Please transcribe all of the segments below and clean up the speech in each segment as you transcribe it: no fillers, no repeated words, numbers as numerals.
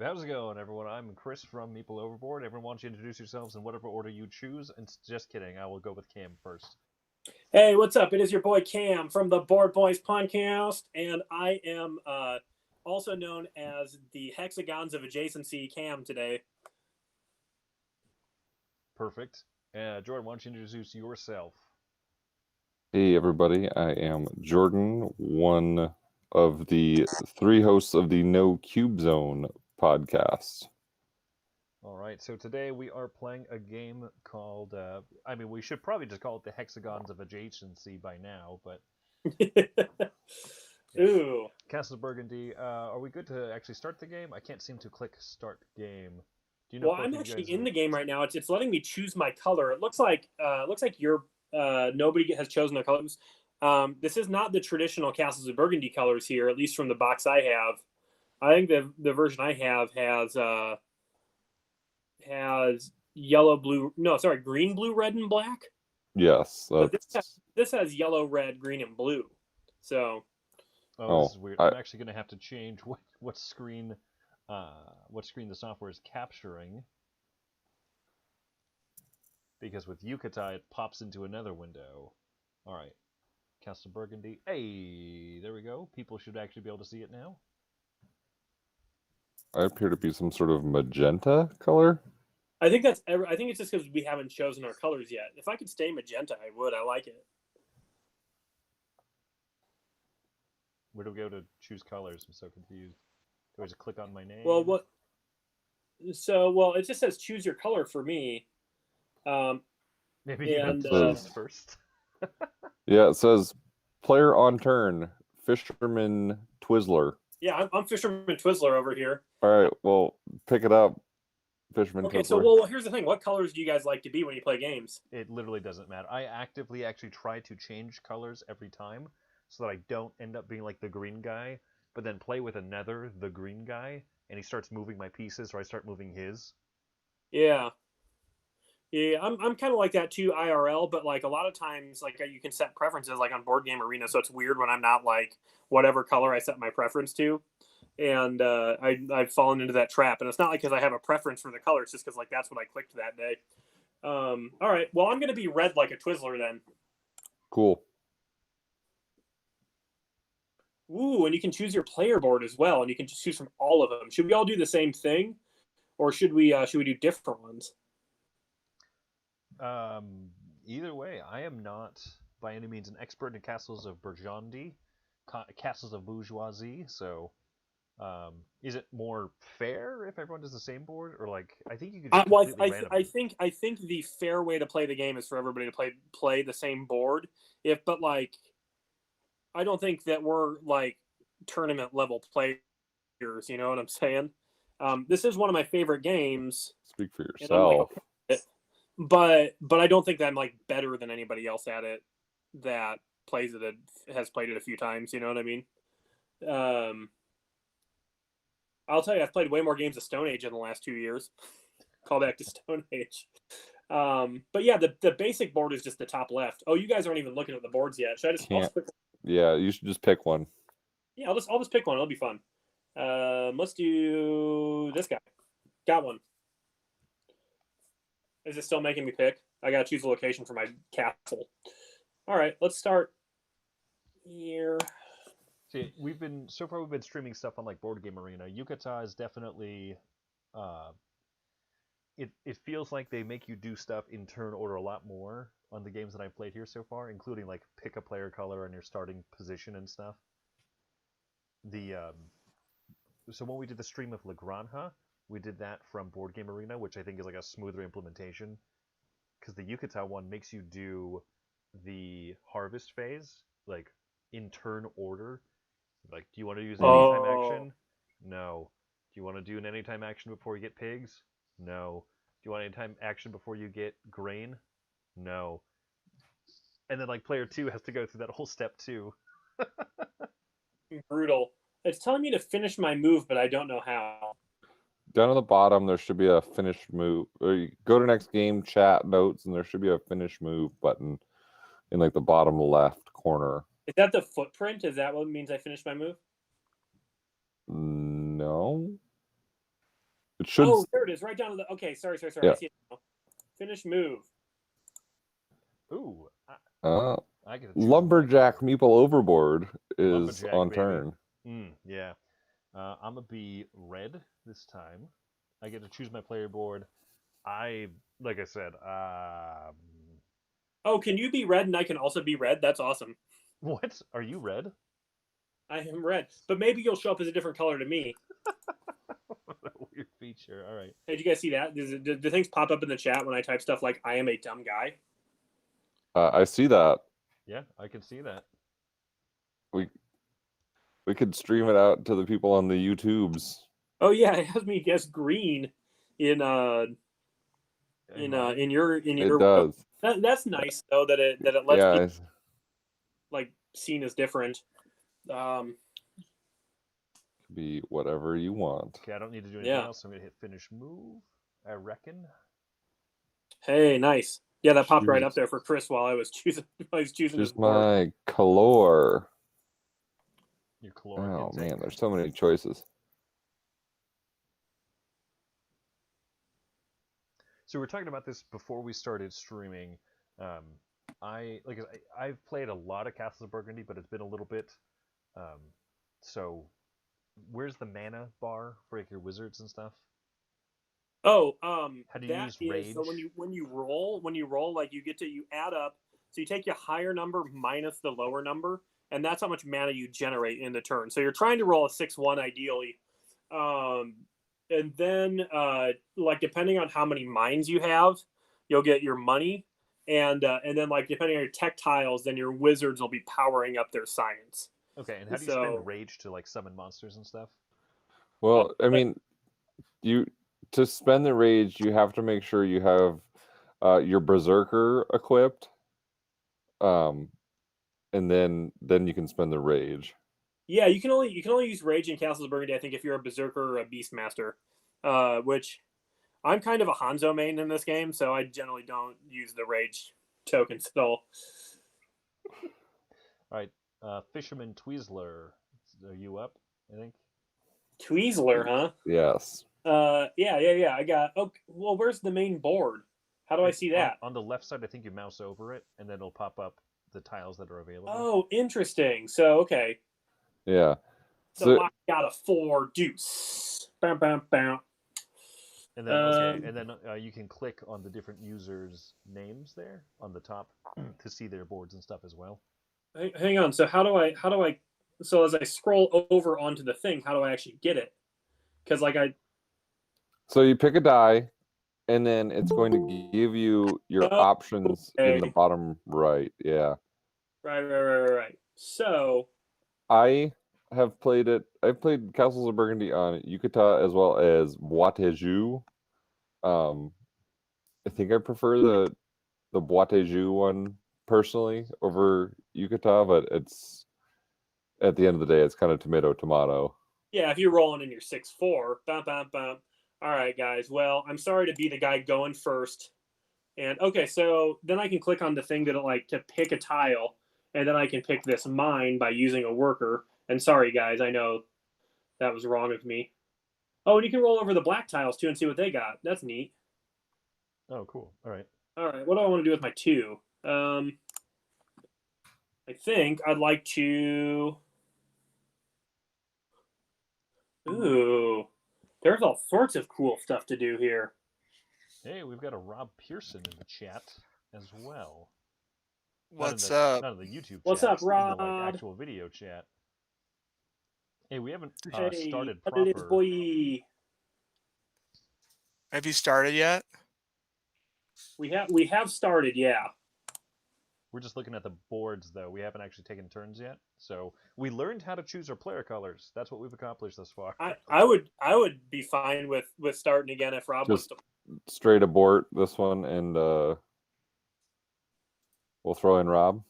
how's it going, everyone? I'm Chris from Meeple Overboard. Everyone wants you to introduce yourselves in whatever order you choose. And just kidding, I will go with Cam first. Hey, what's up? It is your boy Cam from the Board Boys podcast, and I am also known as the Hexagons of Adjacency Cam today. Perfect. Jordan, why don't you introduce yourself? Hey everybody, I am Jordan, one of the three hosts of the No Cube Zone podcast. All right, so today we are playing a game called, we should probably just call it the Hexagons of Adjacency by now, but... Ooh. Castles of Burgundy. Are we good to actually start the game? I can't seem to click start game. Do you know? Well, I'm actually in the game right now. It's letting me choose my color. It looks like you're nobody has chosen their colors. This is not the traditional Castles of Burgundy colors here, at least from the box I have. I think the version I have has yellow, blue. No, sorry, green, blue, red, and black. Yes, but this has yellow, red, green, and blue. So. Oh, this is weird. I'm actually going to have to change what screen the software is capturing, because with Yucata it pops into another window. All right, Castle Burgundy. Hey, there we go. People should actually be able to see it now. I appear to be some sort of magenta color. I think it's just because we haven't chosen our colors yet. If I could stay magenta, I would. I like it. Where do we go to choose colors? I'm so confused. Do I just click on my name? Well, what? So, it just says choose your color for me. Maybe you have to choose first. Yeah, it says player on turn, Fisherman Twizzler. Yeah, I'm Fisherman Twizzler over here. All right, well, pick it up, Fisherman Twizzler. Okay, so, here's the thing. What colors do you guys like to be when you play games? It literally doesn't matter. I actively actually try to change colors every time, so that I don't end up being like the green guy, but then play with the green guy, and he starts moving my pieces, or I start moving his. Yeah. Yeah, I'm kind of like that too, IRL, but like a lot of times, like you can set preferences like on Board Game Arena, so it's weird when I'm not like whatever color I set my preference to, and I've fallen into that trap, and it's not like because I have a preference for the color, it's just because like that's what I clicked that day. All right, well I'm gonna be red like a Twizzler then. Cool. Ooh, and you can choose your player board as well, and you can just choose from all of them. Should we all do the same thing, or should we do different ones? Either way, I am not by any means an expert in Castles of Burgundy, Castles of Bourgeoisie. So, is it more fair if everyone does the same board, or like I think you could? I think the fair way to play the game is for everybody to play the same board. But I don't think that we're like tournament level players. You know what I'm saying? This is one of my favorite games. Speak for yourself. But I don't think that I'm like better than anybody else at it that plays it, has played it a few times. You know what I mean? I'll tell you, I've played way more games of Stone Age in the last 2 years. Call back to Stone Age. But yeah, the basic board is just the top left. Oh, you guys aren't even looking at the boards yet. Should I just? Yeah, you should just pick one. Yeah, I'll just pick one. It'll be fun. Let's do this guy. Got one. Is it still making me pick? I gotta choose a location for my castle. All right, let's start here. See, we've been streaming stuff on like Board Game Arena. Yucata is definitely, it feels like they make you do stuff in turn order a lot more on the games that I've played here so far, including like pick a player color and your starting position and stuff. So when we did the stream of La Granja, we did that from Board Game Arena, which I think is like a smoother implementation, because the Yucata one makes you do the harvest phase like in turn order. Like, do you want to use an anytime action? No. Do you want to do an anytime action before you get pigs? No. Do you want anytime action before you get grain? No. And then like player 2 has to go through that whole step too. Brutal. It's telling me to finish my move, but I don't know how. Down on the bottom, there should be a finish move. Or you go to next game, chat, notes, and there should be a finish move button in like the bottom left corner. Is that the footprint? Is that what means I finished my move? No. should. Oh, there it is, right down to the. Okay, sorry. Yeah. I see it now. Finish move. Ooh, Uh, I get to choose Lumberjack Meeple Overboard is Lumberjack, on baby. turn. Yeah. I'm gonna be red this time. I get to choose my player board. Like I said, Oh, can you be red and I can also be red? That's awesome. what? Are you red? I am red, but maybe you'll show up as a different color to me. Weird feature. All right. Hey, did you guys see that? Do things pop up in the chat when I type stuff like "I am a dumb guy"? I see that. Yeah, I can see that. We could stream it out to the people on the YouTubes. Oh yeah, it has me guess green in your It does. That's nice though that it lets Yeah. people, like, seen as different. Be whatever you want. Okay, I don't need to do anything else. I'm gonna hit finish move. I reckon. Hey, nice. Yeah, that popped right up there for Chris while I was choosing. Just my color. Your color. Oh man, there's so many choices. So we were talking about this before we started streaming. I've played a lot of Castles of Burgundy, but it's been a little bit. So, where's the mana bar for like your wizards and stuff? Oh, how do you use rage? So when you roll, like you add up. So you take your higher number minus the lower number, and that's how much mana you generate in the turn. So you're trying to roll a 6/1 ideally, and then like depending on how many mines you have, you'll get your money, and then like depending on your tech tiles, then your wizards will be powering up their science. Okay, and how do you spend rage to like summon monsters and stuff? Well, I mean, to spend the rage, you have to make sure you have your berserker equipped, and then you can spend the rage. Yeah, you can only use rage in Castles of Burgundy, I think, if you're a berserker or a beastmaster, which I'm kind of a Hanzo main in this game, so I generally don't use the rage tokens at all. All right, Fisherman Tweezler, are you up? I think. Tweezler, huh? Yes. Yeah. I got. Oh, well, where's the main board? How do I see that? On the left side, I think you mouse over it, and then it'll pop up the tiles that are available. Oh, interesting. So, okay. Yeah. So I got a 4 deuce. Bam, bam, bam. And then you can click on the different users' names there on the top to see their boards and stuff as well. Hang on. So how do I? So as I scroll over onto the thing, how do I actually get it? Because So you pick a die, and then it's going to give you your options in the bottom right. Yeah. Right. So I have played it. I've played Castles of Burgundy on Yucata as well as Boitejou. I think I prefer the Boitejou one personally over Yucata, but it's at the end of the day, it's kind of tomato. Yeah, if you're rolling in your 6/4, bam, bam, bam. All right, guys. Well, I'm sorry to be the guy going first. And okay, so then I can click on the thing that to pick a tile, and then I can pick this mine by using a worker. And sorry, guys, I know that was wrong of me. Oh, and you can roll over the black tiles too and see what they got. That's neat. Oh, cool. All right. What do I want to do with my 2? I think I'd like to. Ooh, there's all sorts of cool stuff to do here. Hey, we've got a Rob Pearson in the chat as well. What's up? Not in the YouTube What's chat. Up, Rob? In the actual video chat. Hey, we haven't started what proper. It is, boy? Have you started yet? We have started, yeah. We're just looking at the boards, though. We haven't actually taken turns yet. So we learned how to choose our player colors. That's what we've accomplished thus far. I would be fine with starting again if Rob wants to. Straight abort this one, and we'll throw in Rob.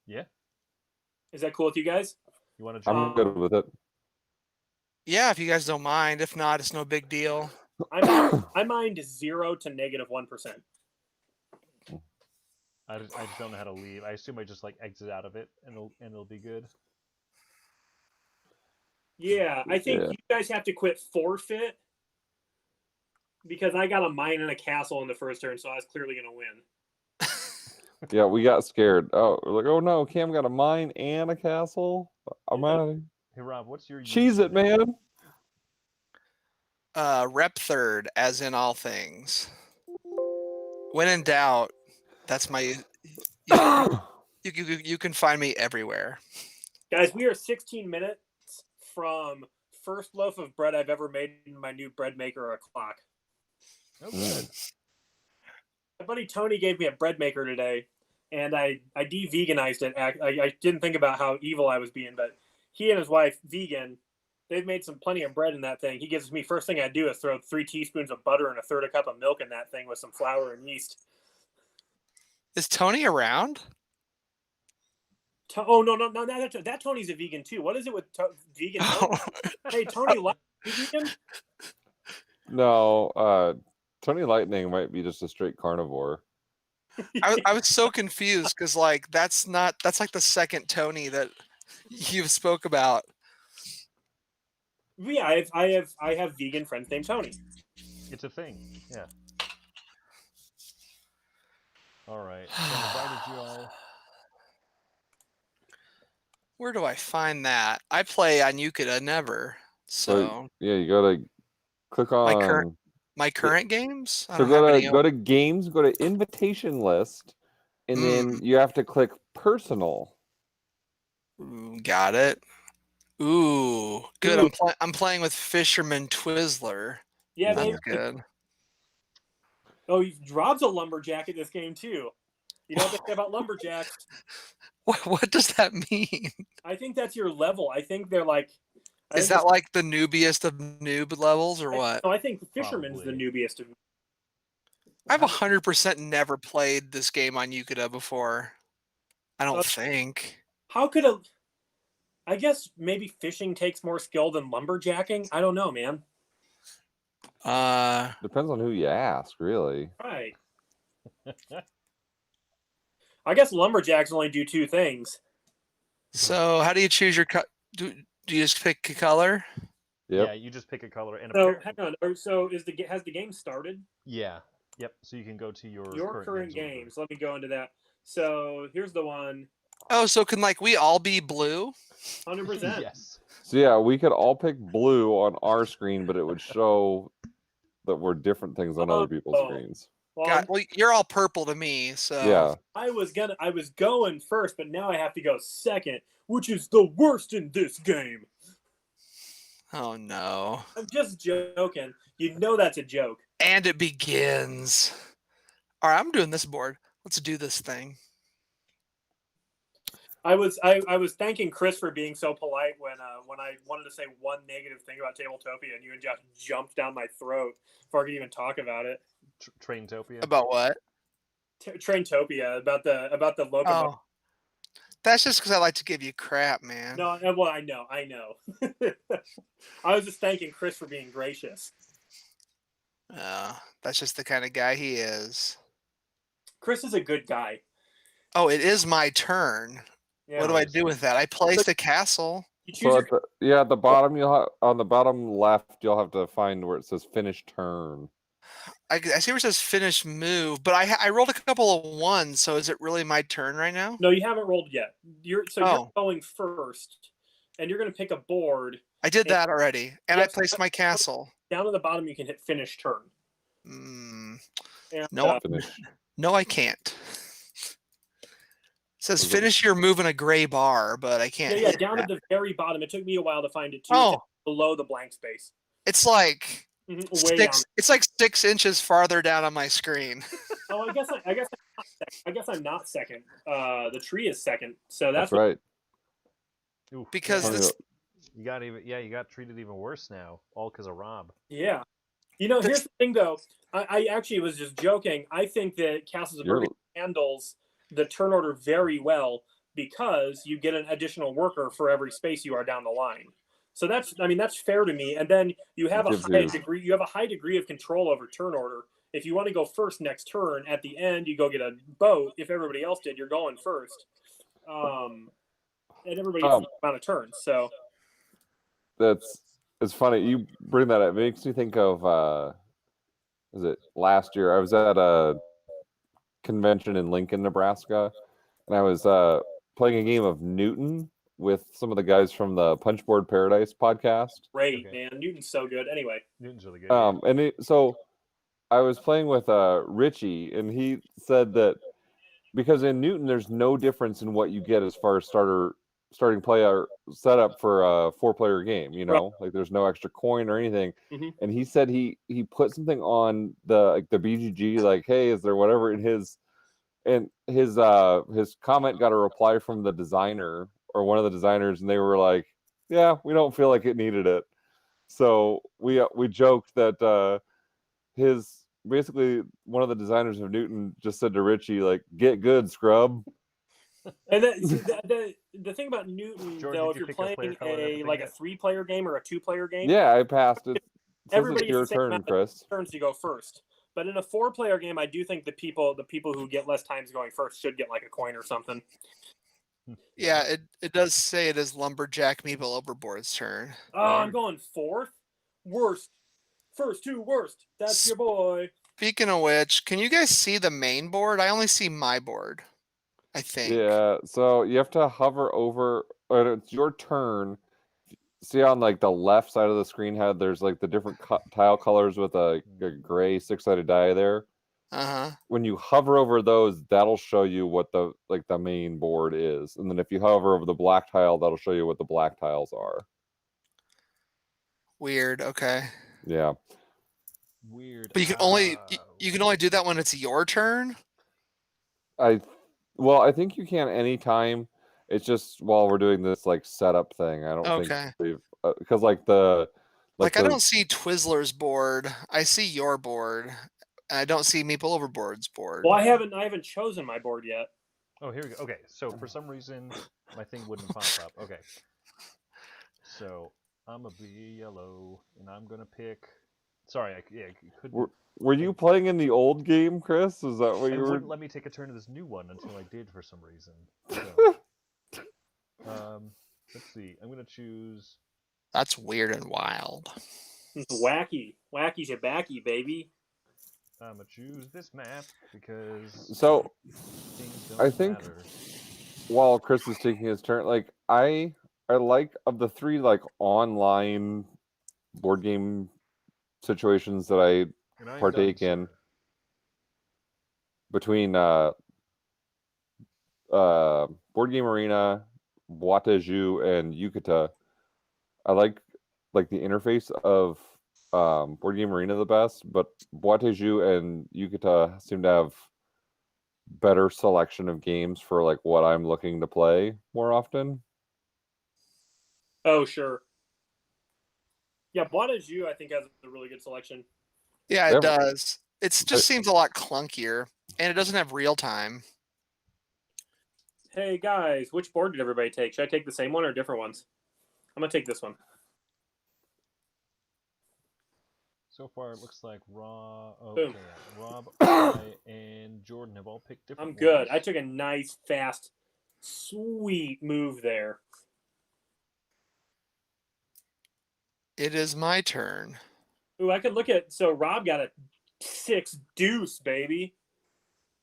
Yeah. Is that cool with you guys? You want to jump? I'm good with it. Yeah, if you guys don't mind. If not, it's no big deal. I mind 0 to -1%. I just don't know how to leave. I assume I just exit out of it, and it'll be good. Yeah, I think you guys have to quit forfeit because I got a mine and a castle in the first turn, so I was clearly going to win. Yeah, we got scared. Oh, we're like, oh no, Cam got a mine and a castle. I'm out of here. Hey Rob, what's your Cheese it, username? man. Rep third, as in all things. When in doubt, that's my. You can find me everywhere. Guys, we are 16 minutes from first loaf of bread I've ever made in my new bread maker o'clock. Oh, good. My buddy Tony gave me a bread maker today, and I de-veganized it. I didn't think about how evil I was being, but he and his wife, vegan, they've made plenty of bread in that thing. He gives me, first thing I do is throw 3 teaspoons of butter and a third a cup of milk in that thing with some flour and yeast. Is Tony around? Oh, no, that Tony's a vegan too. What is it with vegan? Oh. Hey, Tony, vegan? No, Tony Lightning might be just a straight carnivore. I was so confused because like that's like the second Tony that you spoke about. Yeah, I have vegan friends named Tony. It's a thing. Yeah. All right. So I invited you all. Where do I find that? I play on Yukita never. So yeah, you gotta click on my current games. I So don't have any go to games, go to invitation list, and then you have to click personal. Ooh, got it. Ooh, good. Ooh. I'm playing with Fisherman Twizzler. Yeah, that's good. Oh, Rob's a lumberjack in this game too. You know what they say about lumberjacks? What does that mean? I think that's your level. I think they're like. Is that like the noobiest of noob levels, or what? No, I think Fisherman's the noobiest of. I've 100% never played this game on Yukita before. I don't think. How could I guess maybe fishing takes more skill than lumberjacking. I don't know, man. Depends on who you ask, really. Right. I guess lumberjacks only do 2 things. So how do you choose your cut? Do you just pick a color? Yep. Yeah, you just pick a color. And so hang on. So has the game started? Yeah. Yep. So you can go to your current games. Let me go into that. So here's the one. Oh, so can we all be blue? 100%. Yes. So yeah, we could all pick blue on our screen, but it would show that we're different things on other people's screens. Well, you're all purple to me, so yeah. I was going first, but now I have to go second, which is the worst in this game. Oh no. I'm just joking. You know that's a joke. And it begins. All right, I'm doing this board. Let's do this thing. I was thanking Chris for being so polite when I wanted to say one negative thing about Tabletopia, and you and Jeff jumped down my throat before I could even talk about it. Traintopia. About what? Traintopia, about the logo. Oh, that's just because I like to give you crap, man. No, well, I know. I was just thanking Chris for being gracious. That's just the kind of guy he is. Chris is a good guy. Oh, it is my turn. Yeah, what do I do with that? I placed a castle. So at the bottom, on the bottom left, you'll have to find where it says finish turn. I see where it says finish move, but I rolled a couple of 1s, so is it really my turn right now? No, you haven't rolled yet. You're going first, and you're going to pick a board. I did that already, and I placed my castle. Down at the bottom, you can hit finish turn. And, no, I can't. It says finish your move in a gray bar, but I can't. Yeah, down at the very bottom. It took me a while to find it too. Oh. Below the blank space. It's like it's like 6 inches farther down on my screen. Oh, I guess I'm not second. The tree is second, so that's right. Because you got treated even worse now, all because of Rob. Yeah. Here's the thing though. I actually was just joking. I think that Castles of Burgundy handles the turn order very well because you get an additional worker for every space you are down the line. So that's fair to me. And then you have a high degree of control over turn order. If you want to go first next turn, at the end you go get a boat. If everybody else did, you're going first. And everybody gets the amount of turns. So it's funny you bring that up. It makes me think of was it last year? I was at a convention in Lincoln, Nebraska, and I was playing a game of Newton with some of the guys from the Punchboard Paradise podcast. Great, Okay. man. Newton's so good. Anyway. Newton's really good. And so I was playing with Richie, and he said that because in Newton there's no difference in what you get as far as starting player setup for a 4-player game. You know, like there's no extra coin or anything. Mhm. And he said he put something on the BGG, like, hey, is there whatever in his, and his comment got a reply from the designer or one of the designers, and they were like, yeah, we don't feel like it needed it. So we joked that his basically one of the designers of Newton just said to Richie, like, get good, scrub. And the thing about Newton, Jordan, though, did if you you're pick a player playing color and a everything like a yet? 3-player game or a 2-player game, Yeah, I passed it. Says everybody it's your gets the same turn, amount of Chris. turns to go first. But in a 4-player game, I do think the people who get less times going first should get like a coin or something. Yeah, it does say it is Lumberjack Meeple Overboard's turn. Oh, I'm going 4th. Worst. First to worst. That's your boy. Speaking of which, can you guys see the main board? I only see my board, I think. Yeah, so you have to hover over, or it's your turn. See on like the left side of the screen how there's like the different tile colors with a gray 6-sided die there. Uh-huh. When you hover over those, that'll show you what the main board is. And then if you hover over the black tile, that'll show you what the black tiles are. Weird. Okay. Yeah. Weird. But you can only do that when it's your turn? I think you can anytime. It's just while we're doing this like setup thing. I don't think because I don't see Twizzler's board. I see your board. And I don't see Meeple Overboard's board. Well, I haven't chosen my board yet. Oh, here we go. Okay, so for some reason my thing wouldn't pop up. Okay. So I'm gonna be yellow, and I'm gonna pick. Sorry, I couldn't. Were you playing in the old game, Chris? Is that what you were? Wouldn't let me take a turn to this new one until I did for some reason. So, let's see. I'm gonna choose. That's weird and wild. It's wacky shabacky, baby. I'm gonna choose this map because. So, things don't I think matter. while Chris is taking his turn, like I like of the 3 like online board game situations that I partake in between Board Game Arena, Boîte à Jeux, and Yucata. I like the interface of Board Game Arena the best, but Boîte à Jeux and Yucata seem to have better selection of games for like what I'm looking to play more often. Oh, sure. Yeah, Boîte à Jeux, I think, has a really good selection. Yeah, it does. It just seems a lot clunkier, and it doesn't have real time. Hey, guys, which board did everybody take? Should I take the same one or different ones? I'm going to take this one. So far, it looks like Rob, and Jordan have all picked different I'm good. ones. I took a nice, fast, sweet move there. It is my turn. Ooh, I could look at. So Rob got a 6 deuce, baby.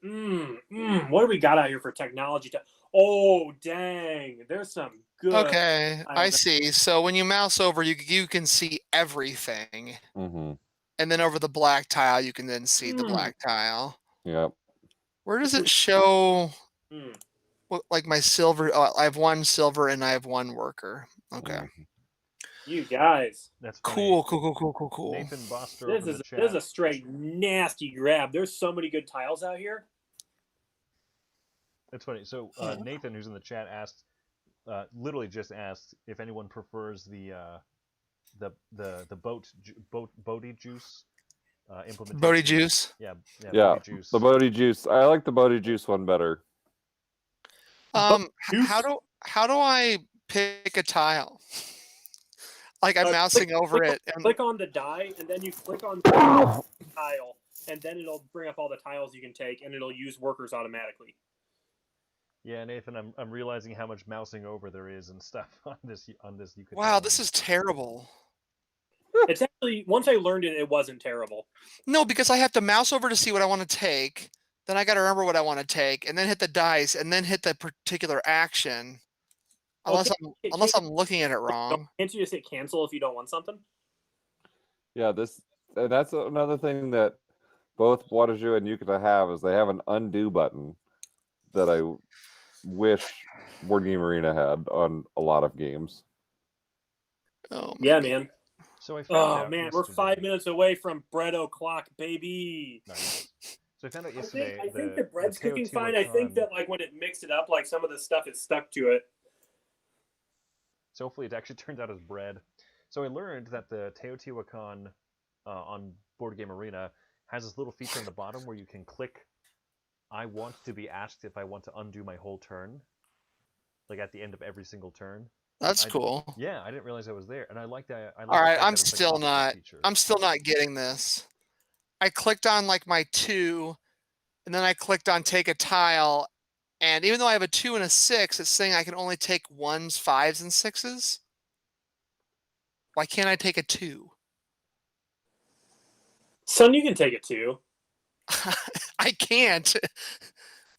What do we got out here for technology? Oh, dang! There's some good. Okay, I see. So when you mouse over, you can see everything, Mm-hmm. and then over the black tile, you can then see the black tile. Yep. Where does it show? Like my silver? Oh, I have 1 silver and I have 1 worker. Okay. You guys. That's cool. Nathan Boster. This is a straight nasty grab. There's so many good tiles out here. That's funny. So Nathan, who's in the chat, asked, literally just asked if anyone prefers the Bodhi juice implementation. Bodhi juice. Yeah. Yeah. Juice. The Bodhi juice. I like the Bodhi juice one better. How do I pick a tile? Like I'm mousing over it. And... Click on the die, and then you click on the tile, and then it'll bring up all the tiles you can take, and it'll use workers automatically. Yeah, Nathan, I'm realizing how much mousing over there is and stuff on this. You could wow, this is terrible. It's actually, once I learned it, it wasn't terrible. No, because I have to mouse over to see what I want to take. Then I got to remember what I want to take, and then hit the dice, and then hit the particular action. Unless I'm looking at it wrong. Can't you just hit cancel if you don't want something? Yeah, that's another thing that both Waterjoo and Yukata have is they have an undo button that I wish Board Game Arena had on a lot of games. Oh yeah, man. So I found out man, yesterday, we're 5 minutes away from bread o'clock, baby. Nice. So I found out yesterday. I think the bread's cooking fine. I think that like when it mixed it up, like some of the stuff is stuck to it. So hopefully it actually turns out as bread. So I learned that the Teotihuacan on Board Game Arena has this little feature on the bottom where you can click, I want to be asked if I want to undo my whole turn. Like at the end of every single turn. That's cool. Yeah, I didn't realize I was there. And I like that. All right, I'm still not getting this. I clicked on like my 2, and then I clicked on take a tile. And even though I have a 2 and a 6, it's saying I can only take 1s, 5s, and 6s. Why can't I take a 2? Son, you can take it too. I can't.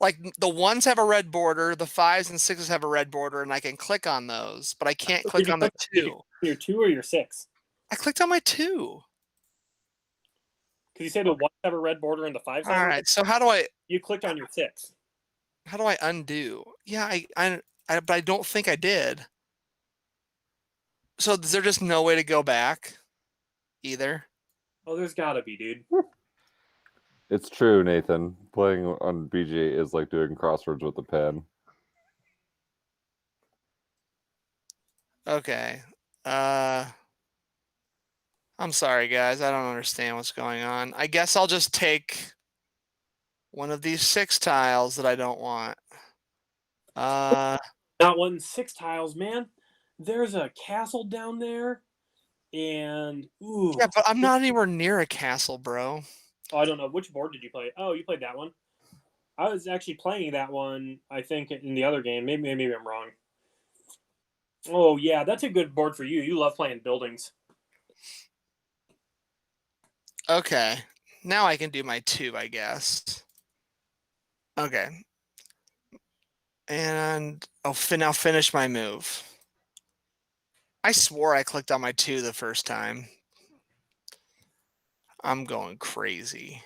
Like the 1s have a red border, the 5s and 6s have a red border, and I can click on those, but I can't click on the 2. Your 2 or your 6? I clicked on my 2. Because you say the 1s have a red border and the 5s have. All right, so how do I? You clicked on your 6. How do I undo? Yeah, but I don't think I did. So is there just no way to go back either? Oh, there's gotta be, dude. It's true, Nathan. Playing on BGA is like doing crosswords with a pen. Okay. I'm sorry, guys. I don't understand what's going on. I guess I'll just take one of these 6 tiles that I don't want. Not one 6 tiles, man. There's a castle down there, and ooh. Yeah, but I'm not anywhere near a castle, bro. Oh, I don't know. Which board did you play? Oh, you played that one. I was actually playing that one, I think, in the other game. Maybe I'm wrong. Oh, yeah, that's a good board for you. You love playing buildings. Okay. Now I can do my 2, I guess. Okay. And I'll now finish my move. I swore I clicked on my 2 the first time. I'm going crazy.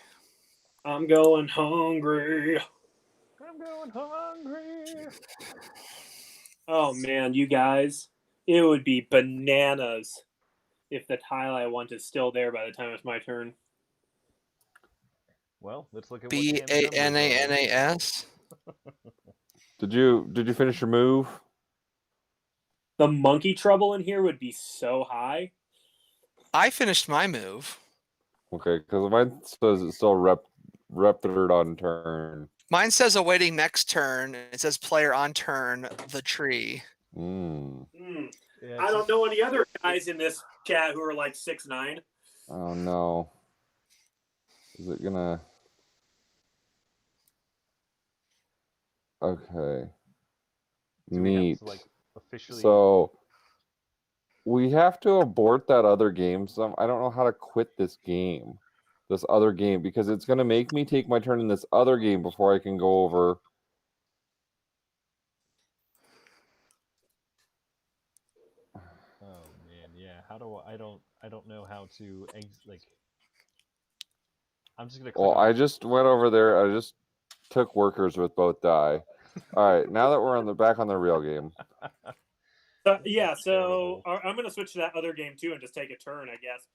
I'm going hungry. I'm going hungry. Oh, man, you guys. It would be bananas if the tile I want is still there by the time it's my turn. Well, let's look at Bananas. Did you finish your move? The monkey trouble in here would be so high. I finished my move. Okay, because mine says it's still repted on turn. Mine says awaiting next turn. It says player on turn, the tree. Yeah, I don't know any other guys in this chat who are like 6'9". Oh no. Is it gonna... Okay. Neat. So we have to abort that other game. So I don't know how to quit this game. This other game, because it's going to make me take my turn in this other game before I can go over. Oh man, yeah. How do I don't know how to like. I'm just gonna. Well, I just went over there. I just took workers with both die. All right, now that we're back on the real game. Yeah, so I'm going to switch to that other game too and just take a turn, I guess.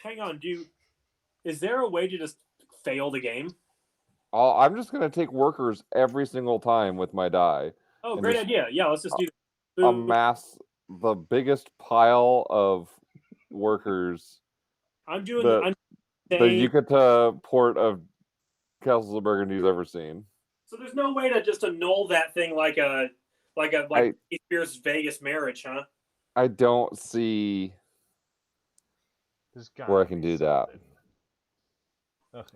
Hang on, is there a way to just fail the game? I'm just going to take workers every single time with my die. Oh, great idea. Yeah, let's just do that. Amass the biggest pile of workers. I'm doing the Yukata port of Castles of Burgundy you've ever seen. So there's no way to just annul that thing like Spears Vegas marriage, huh? I don't see where I can do that.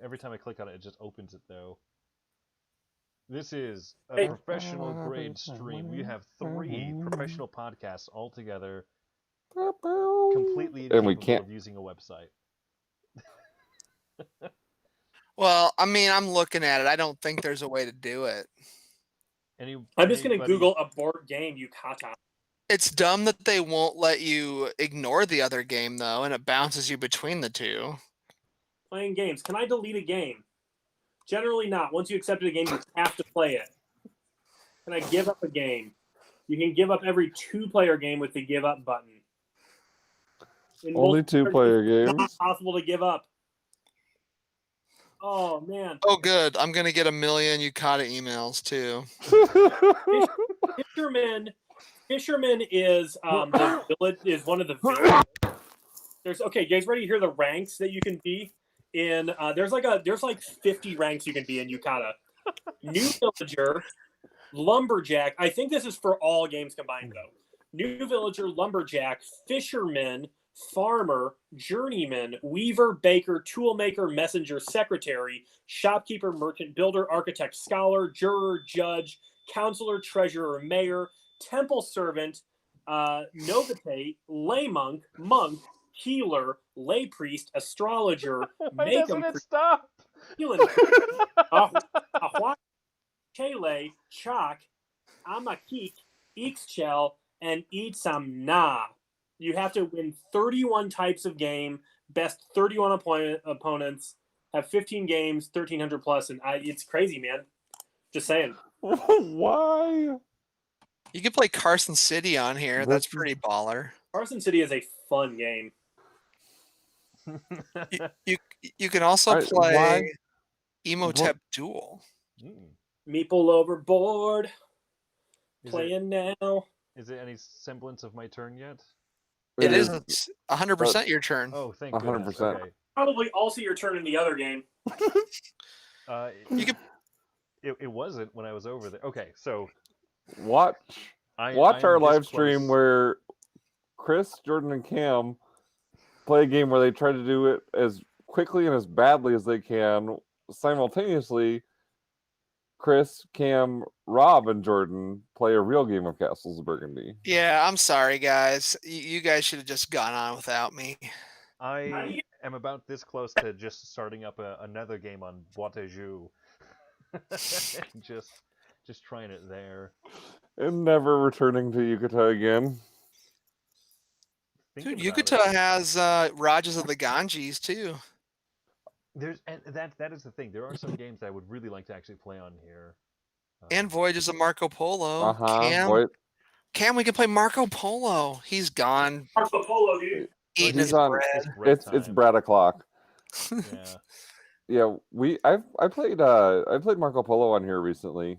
Every time I click on it, it just opens it though. This is a professional grade stream. We have 3 professional podcasts all together. completely And we incapable can't. of using a website. Well, I mean, I'm looking at it. I don't think there's a way to do it. I'm just going to Anybody- Google a board game yukata. It's dumb that they won't let you ignore the other game, though, and it bounces you between the two. Playing games. Can I delete a game? Generally not. Once you accepted a game, you have to play it. Can I give up a game? You can give up every 2-player game with the give up button. In Only multiplayer, 2-player it's not games. possible to give up. Oh, man. Oh, good. I'm going to get 1 million Yukata emails, too. Fisherman is the village, is one of the villages. Okay, you guys ready to hear the ranks that you can be in? There's like 50 ranks you can be in Yukata. New villager, lumberjack. I think this is for all games combined though. New villager, lumberjack, fisherman, farmer, journeyman, weaver, baker, toolmaker, messenger, secretary, shopkeeper, merchant, builder, architect, scholar, juror, judge, counselor, treasurer, mayor, temple servant, novitiate, lay monk, healer, lay priest, astrologer, Why doesn't it stop? healing, Chele, Chak, Amakik, Ixchel, and Itzamna. You have to win 31 types of game, best 31 opponents, have 15 games, 1,300 plus, and it's crazy, man. Just saying. Why? You can play Carson City on here. That's This- pretty baller. Carson City is a fun game. You can also Alright, play why- Emotep Duel. Meeple Overboard. Is Playing now. Is it any semblance of my turn yet? It is 100% your turn. Oh, thank 100%. goodness. Okay. Probably also your turn in the other game. You can It wasn't when I was over there. Okay, so Watch I'm our this live stream close. where Chris, Jordan, and Cam play a game where they try to do it as quickly and as badly as they can. Simultaneously, Chris, Cam, Rob, and Jordan play a real game of Castles of Burgundy. Yeah, I'm sorry, guys. You guys should have just gone on without me. I am about this close to just starting up another game on Boîte à Jeux. just trying it there. And never returning to Yucata again. Thinking Dude, about Yucata it, has Rajas of the Ganges, too. and that is the thing. There are some games that I would really like to actually play on here. And Voyages of Marco Polo. Uh-huh. Cam, we can play Marco Polo. He's gone. Marco Polo, dude. Eating He's his on- bread. It's Brad o'clock. Yeah. Yeah, I played Marco Polo on here recently.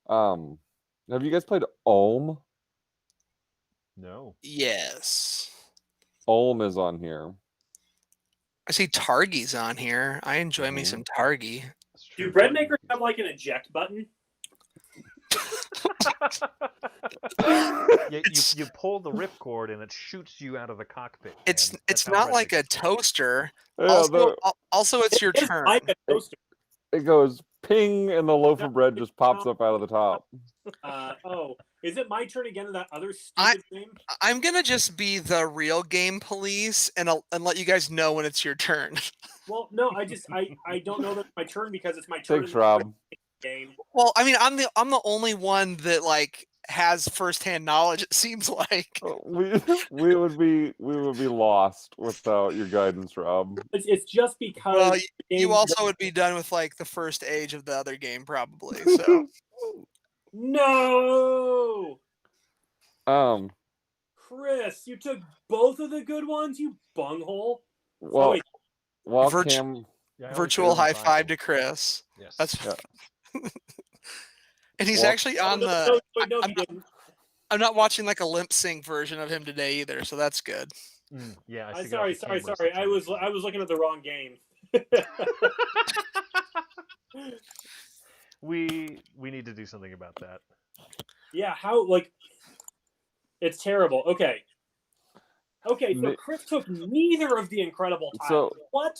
Have you guys played Ulm? No. Yes. Ulm is on here. I see Targy's on here. I enjoy me Mhm. some Targy. It's Do true. bread makers have like an eject button? Yeah, you pull the ripcord and it shoots you out of the cockpit. It's man. That's it's how not bread like a makers toaster. Yeah, Also, it's your It's turn. like a toaster. it goes ping, and the loaf of bread just pops up out of the top. Is it my turn again in that other stupid game? I'm gonna just be the real game police and let you guys know when it's your turn. Well, no, I don't know that it's my turn because it's my turn Thanks, in the Rob. game. Well, I mean, I'm the only one that like has firsthand knowledge. It seems like. We would be lost without your guidance, Rob. It's just because Well, the you game- also would be done with like the first age of the other game, probably. So No, Chris, you took both of the good ones, you bunghole. well, wait. while Virt- Cam, Yeah, I always virtual say high final. five to Chris. Yes. That's Yeah. and he's Well- actually on no, the. no, I'm he not- didn't. I'm not watching like a limp sync version of him today either, so that's good. Yeah, I'm still got sorry. the camera I was situation. looking at the wrong game. We need to do something about that. Yeah, how like it's terrible. Okay, so Na- Chris took neither of the incredible tiles. So- What?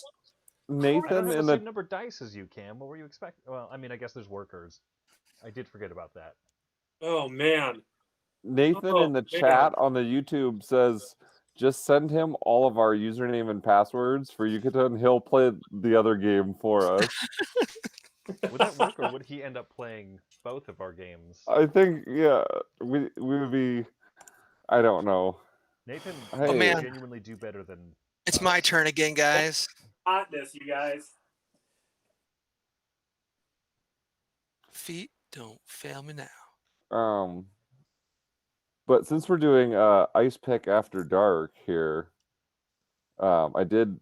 I don't Nathan have the in same the number of dice as you, Cam. What were you expecting? Well, I mean, I guess there's workers. I did forget about that. Oh man. Nathan Oh, in the man. chat on the YouTube says, just send him all of our username and passwords for Yukata, and he'll play the other game for us. Would that work, or would he end up playing both of our games? I think, yeah, we would be. I don't know. Nathan Hey. Oh, man. genuinely do better than. It's my turn again, guys. Hotness, you guys. Feet don't fail me now. But since we're doing Ice Pick After Dark here, I did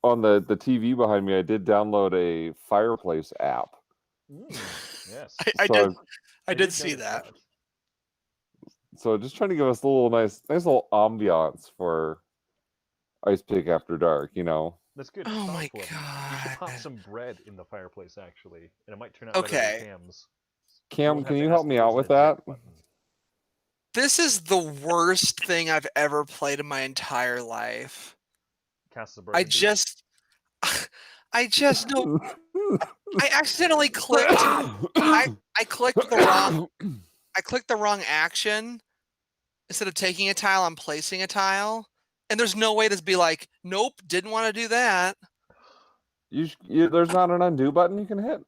on the TV behind me. I did download a fireplace app. Yes, I did see that. So just trying to give us a little nice little ambiance for Ice Pick After Dark. You know. That's good. Oh my You should pop god. some bread in the fireplace, actually, and it might turn out Okay. better than Cam's. Cam, can you help me out with that? This is the worst thing I've ever played in my entire life. Castles of Burgundy. I just know. I accidentally clicked. I clicked the wrong. I clicked the wrong action. Instead of taking a tile, I'm placing a tile, and there's no way to be like, nope, didn't want to do that. There's not an undo button you can hit.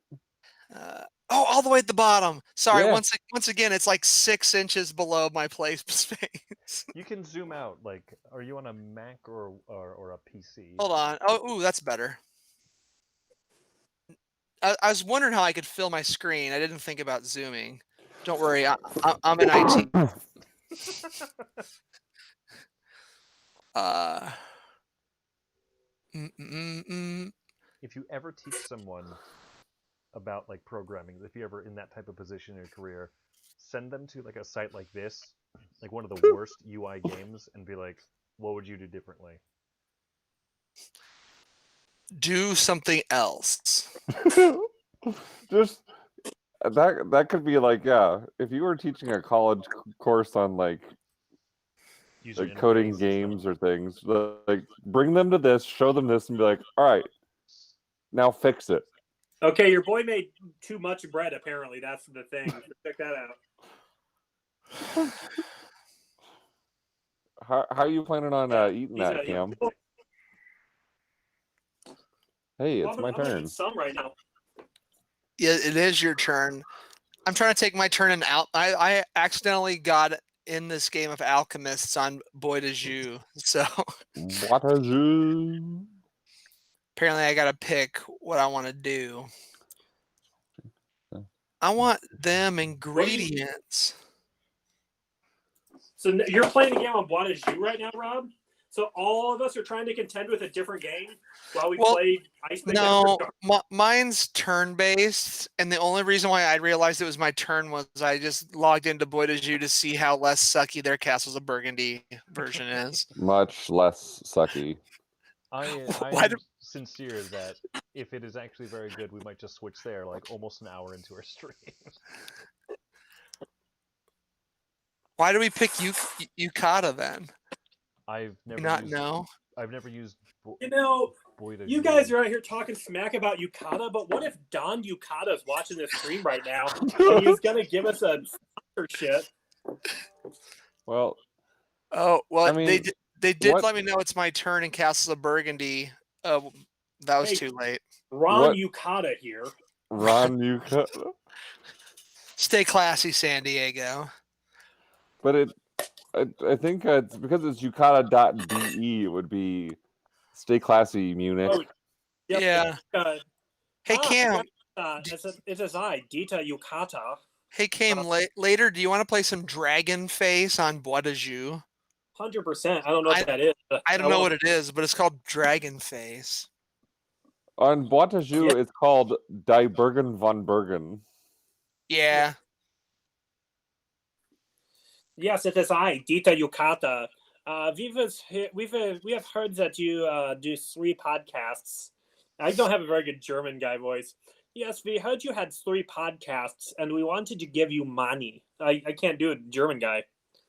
All the way at the bottom. Sorry, Yeah. once again, it's like 6 inches below my play space. You can zoom out. Like, are you on a Mac or a PC? Hold on. Oh, ooh, that's better. I was wondering how I could fill my screen. I didn't think about zooming. Don't worry, I'm in IT. If you ever teach someone about like programming, if you're ever in that type of position in your career, send them to like a site like this, like one of the worst UI games, and be like, what would you do differently? Do something else. Just that could be like, yeah, if you were teaching a college course on like coding games or things, like bring them to this, show them this, and be like, all right, now fix it. Okay, your boy made too much bread, apparently. That's the thing. Check that out. How are you planning on eating that, Cam? Hey, it's my turn. Some right now. Yeah, it is your turn. I'm trying to take my turn in I accidentally got in this game of alchemists on Bois de Jus. So what a jus. Apparently I gotta pick what I want to do. I want them ingredients. So you're playing a game on Bois de Jus right now, Rob? So all of us are trying to contend with a different game while we play Ice Pick. No, mine's turn-based, and the only reason why I realized it was my turn was I just logged into Bois de Jus to see how less sucky their Castles of Burgundy version is. Much less sucky. I'm sincere that if it is actually very good, we might just switch there, like almost an hour into our stream. Why do we pick Yukata then? I've never used. You guys are out here talking smack about Yukata, but what if Don Yukata is watching this stream right now and he's gonna give us a sponsorship? Well, I mean, they did let me know it's my turn in Castles of Burgundy. That was too late. Ron Yukata here. Ron Yukata. Stay classy, San Diego. But I think it's because it's yukata.de, it would be Stay Classy, Munich. Oh, yep. Yeah. Hey, Cam. It says Dita Yukata. Hey, Cam, later, do you want to play some Dragon Face on Bois de Jus? 100%. I don't know what that is. I don't know what it is, but it's called Dragon Face. On Bois de Jus, it's called Die Bergen von Bergen. Yeah. Yes, it is Dita Yukata. We have heard that you do 3 podcasts. I don't have a very good German guy voice. Yes, we heard you had 3 podcasts, and we wanted to give you money. I can't do a German guy.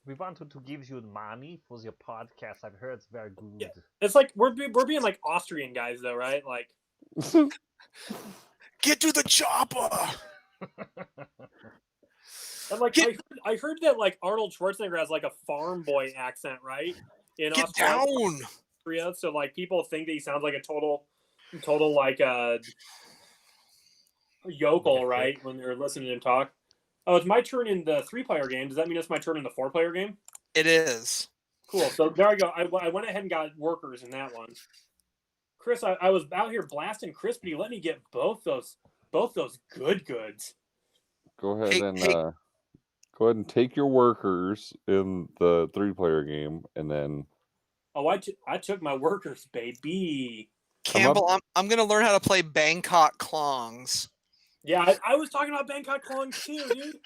We wanted to give you money for your podcast. I've heard it's very good. Yeah. It's like we're being like Austrian guys, though, right? Like, get to the chopper. And like I heard that like Arnold Schwarzenegger has like a farm boy accent, right? in Get Australia. down. So like people think that he sounds like a total like a yokel, right? When they're listening to him talk. Oh, it's my turn in the 3-player game. Does that mean it's my turn in the 4-player game? It is. Cool. So there I go. I went ahead and got workers in that one. Chris, I was out here blasting Chris, but he let me get both those good goods. Go ahead and take your workers in the 3-player game, and then. Oh, I took my workers, baby. Campbell, I'm gonna learn how to play Bangkok Klongs. Yeah, I was talking about Bangkok Klongs too, dude.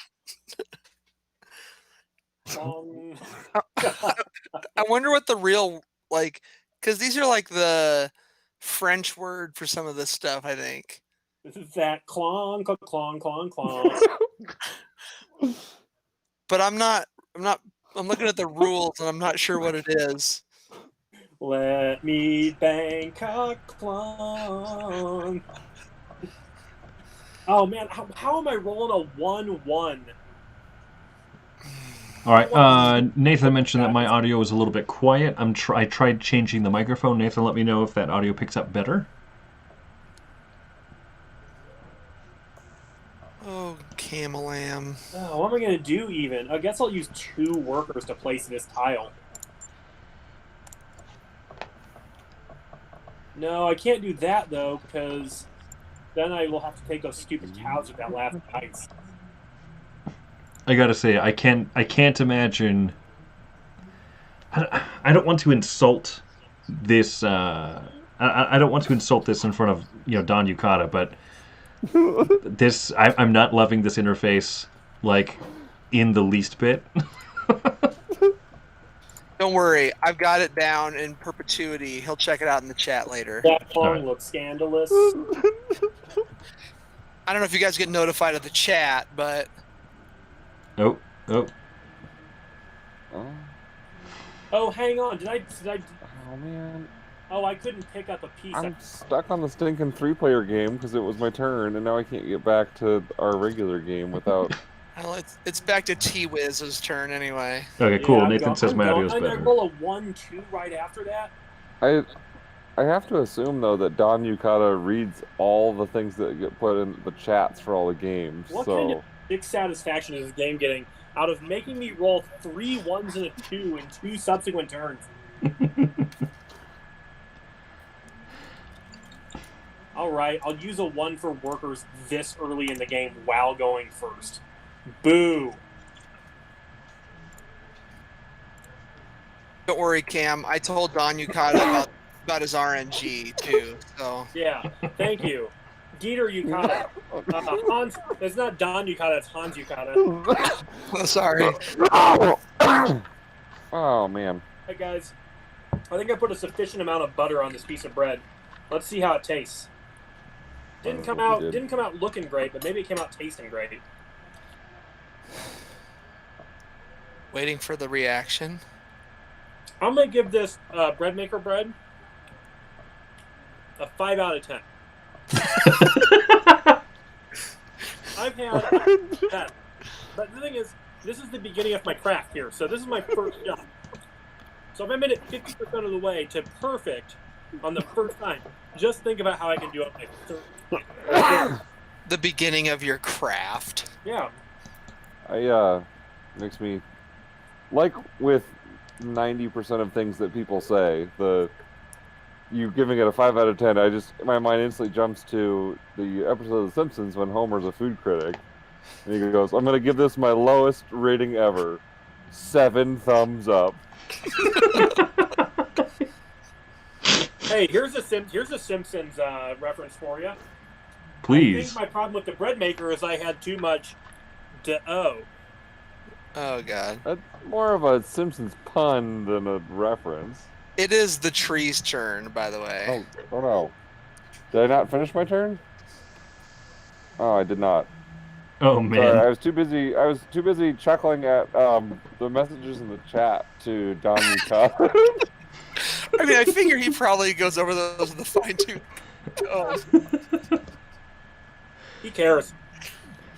I wonder what the real because these are like the French word for some of this stuff. I think this is that clong. But I'm looking at the rules and I'm not sure what it is. Let me Bangkok Klong. Oh man, how am I rolling a 1-1? All right, Nathan mentioned that my audio was a little bit quiet. I tried changing the microphone. Nathan, let me know if that audio picks up better. Oh, Camelam. Oh, what am I going to do even? I guess I'll use 2 workers to place this tile. No, I can't do that, though, because then I will have to take those stupid cows with that last ice. I gotta say, I can't imagine. I don't want to insult this. I don't want to insult this in front of Don Yukata, but this I'm not loving this interface like in the least bit. Don't worry, I've got it down in perpetuity. He'll check it out in the chat later. That phone looks scandalous. I don't know if you guys get notified of the chat, but. Oh. Oh, hang on. Did I? Oh man. Oh, I couldn't pick up a piece. I'm stuck on the stinking 3-player game because it was my turn, and now I can't get back to our regular game without. Well, it's back to T-Wiz's turn anyway. Okay, cool. Yeah, Nathan says my audio's better. I roll a 1-2 right after that. I have to assume though that Don Yukata reads all the things that get put in the chats for all the games. What kind of big satisfaction is this game getting out of making me roll 3 1s and a 2 in 2 subsequent turns? All right, I'll use a 1 for workers this early in the game while going first. Boo. Don't worry, Cam. I told Don Yukata about his RNG too. So yeah, thank you, Dieter Yukata. Hans, it's not Don Yukata, it's Hans Yukata. Oh, sorry. Oh man. Hey guys, I think I put a sufficient amount of butter on this piece of bread. Let's see how it tastes. Didn't come out looking great, but maybe it came out tasting great. Waiting for the reaction. I'm gonna give this bread maker bread a 5 out of 10. I've had that, but the thing is, this is the beginning of my craft here. So this is my first shot. So if I made it 50% of the way to perfect on the first time, just think about how I can do it my third. The beginning of your craft. Yeah. Makes me, like with 90% of things that people say, you giving it a 5 out of 10, my mind instantly jumps to the episode of The Simpsons when Homer's a food critic. And he goes, I'm going to give this my lowest rating ever. 7 thumbs up. Hey, here's a Simpsons reference for you. Please. I think my problem with the bread maker is I had too much dough. Oh, God. That's more of a Simpsons pun than a reference. It is the tree's turn, by the way. Oh no. Did I not finish my turn? Oh, I did not. Oh, man. Sorry, I was too busy chuckling at the messages in the chat to Don Yukata. I mean, I figure he probably goes over those with a fine-tooth comb. He cares.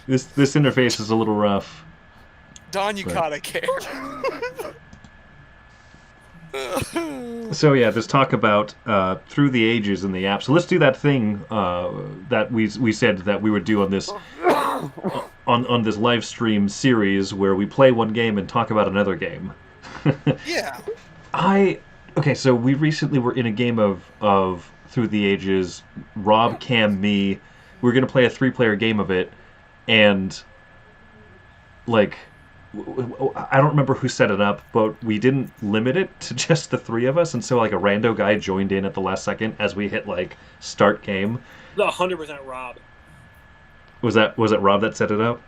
This interface is a little rough. Don Yukata cares. So yeah, there's talk about through the ages in the app. So let's do that thing that we said that we would do on this on this live stream series where we play one game and talk about another game. Yeah. Okay, so we recently were in a game of Through the Ages. Rob, Cam, me. We were gonna play a 3-player game of it, and like I don't remember who set it up, but we didn't limit it to just the 3 of us, and so like a rando guy joined in at the last second as we hit like start game. 100% Rob. Was it Rob that set it up?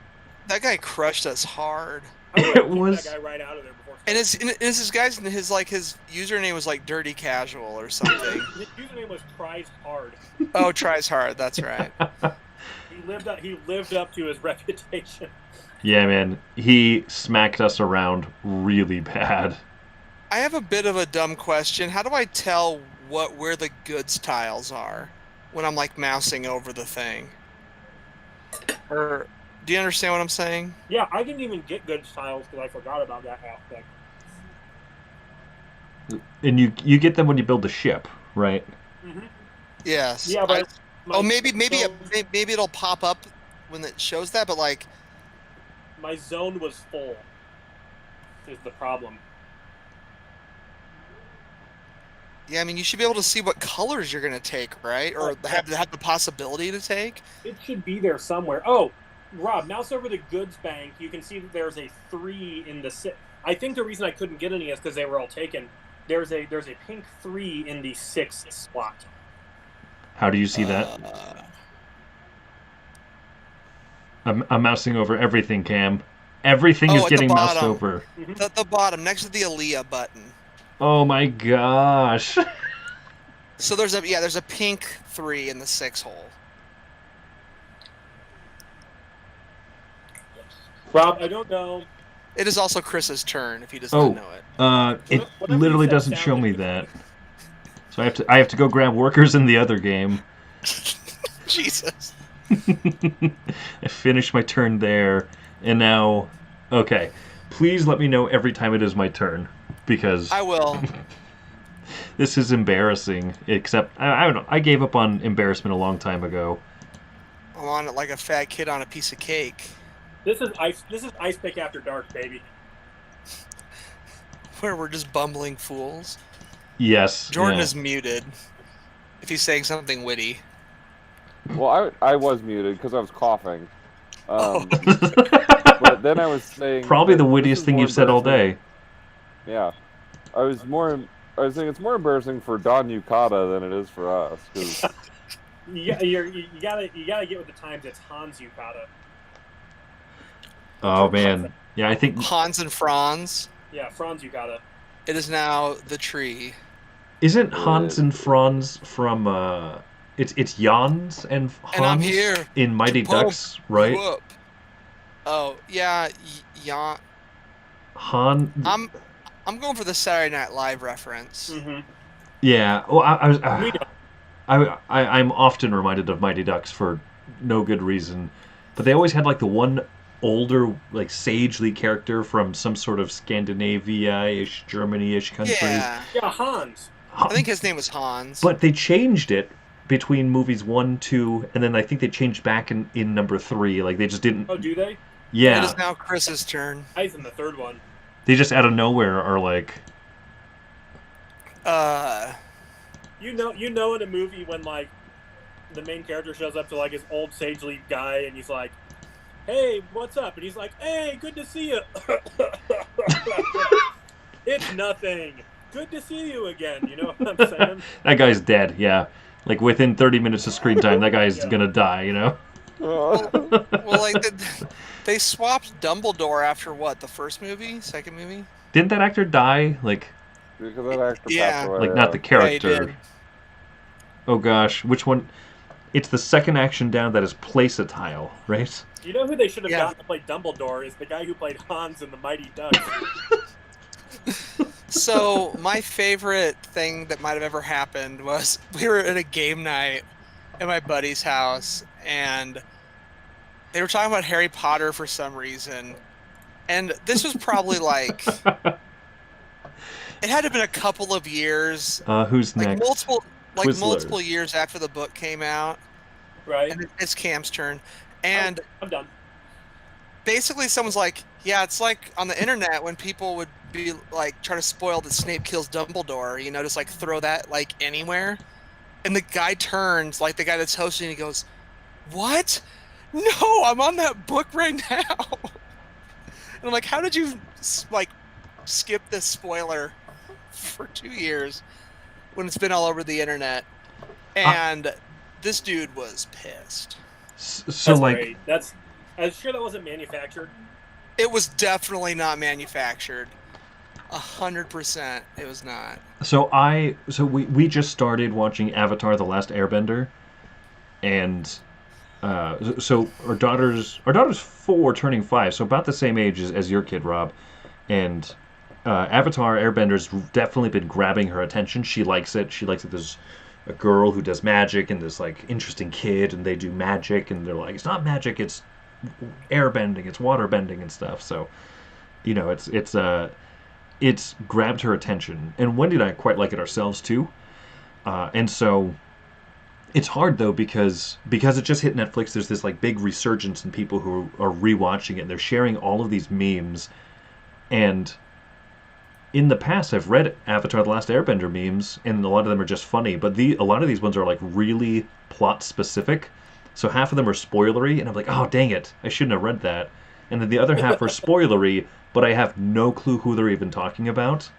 That guy crushed us hard. It was that guy right out of there before. And his username was like Dirty Casual or something. His username was Tries Hard. Oh, Tries Hard. That's right. He lived up to his reputation. Yeah, man. He smacked us around really bad. I have a bit of a dumb question. How do I tell where the goods tiles are when I'm like mousing over the thing? Or do you understand what I'm saying? Yeah, I didn't even get goods tiles because I forgot about that aspect. And you get them when you build the ship, right? Mm-hmm. Yes. Yeah, but maybe it'll pop up when it shows that, but like my zone was full. Is the problem? Yeah, I mean, you should be able to see what colors you're going to take, right? Or have the possibility to take. It should be there somewhere. Oh, Rob, mouse over the goods bank. You can see that there's a 3 in the 6. I think the reason I couldn't get any is because they were all taken. There's a pink 3 in the 6th slot. How do you see that? I'm mousing over everything, Cam. Everything is getting moused over. Mm-hmm. The bottom, next to the Aaliyah button. Oh my gosh. So there's a pink 3 in the 6 hole. Rob, I don't know. It is also Chris's turn if he does not know it. It literally doesn't show me that. So I have to go grab workers in the other game. Jesus. I finished my turn there, and now, okay. Please let me know every time it is my turn, because I will. This is embarrassing. Except I don't know. I gave up on embarrassment a long time ago. I'm on it like a fat kid on a piece of cake. This is ice pick after dark, baby. Where we're just bumbling fools. Yes. Jordan is muted. If he's saying something witty. Well, I was muted because I was coughing. But then I was saying probably the wittiest thing you've said all day. Yeah, I was saying it's more embarrassing for Don Yukata than it is for us. Cause... you gotta get with the times. It's Hans Yukata. Oh man, yeah, I think Hans and Franz. Yeah, Franz Yukata. It is now the tree. Isn't Hans and Franz from It's Jans and Hans and I'm here in Mighty Ducks, right? Whoop. Oh yeah, Jan. Han. I'm going for the Saturday Night Live reference. Mm-hmm. Yeah. Well, I'm often reminded of Mighty Ducks for no good reason, but they always had like the one older, like sagely character from some sort of Scandinavia-ish, Germany-ish country. Yeah, Hans. I think his name was Hans. But they changed it between movies 1, 2, and then I think they changed back in number 3. Like they just didn't. Oh, do they? Yeah. It is now Chris's turn. He's in the third one. They just out of nowhere are like. You know, in a movie when like the main character shows up to like his old sagely guy, and he's like, "Hey, what's up?" And he's like, "Hey, good to see you." It's nothing. Good to see you again. You know what I'm saying? That guy's dead. Yeah, like within 30 minutes of screen time, that guy's gonna die. You know. Well, like they swapped Dumbledore after what? The first movie, second movie? Didn't that actor die? Like. Because that actor passed away. Like not the character. Yeah, oh gosh, which one? It's the second action down that is place a tile, right? You know who they should have gotten to play Dumbledore is the guy who played Hans in the Mighty Ducks. So my favorite thing that might have ever happened was we were at a game night at my buddy's house, and they were talking about Harry Potter for some reason, and this was probably like It had to have been a couple of years, Who's like next? multiple Twizzler. years after the book came out. Right. And it's Cam's turn. And I'm done. basically someone's like, yeah, it's like on the internet when people would be like trying to spoil that Snape kills Dumbledore, you know, just like throw that like anywhere. And the guy turns, like the guy that's hosting, and he goes, "What? No, I'm on that book right now." And I'm like, how did you like skip this spoiler for 2 years when it's been all over the internet? And this dude was pissed. So That's like, great. I'm sure that wasn't manufactured. It was definitely not manufactured. 100%, it was not. so we just started watching Avatar: The Last Airbender, and so our daughter's 4, turning 5, so about the same age as your kid, Rob, and Avatar Airbender's definitely been grabbing her attention. She likes it. There's a girl who does magic and this like interesting kid, and they do magic, and they're like, it's not magic, it's airbending, it's water bending and stuff. So, you know, it's grabbed her attention, and Wendy and I quite like it ourselves too. And so it's hard though because it just hit Netflix. There's this like big resurgence in people who are rewatching it. And they're sharing all of these memes, and in the past I've read Avatar: The Last Airbender memes, and a lot of them are just funny. But a lot of these ones are like really plot specific. So half of them are spoilery, and I'm like, oh dang it, I shouldn't have read that. And then the other half are spoilery, but I have no clue who they're even talking about.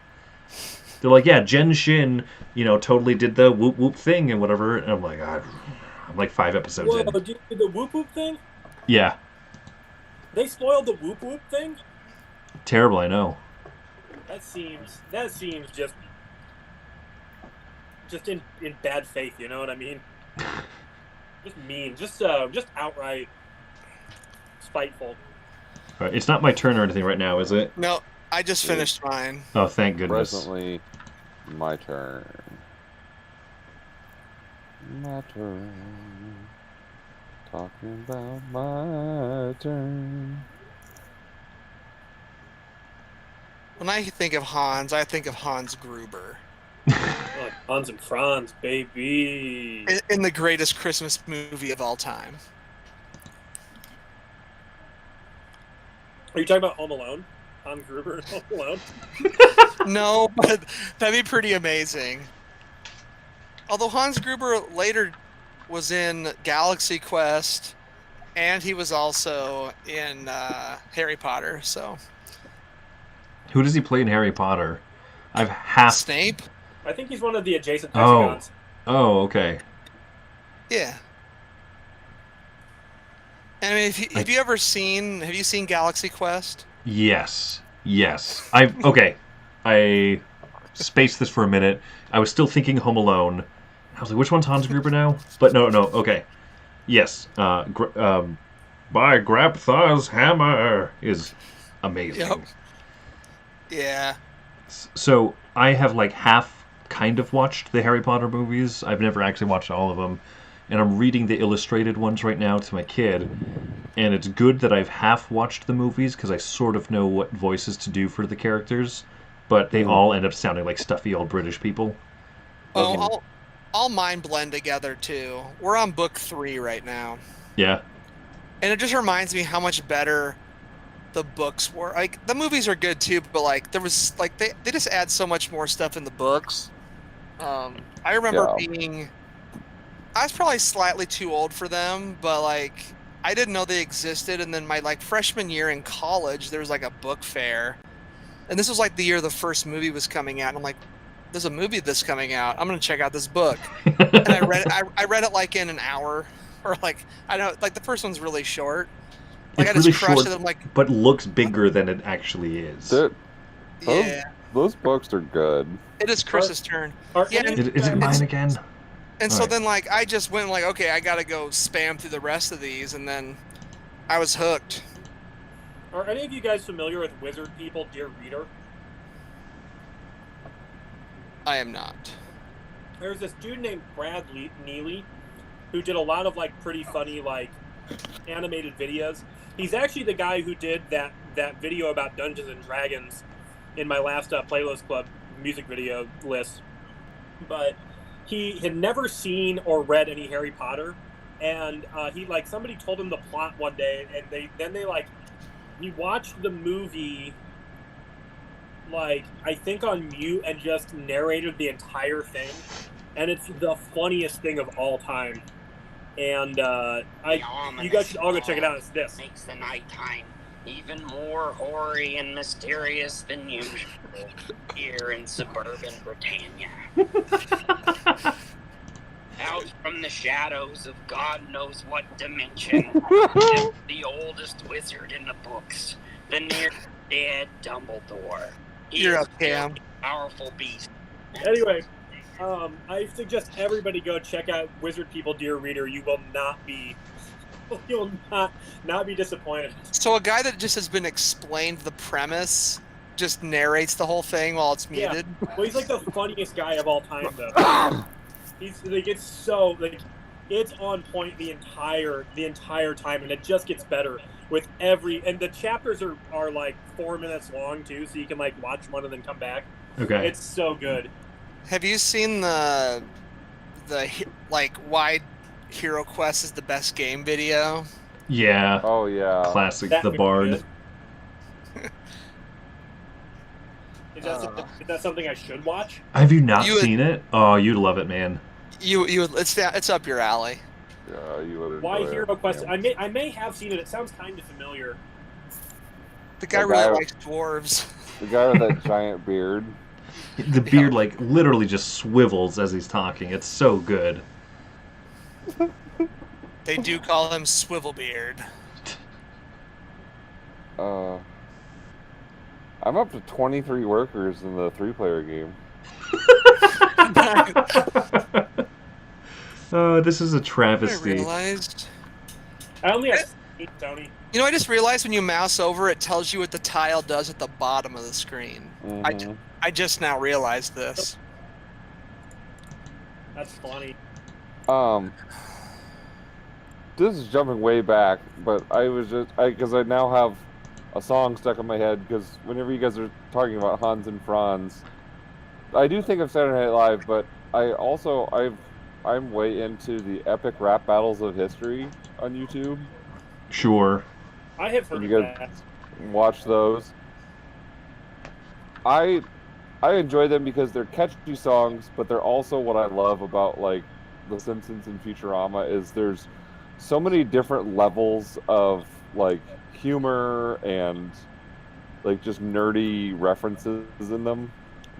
They're like, yeah, Jen Shin, you know, totally did the whoop whoop thing and whatever. And I'm like, God, I'm like 5 episodes in. Whoa, did the whoop whoop thing? Yeah. They spoiled the whoop whoop thing? Terrible, I know. That seems just in bad faith, you know what I mean? Just mean, just outright spiteful. All right, it's not my turn or anything right now, is it? No, I just finished mine. Oh, thank goodness. Presently, my turn. My turn. Talking about my turn. When I think of Hans, I think of Hans Gruber. Like Hans and Franz, baby. In the greatest Christmas movie of all time. Are you talking about Home Alone? Hans Gruber and Home Alone? No, but that'd be pretty amazing. Although Hans Gruber later was in Galaxy Quest, and he was also in Harry Potter, so... Who does he play in Harry Potter? I've half... Snape? I think he's one of the adjacent hexagons. Oh, okay. Yeah. And I mean, have you seen Galaxy Quest? Yes. I spaced this for a minute. I was still thinking Home Alone. I was like, which one's Hans Gruber now? But no, okay. Yes. By Grabthar's hammer is amazing. Yep. Yeah. So I have like half kind of watched the Harry Potter movies. I've never actually watched all of them. And I'm reading the illustrated ones right now to my kid. And it's good that I've half watched the movies because I sort of know what voices to do for the characters. But they all end up sounding like stuffy old British people. Oh, all mine blend together too. We're on book 3 right now. Yeah. And it just reminds me how much better the books were. Like, the movies are good too, but like there was like they just add so much more stuff in the books. I remember I was probably slightly too old for them, but like I didn't know they existed. And then my like freshman year in college, there was like a book fair, and this was like the year the first movie was coming out. And I'm like, there's a movie that's coming out. I'm gonna check out this book. And I read it. I read it like in an hour, or like I don't like the first one's really short. Like It's I just really crushed short, it. I'm like, but looks bigger than it actually is. Those books are good. It is Chris's turn. Yeah, Is it mine again? And so Alright. then, like, I just went like, okay, I gotta go spam through the rest of these, and then I was hooked. Are any of you guys familiar with Wizard People, Dear Reader? I am not. There's this dude named Brad Neely who did a lot of like pretty funny like animated videos. He's actually the guy who did that video about Dungeons and Dragons in my last Playlist Club music video list, but he had never seen or read any Harry Potter, and he like somebody told him the plot one day, and he watched the movie like I think on mute and just narrated the entire thing, and it's the funniest thing of all time. And you guys should all go check it out. It's this. Makes the nighttime even more hoary and mysterious than usual here in suburban Britannia. Out from the shadows of God knows what dimension, the oldest wizard in the books, the near dead Dumbledore. You're up, Cam. Powerful beast. Anyway, I suggest everybody go check out Wizard People, Dear Reader. You will not be disappointed. So a guy that just has been explained the premise just narrates the whole thing while it's muted. Yeah. Well, he's like the funniest guy of all time, though. He's like it's on point the entire time, and it just gets better with and the chapters are like 4 minutes long too, so you can like watch one and then come back. Okay. It's so good. Have you seen the like why Hero Quest is the best game video? Yeah. Oh yeah. Classic, That the would be Bard. good. Is that something I should watch? Have you not seen it? Oh, you'd love it, man. It's up your alley. Yeah, you would. Why enjoy Hero it. Quest? Yeah. I may have seen it. It sounds kind of familiar. The guy The really guy- likes dwarves. The guy with that giant beard. The beard, like, literally just swivels as he's talking. It's so good. They do call him Swivelbeard. I'm up to 23 workers in the 3-player game. Oh, this is a I travesty. realized. I only have 8, Tony. You know, I just realized when you mouse over, it tells you what the tile does at the bottom of the screen. Mhm. I just now realized this. That's funny. This is jumping way back, but because I now have a song stuck in my head, because whenever you guys are talking about Hans and Franz, I do think of Saturday Night Live, but I'm way into the epic rap battles of history on YouTube. Sure. I have heard You of guys- that. Watch those. I enjoy them because they're catchy songs, but they're also what I love about like The Simpsons and Futurama is there's so many different levels of like humor and like just nerdy references in them.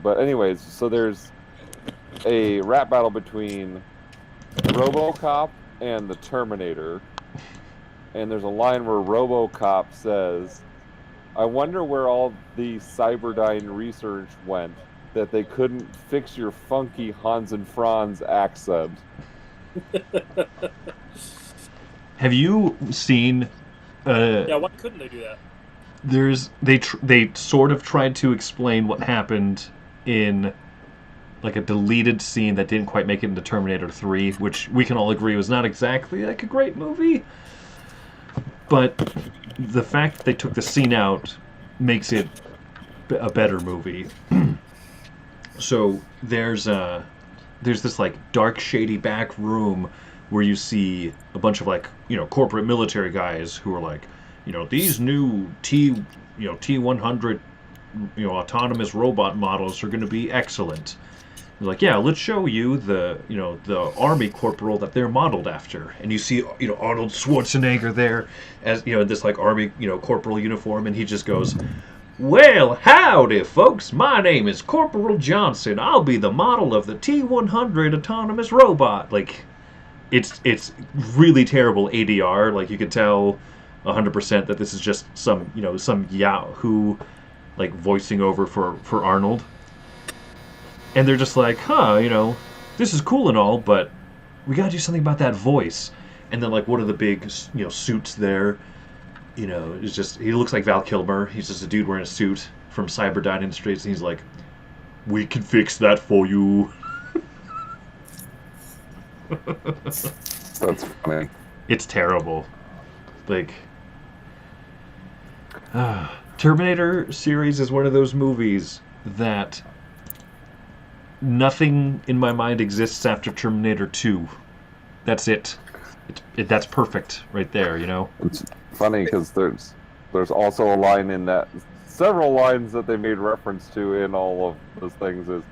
But anyways, so there's a rap battle between RoboCop and the Terminator. And there's a line where RoboCop says, "I wonder where all the Cyberdyne research went that they couldn't fix your funky Hans and Franz accent." Have you seen? Yeah, why couldn't they do that? They sort of tried to explain what happened in like a deleted scene that didn't quite make it into Terminator 3, which we can all agree was not exactly like a great movie. But the fact that they took the scene out makes it a better movie. So there's this like dark, shady back room where you see a bunch of like, corporate military guys who are like, these new T100 autonomous robot models are going to be excellent. They're like, yeah, let's show you the army corporal that they're modeled after. And you see Arnold Schwarzenegger there as this like army corporal uniform, and he just goes, "Well, howdy, folks. My name is Corporal Johnson. I'll be the model of the T100 autonomous robot." Like, it's really terrible ADR. Like, you could tell 100% that this is just some Yahoo like voicing over for Arnold. And they're just like, this is cool and all, but we gotta do something about that voice. And then like one of the big suits there, is just, he looks like Val Kilmer. He's just a dude wearing a suit from Cyberdyne Industries, and he's like, "We can fix that for you." That's funny. It's terrible. Like, Terminator series is one of those movies that nothing in my mind exists after Terminator 2. That's it. That's perfect right there, you know? It's funny because there's also a line in that, several lines that they made reference to in all of those things is,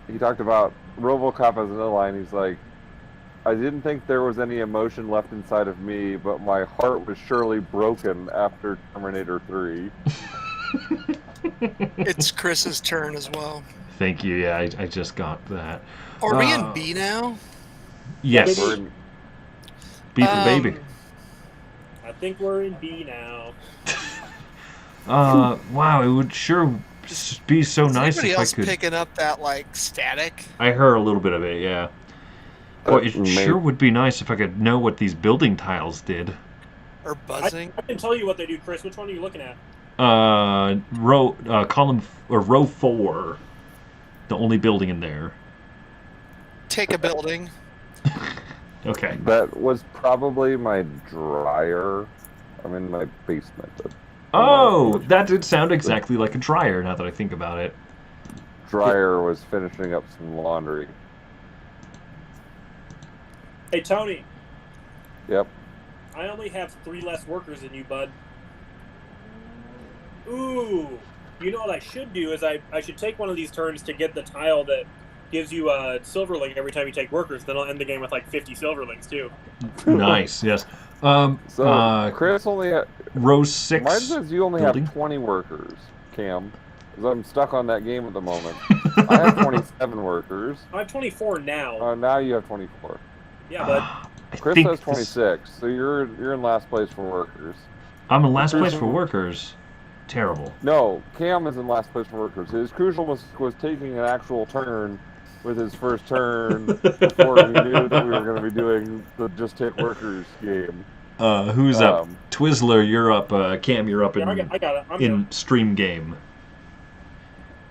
he talked about RoboCop as another line. He's like, I didn't think there was any emotion left inside of me, but my heart was surely broken after Terminator 3. It's Chris's turn as well. Thank you. Yeah, I just got that. Are we in B now? Yes. We're in- B for baby. I think we're in B now. Wow, it would sure be so Is nice anybody if I else could. picking up that like static? I heard a little bit of it, yeah. Boy, it sure would be nice if I could know what these building tiles did. Or buzzing? I can tell you what they do, Chris. Which one are you looking at? Row 4. The only building in there. Take a building. Okay. That was probably my dryer. I'm in my basement. Oh, that did sound exactly like a dryer now that I think about it. Dryer was finishing up some laundry. Hey, Tony. Yep. I only have 3 less workers than you, bud. Ooh. You know what I should do is I should take one of these turns to get the tile that gives you a silverling every time you take workers. Then I'll end the game with like 50 silverlings, too. Nice, yes. So, Chris only had... Row 6. Mine says you only building? have 20 workers, Cam. Because I'm stuck on that game at the moment. I have 27 workers. I have 24 now. Now you have 24. Yeah, bud. Chris has 26, so you're in last place for workers. I'm in last place for workers. Terrible. No, Cam is in last place for workers. His Crucial was taking an actual turn with his first turn before he knew that we were going to be doing the Just Take Workers game. Who's up? Twizzler, you're up. Cam, you're up in, I got it. in stream game.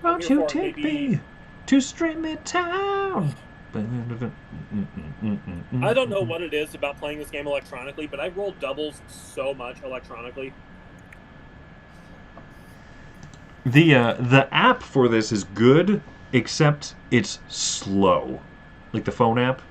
Won't you take me to Stream It Town? I don't know what it is about playing this game electronically, but I roll doubles so much electronically. The app for this is good, except it's slow. Like the phone app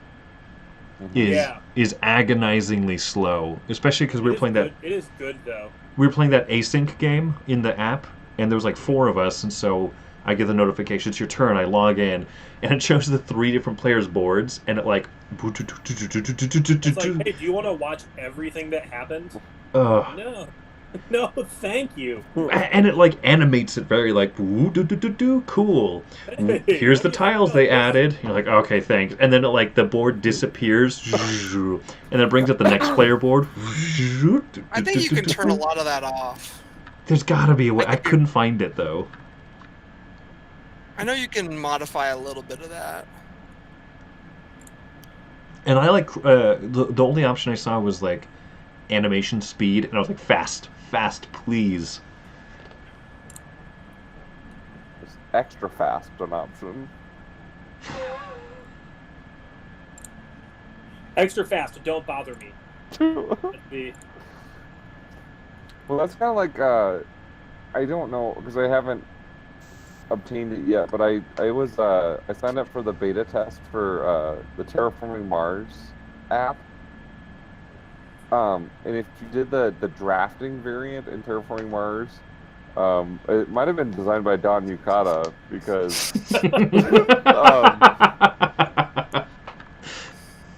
is agonizingly slow, especially because we were playing that. It is good though. We were playing that async game in the app, and there was like 4 of us, and so I get the notification, it's your turn, I log in, and it shows the 3 different players' boards, and it like... It's like, hey, do you want to watch everything that happens? No. No, thank you. And it like animates it very like, cool. Here's the tiles they added. You're like, okay, thanks. And then it like, the board disappears, and then it brings up the next player board. I think you can turn a lot of that off. There's gotta be a way. I couldn't find it, though. I know you can modify a little bit of that. And I like the only option I saw was like animation speed, and I was like, fast, please. It's extra fast an option. Extra fast, don't bother me. Well, that's kind of like I don't know because I haven't obtained it yet, but I signed up for the beta test for the Terraforming Mars app. And if you did the drafting variant in Terraforming Mars, it might have been designed by Don Yukata because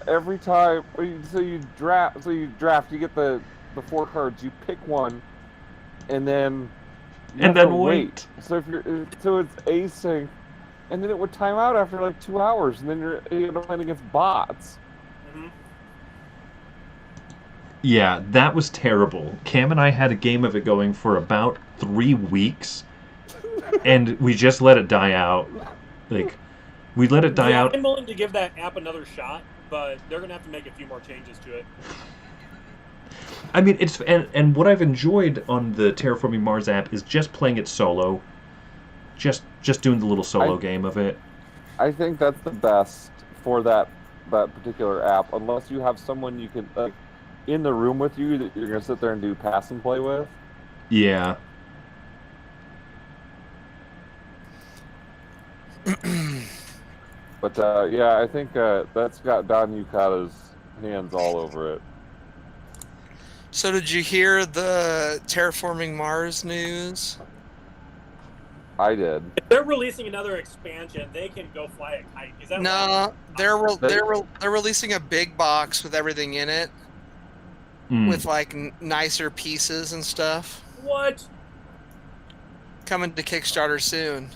every time you draft, you get the 4 cards, you pick one, and then wait. So it's async, and then it would time out after like 2 hours, and then you're playing against bots. Mm-hmm. Yeah, that was terrible. Cam and I had a game of it going for about 3 weeks, and we just let it die out. Like, we let it die out. I'm willing to give that app another shot, but they're gonna have to make a few more changes to it. I mean, it's and what I've enjoyed on the Terraforming Mars app is just playing it solo, just doing the little solo game of it. I think that's the best for that particular app, unless you have someone you can like in the room with you that you're gonna sit there and do pass and play with. Yeah. But yeah, I think that's got Don Yukata's hands all over it. So did you hear the Terraforming Mars news? I did. If they're releasing another expansion, they can go fly a kite. Is that No, they're releasing a big box with everything in it, with like nicer pieces and stuff. What? Coming to Kickstarter soon.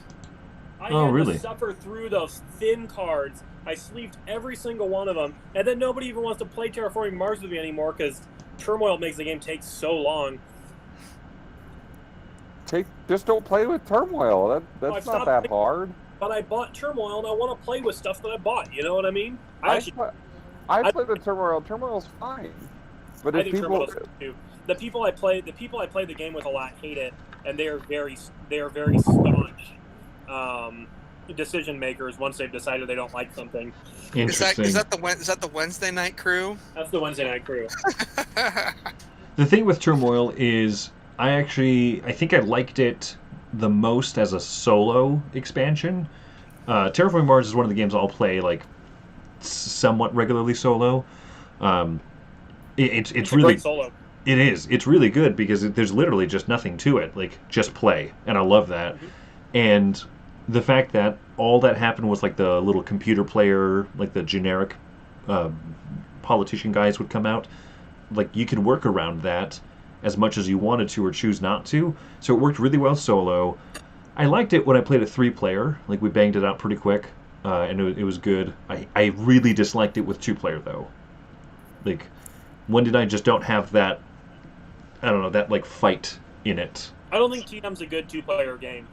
I had to suffer through those thin cards. I sleeved every single one of them, and then nobody even wants to play Terraforming Mars with me anymore because Turmoil makes the game take so long. Just don't play with Turmoil. That's not that hard. But I bought Turmoil, and I want to play with stuff that I bought. You know what I mean? I played with Turmoil. Turmoil's fine. But if people, the people I play the game with a lot hate it, and they are very staunch decision makers once they've decided they don't like something. Is that the Wednesday night crew? That's the Wednesday night crew. The thing with Turmoil is I think I liked it the most as a solo expansion. Terraforming Mars is one of the games I'll play like somewhat regularly solo. It's really great solo. It is. It's really good because there's literally just nothing to it. Like just play, and I love that. Mm-hmm. And the fact that all that happened was like the little computer player, like the generic politician guys would come out. Like you could work around that as much as you wanted to or choose not to. So it worked really well solo. I liked it when I played a 3-player. Like we banged it out pretty quick, and it was good. I really disliked it with 2-player though. Like when did I just don't have that? I don't know, that like fight in it. I don't think TM's a good 2-player game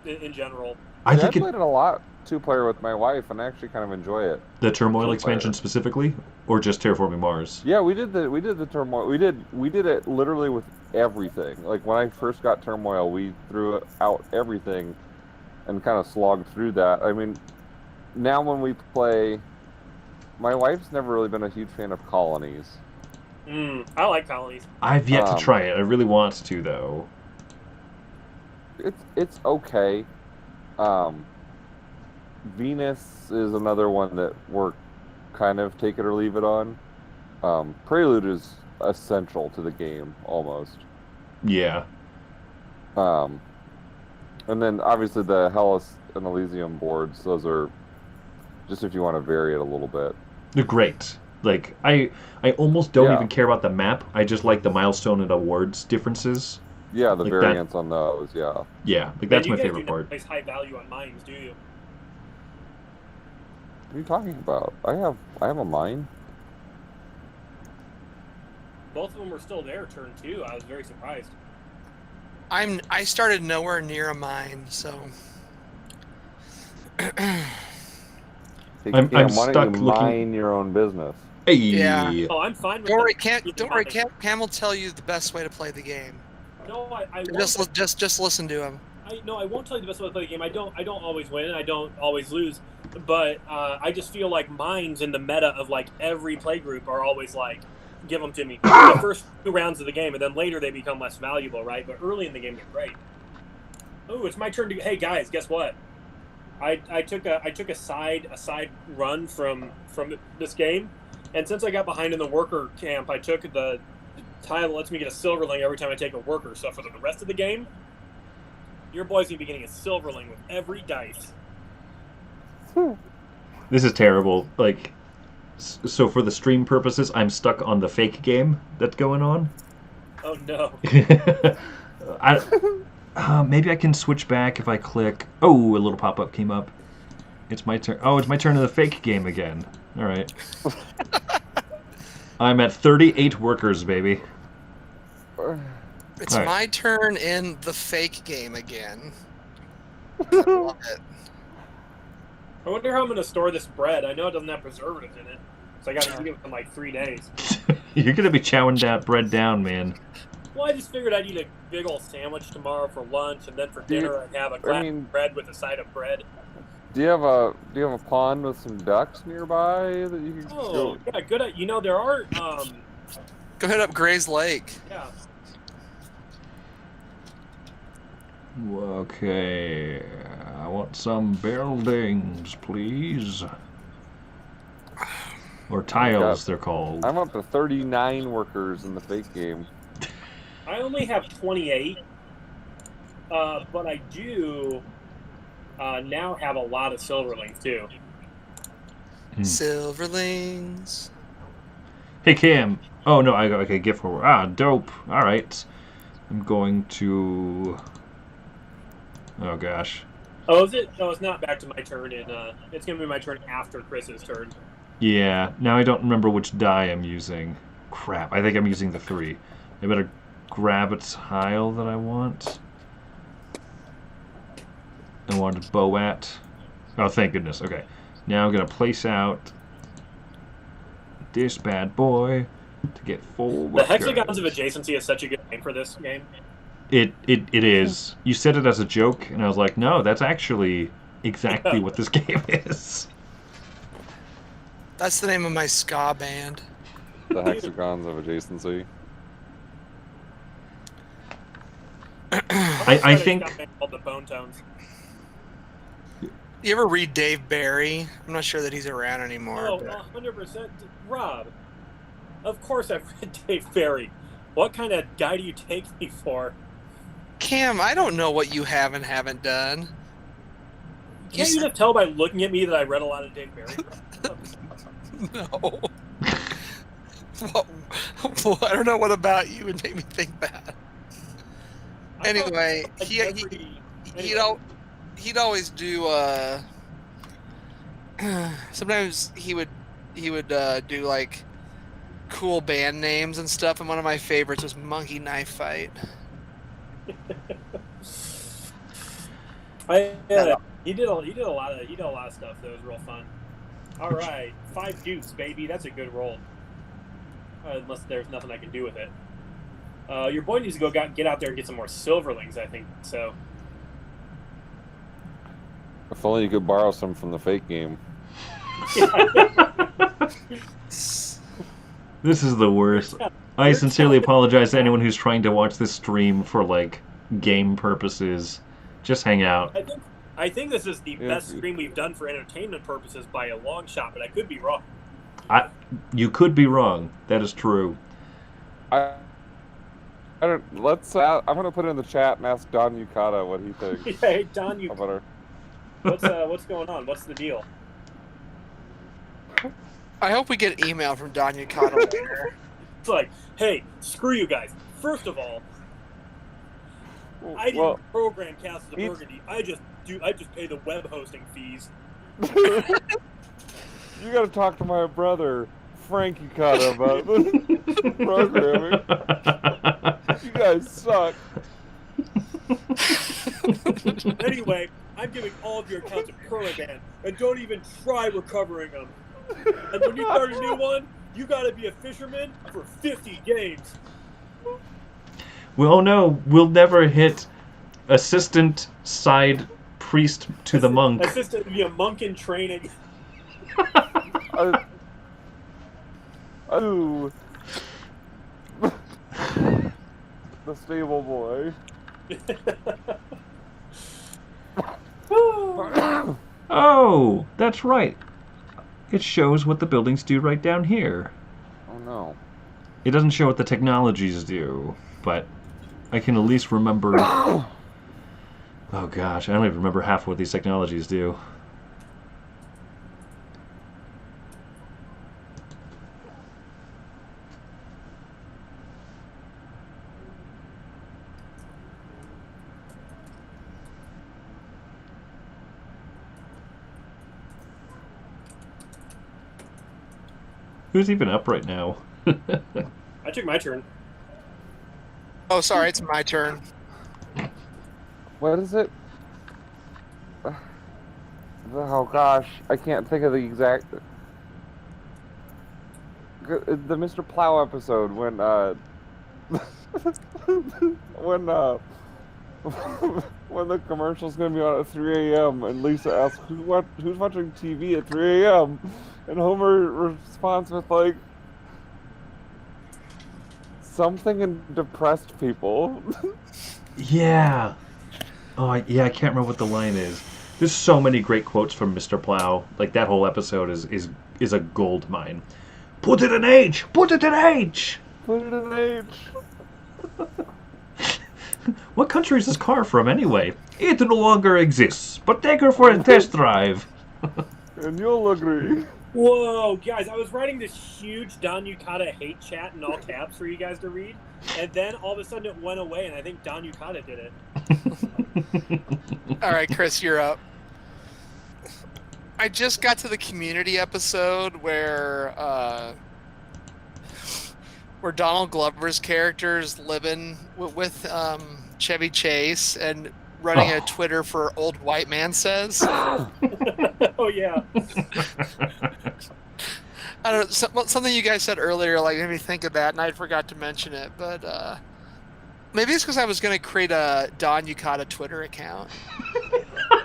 in general. I played it a lot 2-player with my wife, and I actually kind of enjoy it. The Turmoil expansion specifically, or just Terraforming Mars? Yeah, we did the Turmoil. We did it literally with everything. Like when I first got Turmoil, we threw out everything and kind of slogged through that. I mean, now when we play, my wife's never really been a huge fan of colonies. I like colonies. I've yet to try it. I really want to though. It's okay. Venus is another one that we're kind of take it or leave it on. Prelude is essential to the game, almost. Yeah. And then obviously the Hellas and Elysium boards, those are just if you want to vary it a little bit. They're great. Like, I almost don't even care about the map. I just like the milestone and awards differences. Yeah, the like variants on those, yeah. Yeah, like that's my favorite part. You guys do not place high value on mines, do you? What are you talking about? I have a mine. Both of them were still there, turn 2. I was very surprised. I started nowhere near a mine, so I'm stuck looking. Mind your own business. Hey. Yeah. Oh, I'm fine with Don't worry, Cam will tell you the best way to play the game. No, I just listen to him. I won't tell you the best way to play the game. I don't always win. I don't always lose. But I just feel like mines in the meta of like every play group are always like, give them to me the first 2 rounds of the game, and then later they become less valuable, right? But early in the game they're great. Oh, it's my turn to. Hey guys, guess what? I took a side run from this game, and since I got behind in the worker camp, I took the tile that lets me get a silverling every time I take a worker. So for the rest of the game, your boy's gonna be getting a silverling with every dice. This is terrible. Like, so for the stream purposes, I'm stuck on the fake game that's going on. Oh no. Maybe I can switch back if I click. Oh, a little pop-up came up. It's my turn. Oh, it's my turn in the fake game again. All right. I'm at 38 workers, baby. It's my turn in the fake game again. I love it. I wonder how I'm going to store this bread. I know it doesn't have preservatives in it, so I got to eat it in like 3 days. You're going to be chowing that bread down, man. Well, I just figured I'd eat a big old sandwich tomorrow for lunch, and then for dinner I'd have a glass of bread with a side of bread. Do you have a pond with some ducks nearby that you can? Oh, yeah, good. You know there are. Go hit up Gray's Lake. Yeah. Okay, I want some buildings, please. Or tiles, they're called. I'm up to 39 workers in the fake game. I only have 28, but I do now have a lot of silverlings too. Silverlings. Hey, Cam. Oh, no, I got a gift for... Ah, dope. All right. I'm going to... Oh, gosh. Oh, is it? No, it's not back to my turn. It's going to be my turn after Chris's turn. Yeah, now I don't remember which die I'm using. Crap, I think I'm using the 3. I better grab a tile that I want. I wanted to bow at. Oh, thank goodness. Okay. Now I'm going to place out this bad boy to get full. The Hexagons of Adjacency is such a good name for this game. It is. You said it as a joke, and I was like, no, that's actually exactly what this game is. That's the name of my ska band. The Hexagons of Adjacency. I think... Called the Bone Tones. You ever read Dave Barry? I'm not sure that he's around anymore. Oh, but... 100%. Rob, of course I've read Dave Barry. What kind of guy do you take me for? Cam, I don't know what you have and haven't done. Can't you just tell by looking at me that I read a lot of Dave Barry? No. Well, I don't know what about you would make me think that. Anyway, he'd always do. Sometimes he would do like cool band names and stuff, and one of my favorites was Monkey Knife Fight. He did a lot of stuff that was real fun. All right, 5 deuce, baby. That's a good roll. Unless there's nothing I can do with it. Your boy needs to go get out there and get some more silverlings, I think. So. If only you could borrow some from the fake game. This is the worst. I sincerely apologize to anyone who's trying to watch this stream for, like, game purposes. Just hang out. I think this is the best stream we've done for entertainment purposes by a long shot, but I could be wrong. You could be wrong. That is true. I don't. Let's. I'm gonna put it in the chat and ask Don Yukata what he thinks. Hey, Don Yukata. What's going on? What's the deal? I hope we get an email from Don Yukata later. It's like, hey, screw you guys. First of all, I didn't program Castles of Burgundy. I just pay the web hosting fees. You gotta talk to my brother, Frank Yukata, about the programming. You guys suck. Anyway, I'm giving all of your accounts a permaban, and don't even try recovering them. And when you start a new one, you gotta be a fisherman for 50 games. Well, oh no, we'll never hit assistant side priest to the monk. Assistant to be a monk in training. Oh, the stable boy. Oh, that's right. It shows what the buildings do right down here. Oh no. It doesn't show what the technologies do, but I can at least remember... Oh gosh, I don't even remember half what these technologies do. Who's even up right now? I took my turn. Oh, sorry, it's my turn. What is it? Oh gosh, I can't think of the exact. The Mr. Plow episode when when the commercial's gonna be on at 3 a.m. and Lisa asks who's watching TV at 3 a.m. and Homer responds with like something in depressed people. Yeah. Oh, yeah, I can't remember what the line is. There's so many great quotes from Mr. Plow. Like, that whole episode is a gold mine. Put it in H! Put it in H! Put it in H. What country is this car from, anyway? It no longer exists, but take her for a test drive. And you'll agree. Whoa, guys, I was writing this huge Don Yukata hate chat in all caps for you guys to read, and then all of a sudden it went away, and I think Don Yukata did it. All right, Chris, you're up. I just got to the community episode where Donald Glover's character's living with Chevy Chase and running a Twitter for Old White Man Says. Oh, yeah. I don't know, something you guys said earlier, like, made me think of that, and I forgot to mention it, but maybe it's because I was going to create a Don Yukata Twitter account.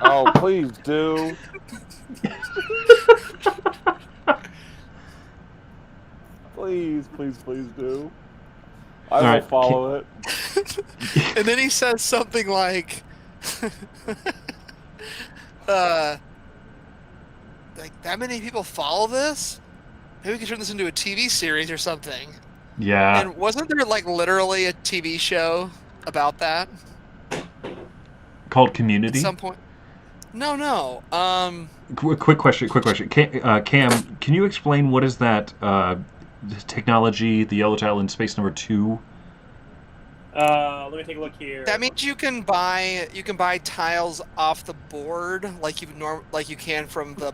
Oh, please do. Please do. I will follow it. And then he says something like, like, that many people follow this? Maybe we could turn this into a TV series or something. Yeah. And wasn't there, like, literally a TV show about that? Called Community? At some point? No. Quick question. Cam, can you explain what is that technology, the Yellow Tile in Space Number 2? Let me take a look here. That means you can buy tiles off the board like you can from the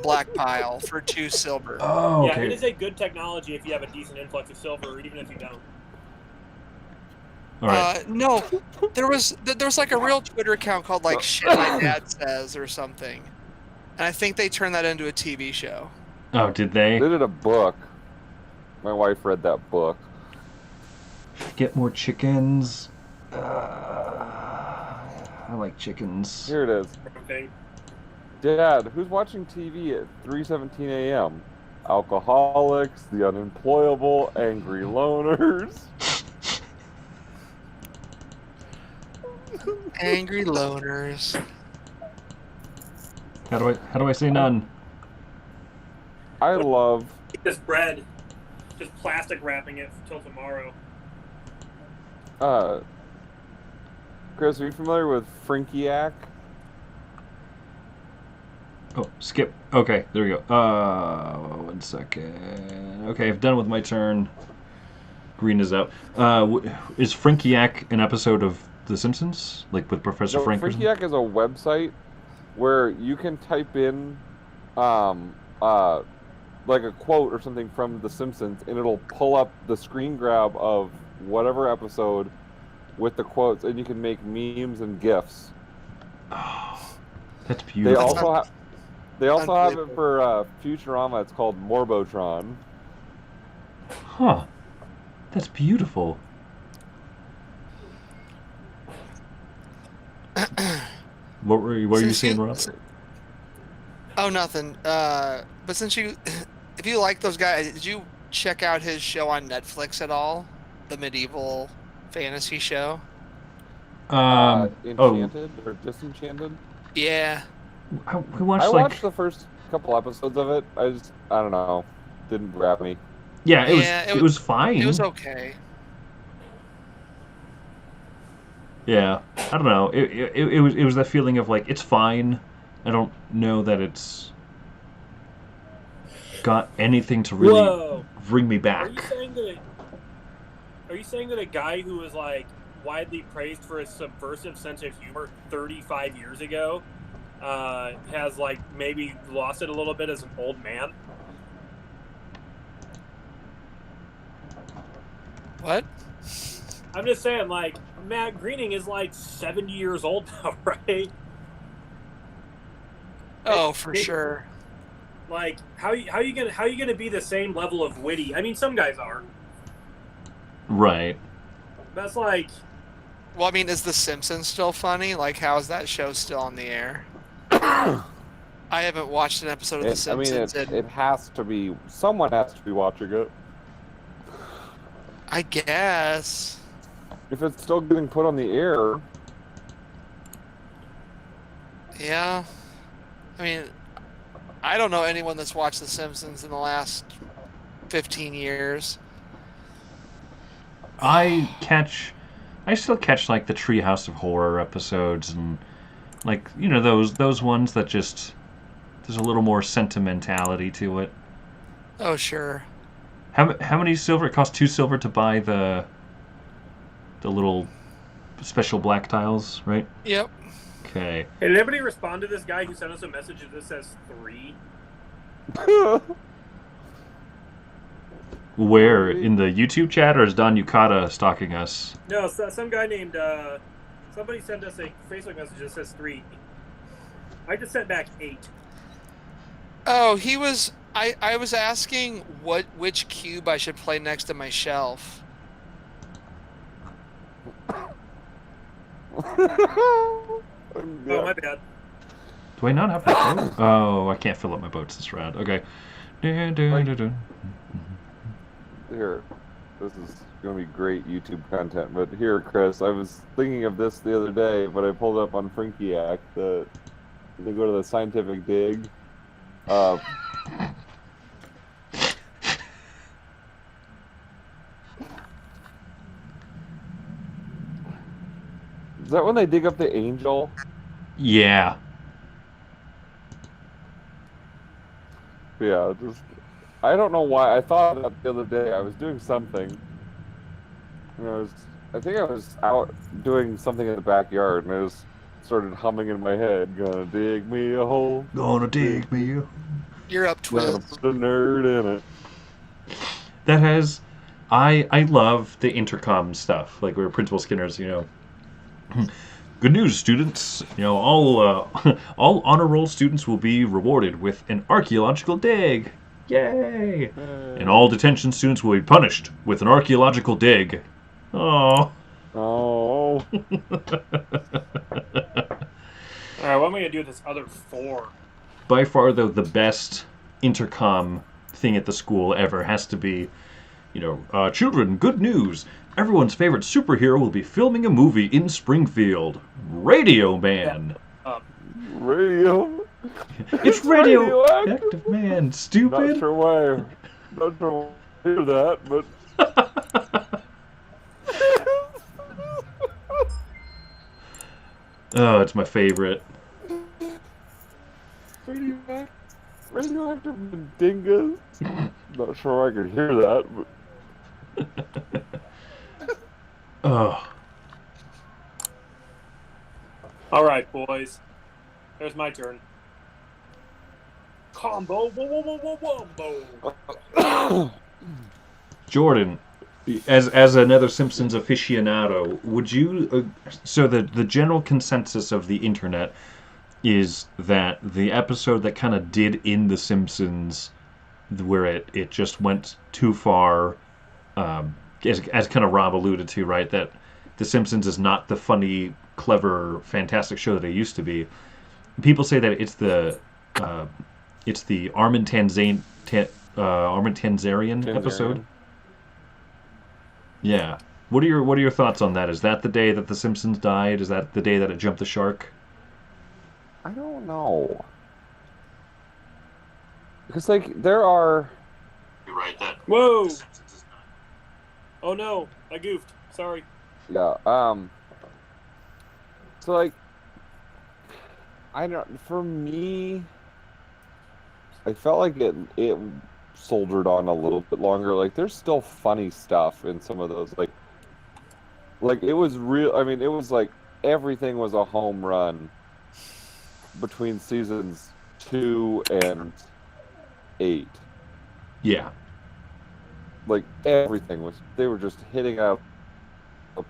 black pile for 2 silver. Oh, okay. Yeah, it is a good technology if you have a decent influx of silver, or even if you don't. All right. No, there was like a real Twitter account called like Shit My Dad Says or something, and I think they turned that into a TV show. Oh, did they? They did a book. My wife read that book. Get more chickens. I like chickens. Here it is. Okay. Dad, who's watching TV at 3:17 a.m.? Alcoholics, the unemployable, angry loners. Angry loners. How do I say none? I love. This bread, just plastic wrapping it till tomorrow. Chris, are you familiar with Frinkiac? Oh, skip. Okay, there we go. 1 second. Okay, I've done with my turn. Green is out. Is Frinkiac an episode of The Simpsons? Like with Professor Frank? Frinkiac is a website where you can type in like a quote or something from The Simpsons, and it'll pull up the screen grab of whatever episode with the quotes, and you can make memes and GIFs. Oh, that's beautiful. They also have it for Futurama. It's called Morbotron. Huh. That's beautiful. What were you saying, Ross? Oh, nothing. But since if you like those guys, did you check out his show on Netflix at all? The medieval fantasy show? Enchanted or Disenchanted? Yeah. I watched the first couple episodes of it. I don't know. Didn't grab me. Yeah, it was fine. It was okay. Yeah, I don't know. It was that feeling of like it's fine. I don't know that it's got anything to really bring me back. Are you saying that a guy who was like widely praised for his subversive sense of humor 35 years ago has like maybe lost it a little bit as an old man? What? I'm just saying, like, Matt Groening is like 70 years old now, right? Oh, for sure. Like, how you gonna be the same level of witty? I mean, some guys are. Right. That's like. Well, I mean, is The Simpsons still funny? Like, how is that show still on the air? I haven't watched an episode of The Simpsons. I mean, it has to be. Someone has to be watching it. I guess. If it's still getting put on the air. Yeah. I mean, I don't know anyone that's watched The Simpsons in the last 15 years. I still catch like the Treehouse of Horror episodes and like those ones that just there's a little more sentimentality to it. Oh, sure. How many silver? It costs 2 silver to buy the little special black tiles, right? Yep. Okay. Hey, did anybody respond to this guy who sent us a message that says 3? Where in the YouTube chat, or is Don Yukata stalking us? No, some guy named somebody sent us a Facebook message that says 3. I just sent back 8. Oh, he was. I was asking which cube I should play next to my shelf. Oh, my bad. Do I not have my boat? Oh, I can't fill up my boats this round. Okay. Here, this is going to be great YouTube content, but here, Chris, I was thinking of this the other day, but I pulled up on Frinkiac that they go to the scientific dig. Is that when they dig up the angel? Yeah. Yeah, I don't know why. I thought of that the other day. I was doing something. And I think I was out doing something in the backyard, and I just started humming in my head, "Gonna dig me a hole. Gonna dig me. You're up, Gonna Twist. put a nerd in it." That has, I love the intercom stuff. Like where Principal Skinner's, good news, students. All honor roll students will be rewarded with an archaeological dig. Yay! And all detention students will be punished with an archaeological dig. Oh. Oh. All right, what am I gonna do with this other 4? By far, though, the best intercom thing at the school ever has to be, children, good news. Everyone's favorite superhero will be filming a movie in Springfield. Radio Man. Radio. It's Radioactive Man, stupid. Not sure why I hear that, but Oh, it's my favorite. radioactive dingus. Not sure I could hear that, but Oh. All right, boys. There's my turn. Combo, wombo. Jordan, as another Simpsons aficionado, would you? So the general consensus of the internet is that the episode that kind of did in The Simpsons, where it just went too far, as kind of Rob alluded to, right? That The Simpsons is not the funny, clever, fantastic show that it used to be. People say that it's the Armin Tanzarian episode. Yeah. What are your thoughts on that? Is that the day that The Simpsons died? Is that the day that it jumped the shark? I don't know. Because there are. You're right. That. Whoa! Oh no, I goofed. Sorry. Yeah. So I don't. For me, I felt like it soldiered on a little bit longer. There's still funny stuff in some of those. It was real. I mean, it was everything was a home run between seasons 2 and 8. Yeah. Everything was. They were just hitting out the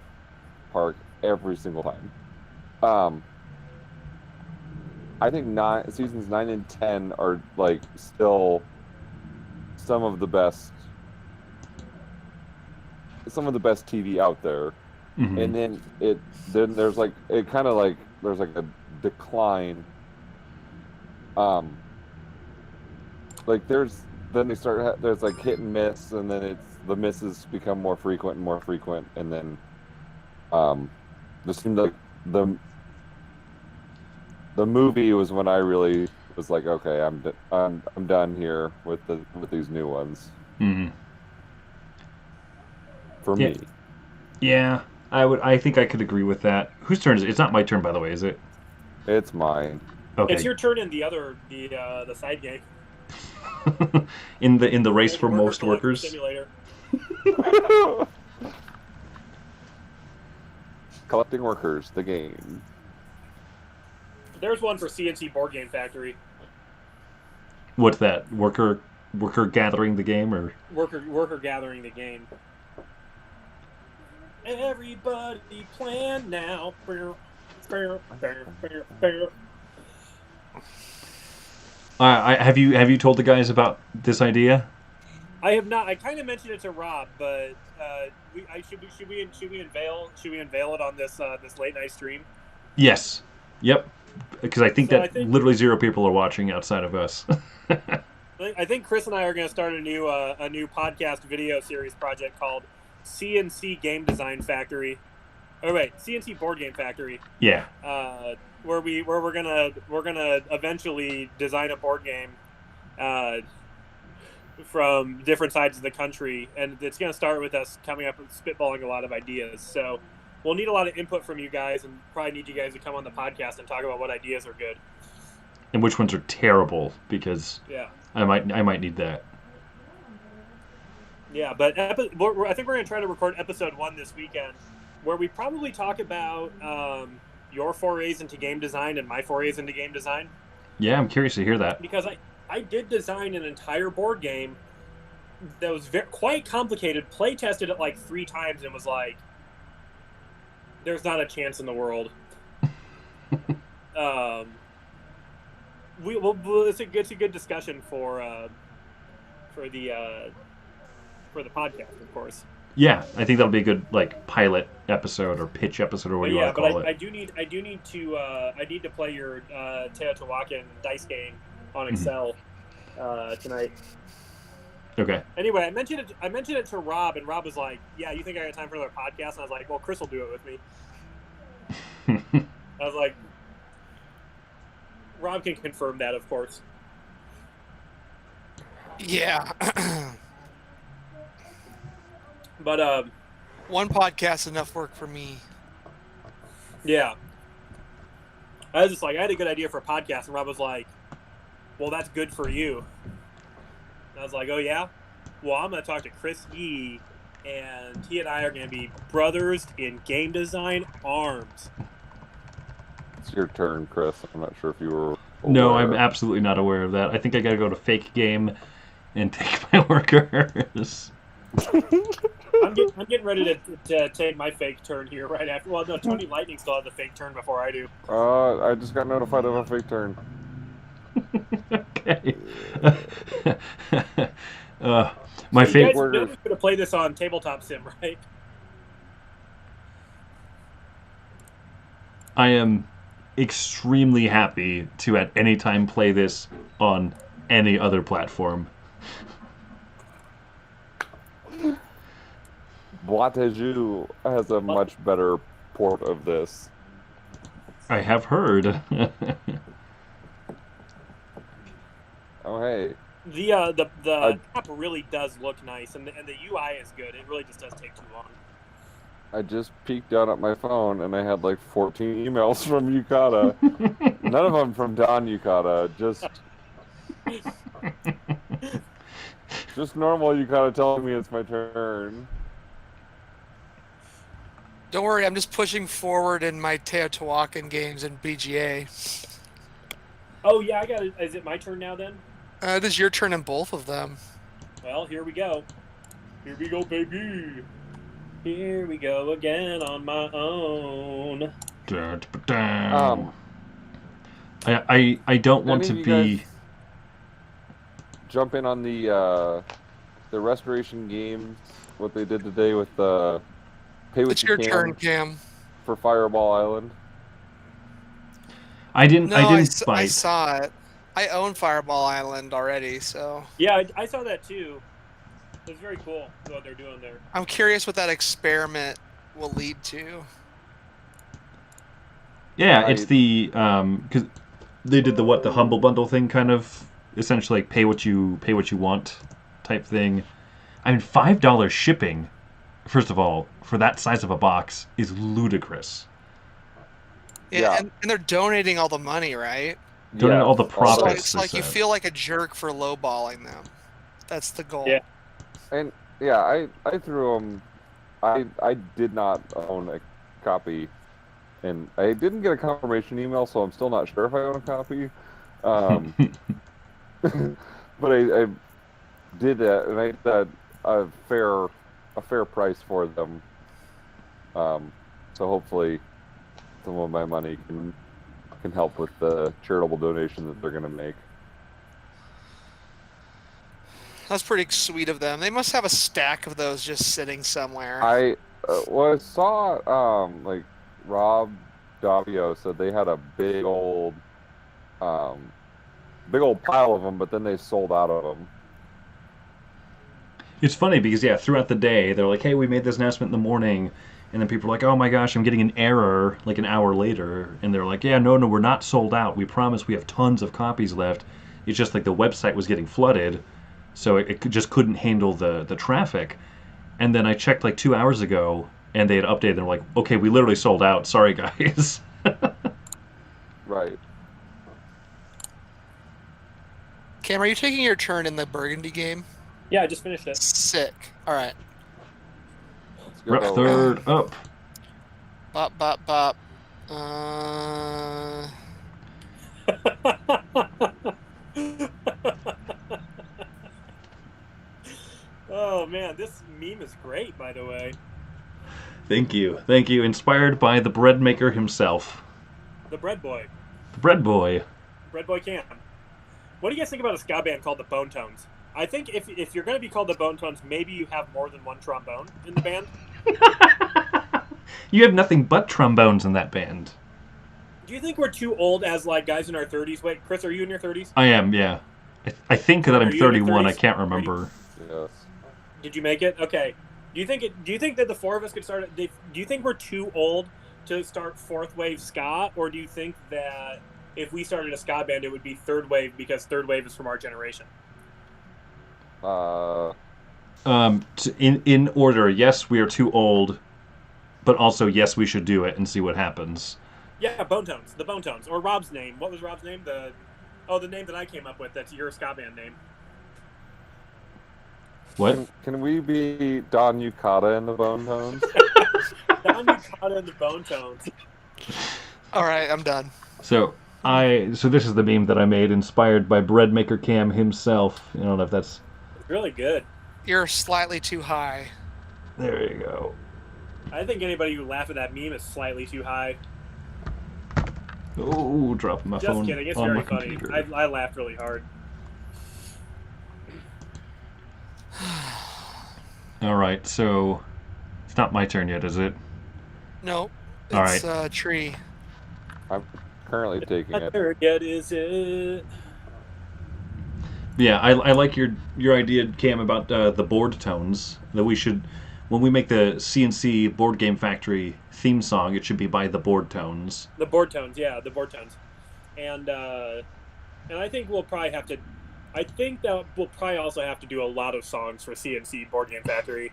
park every single time. I think seasons 9 and 10 are still some of the best TV out there. Mm-hmm. And then there's there's a decline. There's hit and miss, and then the misses become more frequent and more frequent, and then there seemed like the The movie was when I really was like, okay, I'm done here with these new ones. Mm-hmm. For Yeah. me. Yeah, I think I could agree with that. Whose turn is it? It's not my turn, by the way, is it? It's mine. Okay. It's your turn in the side game. in the race for Worker most Collector workers. Simulator. Collecting workers, the game. There's one for CNC Board Game Factory. What's that? Worker gathering the game, or Worker gathering the game. Everybody plan now. have you told the guys about this idea? I have not. I kind of mentioned it to Rob, but should we unveil it on this late night stream? Yes. Yep. Because I think literally 0 people are watching outside of us. I think Chris and I are going to start a new podcast video series project called CNC Game Design Factory. Oh wait, CNC Board Game Factory. Yeah. Where we're gonna eventually design a board game, from different sides of the country, and it's gonna start with us coming up and spitballing a lot of ideas. So we'll need a lot of input from you guys, and probably need you guys to come on the podcast and talk about what ideas are good and which ones are terrible, because I might need that. Yeah, but I think we're going to try to record episode 1 this weekend, where we probably talk about your forays into game design and my forays into game design. Yeah, I'm curious to hear that. Because I did design an entire board game that was quite complicated, play tested it like 3 times, and was like, there's not a chance in the world. It's a good discussion for the podcast, of course. Yeah, I think that'll be a good pilot episode or pitch episode or what you want to call it. I do need to play your Teotihuacan dice game on Excel tonight. Okay. Anyway, I mentioned it to Rob, and Rob was like, "Yeah, you think I got time for another podcast?" And I was like, "Well, Chris will do it with me." I was like, Rob can confirm that, of course. Yeah. But one podcast enough work for me. Yeah. I was just like, I had a good idea for a podcast, and Rob was like, "Well, that's good for you." And I was like, "Oh yeah? Well, I'm going to talk to Chris Yee, and he and I are going to be brothers in game design arms." It's your turn, Chris. I'm not sure if you were aware. No, I'm absolutely not aware of that. I think I got to go to Fake Game and take my workers. I'm getting ready to take my fake turn here right after. Well, no, Tony Lightning still has the fake turn before I do. I just got notified of a fake turn. Okay. My so fake. You guys know we're going to play this on Tabletop Sim, right? I am extremely happy to at any time play this on any other platform. Boitejou has a much better port of this. I have heard. Oh hey. The app really does look nice, and the UI is good. It really just does take too long. I just peeked down at my phone and I had like 14 emails from Yukata. None of them from Don Yukata. Just normal Yukata telling me it's my turn. Don't worry, I'm just pushing forward in my Teotihuacan games and BGA. Oh yeah, I got it. Is it my turn now then? It is your turn in both of them. Well, here we go. Here we go, baby. Here we go again on my own. I don't want to be. Jump in on the restoration games. What they did today with the pay what It's you your can turn, Cam. for Fireball Island. I didn't I bite. saw it. I own Fireball Island already, so. Yeah, I saw that too. It's very cool what they're doing there. I'm curious what that experiment will lead to. Yeah, it's the because they did the humble bundle thing, kind of essentially like pay what you want type thing. I mean, $5 shipping, first of all, for that size of a box is ludicrous. Yeah. And they're donating all the money, right? Donating all the So profits. it's like you feel like a jerk for lowballing them. That's the goal. Yeah. And yeah, I threw them. I did not own a copy, and I didn't get a confirmation email, so I'm still not sure if I own a copy. But I did that, and I got a fair price for them. So hopefully, some of my money can help with the charitable donation that they're going to make. That's pretty sweet of them. They must have a stack of those just sitting somewhere. I saw like Rob Davio said they had a big old pile of them, but then they sold out of them. It's funny because throughout the day they're like, "Hey, we made this announcement in the morning," and then people are like, "Oh my gosh, I'm getting an error like an hour later," and they're like, "Yeah, no, we're not sold out. We promise we have tons of copies left. It's just like the website was getting flooded, so it just couldn't handle the traffic." And then I checked like 2 hours ago, and they had updated. They're like, "Okay, we literally sold out. Sorry, guys." Right. Cam, are you taking your turn in the Burgundy game? Yeah, I just finished it. Sick. All right. Let's go. Rep third up. Bop, bop, bop. Oh man, this meme is great, by the way. Thank you. Inspired by the bread maker himself. The Bread Boy. The bread boy. Bread Boy Cam. What do you guys think about a ska band called the Bone Tones? I think if you're going to be called the Bone Tones, maybe you have more than one trombone in the band. You have nothing but trombones in that band. Do you think we're too old as like guys in our 30s? Wait, Chris, are you in your 30s? I am, yeah. I think that I'm Are you in your 31. I 30s? can't remember. Yes. Did you make it? Okay. Do you think that the four of us could start? Do you think we're too old to start fourth wave ska, or do you think that if we started a ska band, it would be third wave because third wave is from our generation? In order, yes, we are too old, but also yes, we should do it and see what happens. Yeah, Bone Tones, the Bone Tones, or Rob's name. What was Rob's name? The name that I came up with. That's your ska band name. What? Can we be Don Yukata in the Bone Tones? Don Yukata and the Bone Tones. All right, I'm done. So this is the meme that I made, inspired by bread maker Cam himself. I don't know if that's Really good. You're slightly too high. there. You go. I think anybody who laughed at that meme is slightly too high. Oh, dropping my Just phone kidding. It's on very my funny. computer. I laughed really hard. All right, so it's not my turn yet, is it? No, All it's right. tree. I'm currently taking it. Third yet is it? Yeah, I like your idea, Cam, about the board tones. That we should, when we make the CNC Board Game Factory theme song, it should be by the board tones. The board tones, yeah, the board tones, and I think we'll probably have to. I think that we'll probably also have to do a lot of songs for CNC Board Game Factory.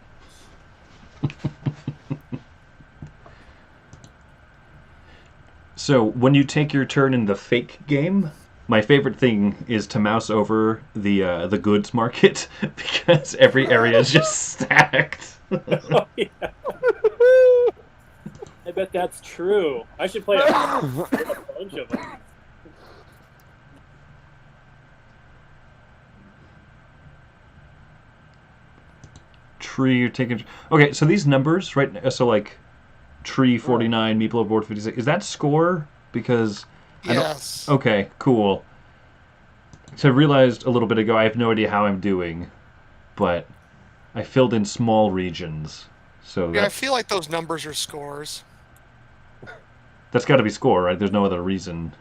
So when you take your turn in the fake game, my favorite thing is to mouse over the goods market because every area is just stacked. Oh, yeah. I bet that's true. I should play a bunch of them. Tree, you're taking. Okay, so these numbers, right? So like, Tree 49, Meeple Overboard 56. Is that score? Because Yes. Okay, cool. So I realized a little bit ago I have no idea how I'm doing, but I filled in small regions. So Yeah, I feel like those numbers are scores. that's got to be score, right? There's no other reason.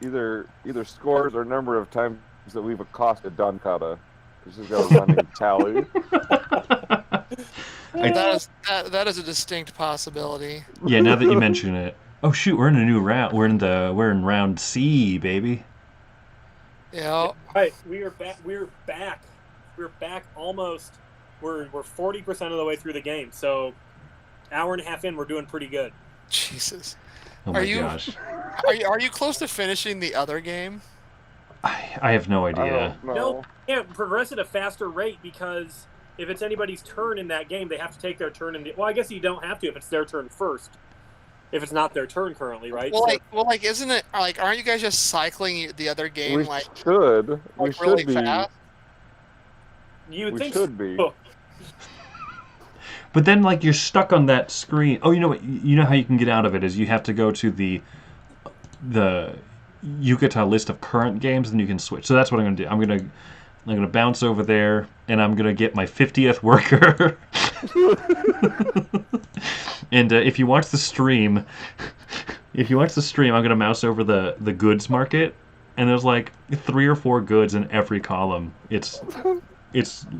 Either scores or number of times that we've accosted Don Kata. This has got a running tally. That is a distinct possibility. Yeah, now that you mention it. Oh shoot, we're in a new round. We're in round C, baby. Yeah. Right, we are back. We're back. We're back almost. We're 40% of the way through the game. So, hour and a half in, we're doing pretty good. Jesus. Oh my gosh. Are you close to finishing the other game? I have no I idea. don't know. No, can't progress at a faster rate because if it's anybody's turn in that game, they have to take their turn in the. Well, I guess you don't have to if it's their turn first. If it's not their turn currently, right? Well, isn't it like? Aren't you guys just cycling the other game We like should. We like really should be. fast? You would We think should be. so. But then, like, you're stuck on that screen. Oh, you know what? You know how you can get out of it is you have to go to the Yucata list of current games, and you can switch. So that's what I'm gonna do. I'm gonna bounce over there, and I'm gonna get my 50th worker. And if you watch the stream, I'm gonna mouse over the goods market, and there's like 3 or 4 goods in every column. It's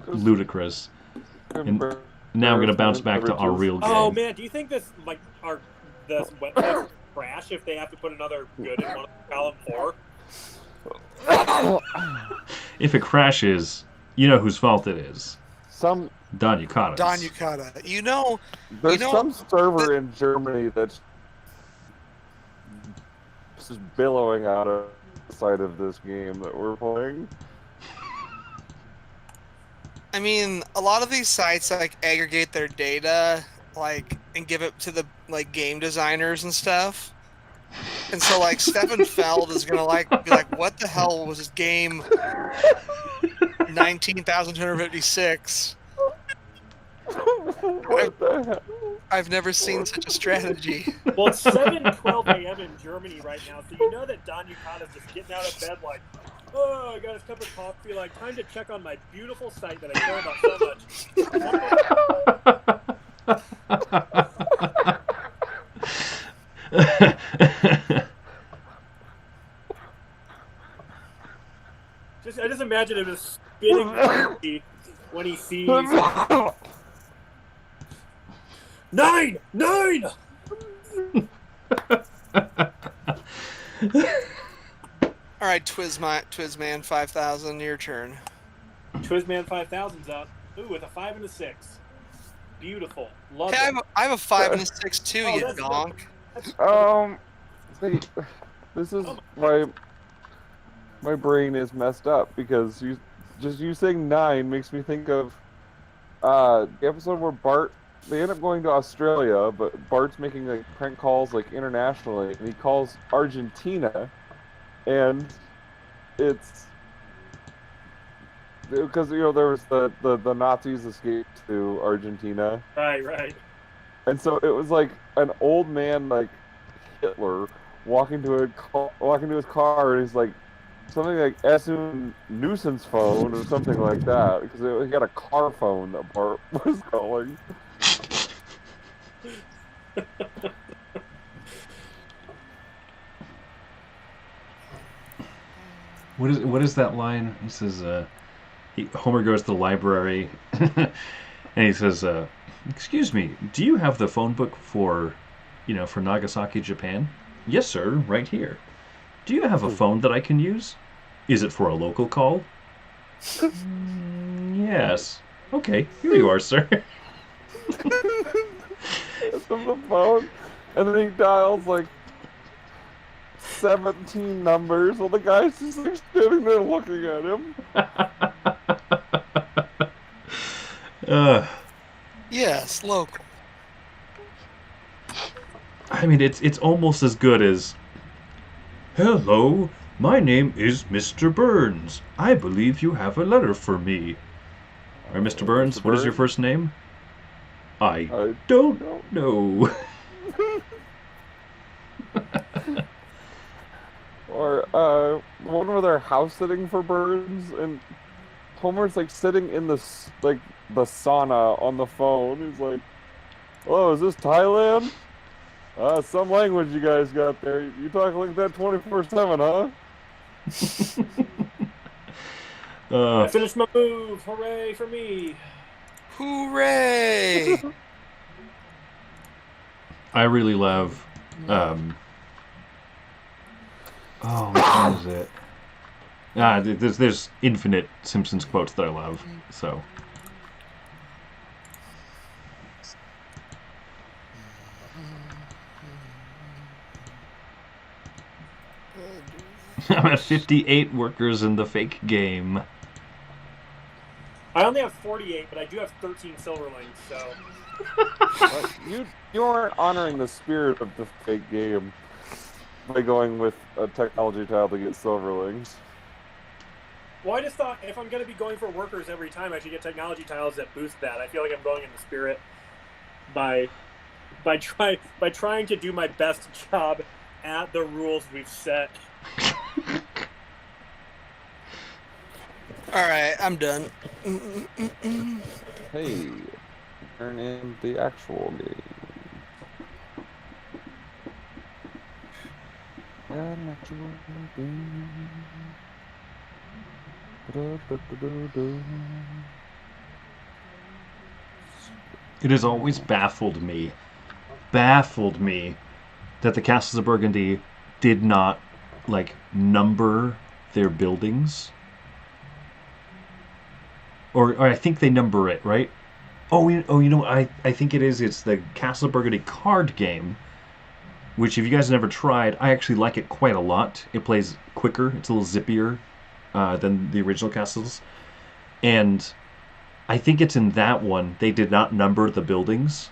ludicrous. And now I'm gonna bounce back to our real game. Oh man, do you think this website crash if they have to put another good in one of column 4? If it crashes, you know whose fault it is. Don Yucata's. Don Yucata. There's some server in Germany that's just billowing out of the side of this game that we're playing. I mean, a lot of these sites like aggregate their data, like, and give it to the like game designers and stuff. And so, like, Stefan Feld is gonna be like, "What the hell was this game? 19,256. What the hell? I've never seen such a strategy." Well, it's 7:12 a.m. in Germany right now, so you know that Don Yucata's just getting out of bed like, oh, I got his cup of coffee, like, time to check on my beautiful site that I care about so much. I just imagine him just spinning when he sees 9! All right, Twizman 5000, your turn. Twizman 5000's up. Ooh, with a 5 and a 6. Beautiful. Love Hey, it. I have a 5 and a 6 too, Oh, you that's- donk. See, this is my brain is messed up because you saying 9 makes me think of the episode where they end up going to Australia, but Bart's making like prank calls like internationally, and he calls Argentina, and it's because there was the Nazis escaped to Argentina. Right. And so it was like an old man, like Hitler, walking to his car, and he's like something like Esun nuisance phone or something like that, because he got a car phone that Bart was calling. What is that line? He says, Homer goes to the library, and he says, "Excuse me, do you have the phone book for Nagasaki, Japan?" "Yes, sir, right here." "Do you have a phone that I can use? Is it for a local call?" "Yes." "Okay, here you are, sir." It's on the phone, and then he dials like 17 numbers while the guy's just like sitting there looking at him. Yes, local. I mean, it's almost as good as, "Hello, my name is Mr. Burns. I believe you have a letter for me." "All right, Mr. Burns, what is your first name?" I don't know." Or one where they're house sitting for Burns, and Homer's like sitting in the sauna on the phone. He's like, "Oh, is this Thailand? Some language you guys got there. You talk like that 24/7, huh?" I finished my move. Hooray for me. Hooray! I really love What is it? There's infinite Simpsons quotes that I love. So. I'm at 58 workers in the fake game. I only have 48, but I do have 13 silverlings, so... You aren't honoring the spirit of the fake game by going with a technology tile to get silverlings. Well, I just thought if I'm going to be going for workers every time, I should get technology tiles that boost that. I feel like I'm going in the spirit by trying to do my best job at the rules we've set. All right, I'm done. Hey, turn in the actual game. An actual game. It has always baffled me that the Castles of Burgundy did not number their buildings. Or I think they number it, right? I think it is. It's the Castles of Burgundy card game, which if you guys have never tried, I actually like it quite a lot. It plays quicker. It's a little zippier than the original Castles. And I think it's in that one, they did not number the buildings.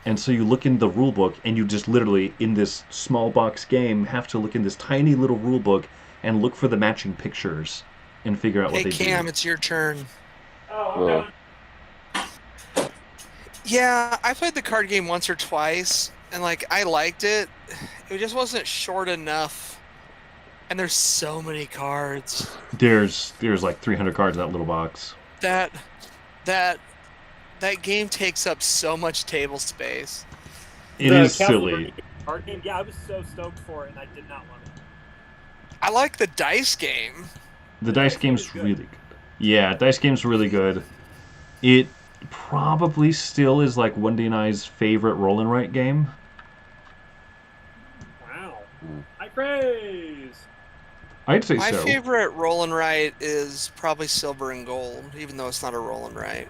And so you look in the rule book, and you just literally, in this small box game, have to look in this tiny little rule book and look for the matching pictures and figure out what they do. Hey, Cam, it's your turn. Oh, okay. Yeah, I played the card game once or twice, and I liked it. It just wasn't short enough. And there's so many cards. There's like 300 cards in that little box. That game takes up so much table space. It is silly. Burgundy card game, yeah, I was so stoked for it, and I did not want it. I like the dice game. The dice game's really good. Yeah, dice game's really good. It probably still is Wendy and I's favorite roll and write game. Wow. High praise! I'd say My so. My favorite roll and write is probably Silver and Gold, even though it's not a roll and write.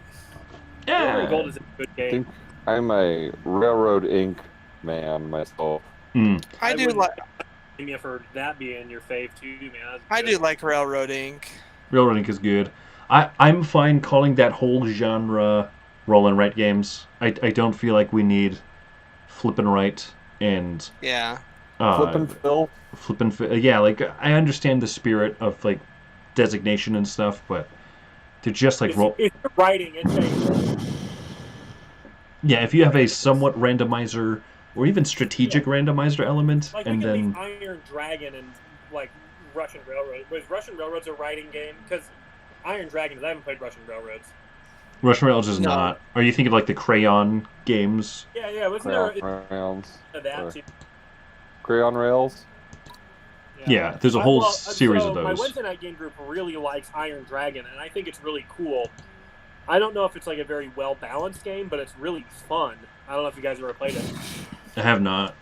Yeah. Silver and Gold is a good I game. think I'm a Railroad Inc. man myself. I do like you for that being your fave too, man. I do like Railroad Inc. Railroad Inc. is good. I'm fine calling that whole genre roll and write games. I don't feel like we need flip and write and yeah. Flip and fill. Flip and fill. Yeah, I understand the spirit of designation and stuff, but to just roll. If you're writing, it's yeah, if you have a somewhat randomizer or even strategic randomizer element, and we then can leave Iron Dragon and Russian Railroad. Was Russian Railroad's a writing game? Because Iron Dragons, I haven't played Russian Railroads. Russian Railroads is not. Are you thinking the Crayon games? Yeah. Wasn't there that too? Crayon Rails? Yeah, there's a whole series of those. My Wednesday night game group really likes Iron Dragon, and I think it's really cool. I don't know if it's a very well-balanced game, but it's really fun. I don't know if you guys ever played it. I have not.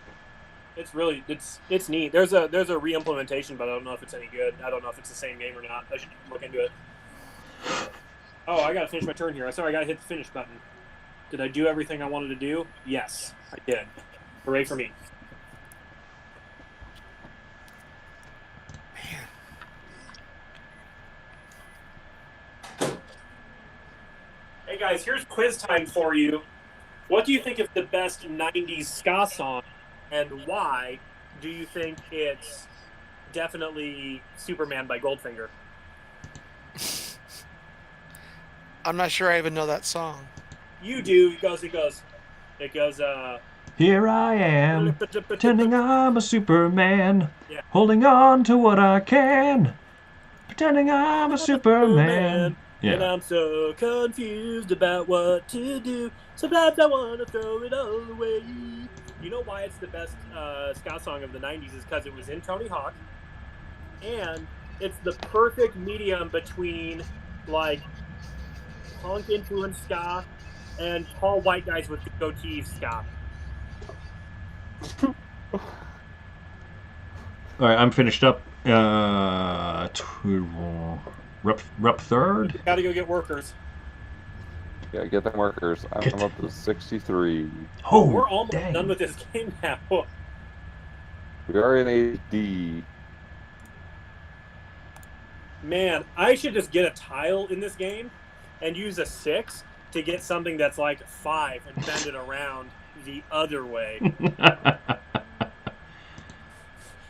It's really it's neat. There's a re-implementation, but I don't know if it's any good. I don't know if it's the same game or not. I should look into it. Oh, I gotta finish my turn here. Sorry, I gotta hit the finish button. Did I do everything I wanted to do? Yes, I did. Hooray for me. Hey guys, here's quiz time for you. What do you think is the best 90s ska song, and why do you think it's definitely Superman by Goldfinger? I'm not sure I even know that song. You do. It goes, Here I am, pretending I'm a Superman, holding on to what I can, pretending I'm a Superman. And I'm so confused about what to do. Sometimes I want to throw it all away. You know why it's the best ska song of the 90s is because it was in Tony Hawk. And it's the perfect medium between, punk-influenced ska and tall white guys with goatees ska. All right, I'm finished up. Rep third. Gotta go get workers. Yeah, get them workers. I'm up to 63. Oh, We're almost dang. done with this game now. We are in HD. Man, I should just get a tile in this game and use a 6 to get something that's like 5 and bend it around the other way.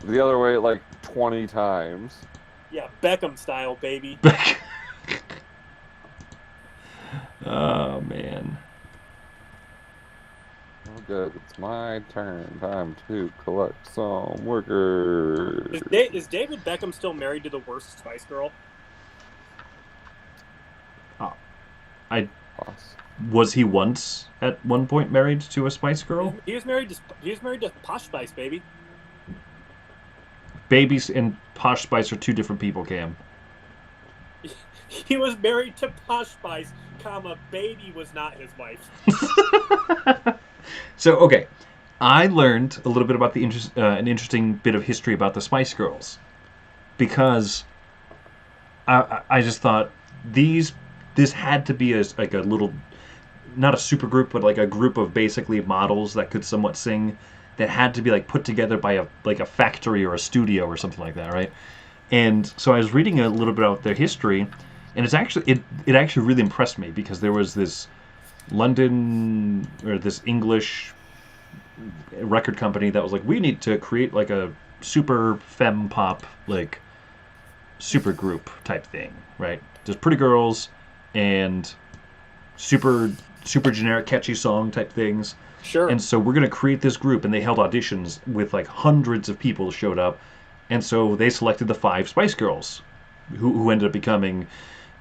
The other way, like 20 times. Yeah, Beckham style, baby. Oh, man. Oh, good. It's my turn. Time to collect some workers. Is David Beckham still married to the worst Spice Girl? Was he once at one point married to a Spice Girl? He was married to Posh Spice, baby. Babies and Posh Spice are two different people, Cam. He was married to Posh Spice, comma, baby was not his wife. So, okay. I learned a little bit about an interesting bit of history about the Spice Girls. Because I just thought this had to be like a little, not a super group, but like a group of basically models that could somewhat sing, that had to be like put together by a factory or a studio or something like that, right? And so I was reading a little bit about their history, and it actually really impressed me, because there was this this English record company that was like, we need to create like a super femme pop, like super group type thing, right? Just pretty girls and super generic catchy song type things. Sure. And so we're going to create this group, and they held auditions with like hundreds of people showed up, and so they selected the 5 Spice Girls, who ended up becoming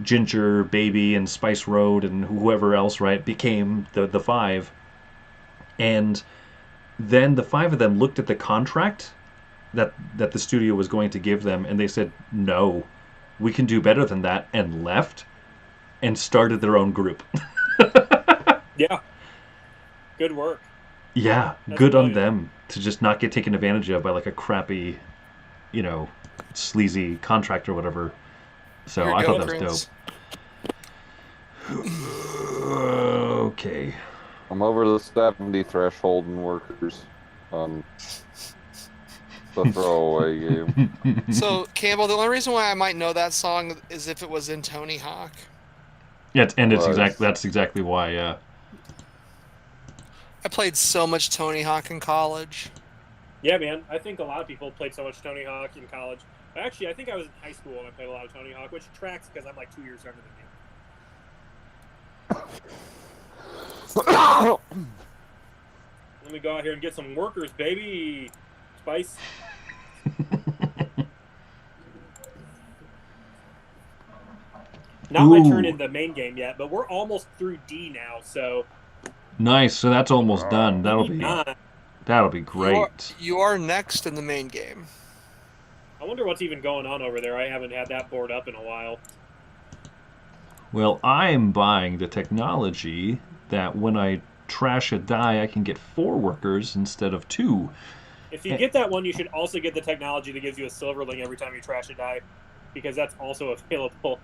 Ginger, Baby, and Spice Road, and whoever else, right, became the 5. And then the 5 of them looked at the contract that the studio was going to give them, and they said, no, we can do better than that, and left and started their own group. Yeah. Good work. Yeah, That's good on brilliant. them to just not get taken advantage of by like a crappy, sleazy contract or whatever. So Here I you thought go, that was Prince. dope. Okay. I'm over the 70 threshold in workers on the throwaway game. So, Campbell, the only reason why I might know that song is if it was in Tony Hawk. Yeah, and Was. that's exactly why. Yeah. I played so much Tony Hawk in college. Yeah, man. I think a lot of people played so much Tony Hawk in college. Actually, I think I was in high school and I played a lot of Tony Hawk, which tracks because I'm like 2 years younger than you. Let me go out here and get some workers, baby. Spice. Not my turn Ooh. in the main game yet, but we're almost through D now, so Nice. So that's almost done. That'll maybe be not. great. You are next in the main game. I wonder what's even going on over there. I haven't had that board up in a while. Well, I'm buying the technology that when I trash a die, I can get 4 workers instead of 2. If you get that one, you should also get the technology that gives you a silverling every time you trash a die, because that's also available.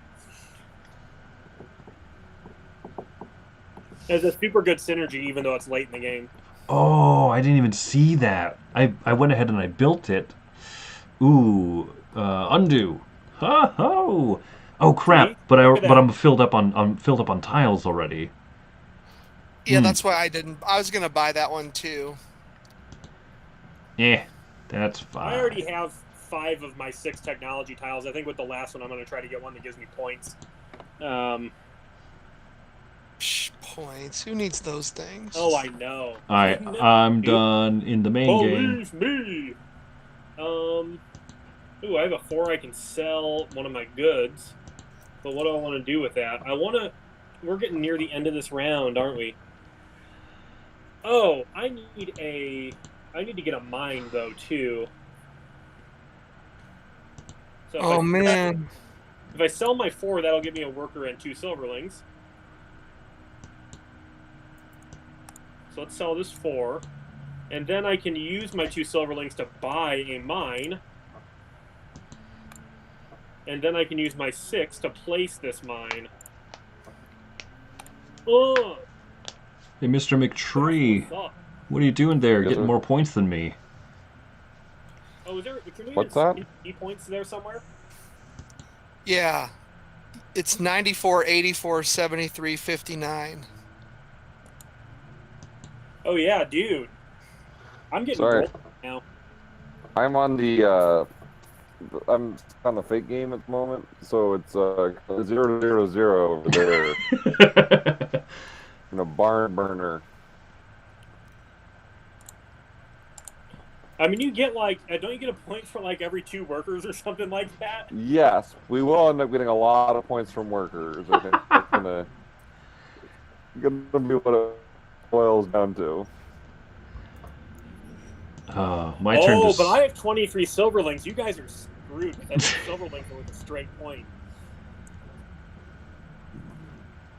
There's a super good synergy, even though it's late in the game. Oh, I didn't even see that. I went ahead and I built it. Ooh, undo. Ha ho! Oh crap! See? But Look at that. I'm filled up on tiles already. Yeah, that's why I didn't. I was gonna buy that one too. Yeah, that's fine. I already have 5 of my 6 technology tiles. I think with the last one, I'm going to try to get one that gives me points. Psh, points. Who needs those things? Oh, I know. All right, I'm done in the main game. Believe me. Ooh, I have a 4 I can sell one of my goods. But what do I want to do with that? We're getting near the end of this round, aren't we? Oh, I need to get a mine though too. So Oh man. If I sell my 4, that'll give me a worker and 2 silverlings. So let's sell this 4. And then I can use my 2 silverlings to buy a mine. And then I can use my 6 to place this mine. Oh! Hey, Mr. McTree, What's up? what are you doing there? Yes, Getting sir. more points than me. Oh, is there? Can we What's get that? E points there somewhere? Yeah. It's 94, 84, 73, 59. Oh yeah, dude. I'm getting Sorry. gold now. I'm on the fake game at the moment, so it's 0-0-0 over there in a barn burner. I mean, you get like, don't you get a point for like every 2 workers or something like that? Yes, we will end up getting a lot of points from workers. I think that's gonna be what it boils down to. My turn to... Oh, but I have 23 silverlings. You guys are screwed. That's silverlings are with a straight point.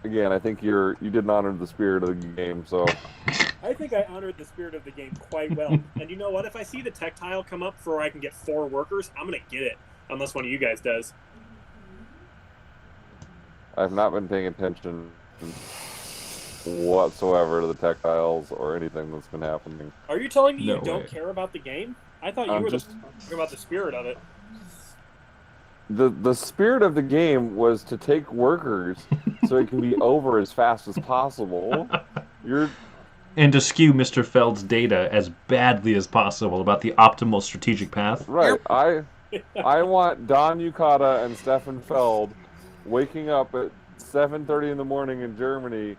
Again, I think you didn't honor the spirit of the game, so I think I honored the spirit of the game quite well. And you know what? If I see the tech tile come up for where I can get 4 workers, I'm going to get it. Unless one of you guys does. I've not been paying attention whatsoever to the tactiles or anything that's been happening. Are you telling me No you don't way. care about the game? I thought you I'm were just- talking about the spirit of it. The spirit of the game was to take workers so it can be over as fast as possible. And to skew Mr. Feld's data as badly as possible about the optimal strategic path. Right. I want Don Yukata and Stefan Feld waking up at 7:30 in the morning in Germany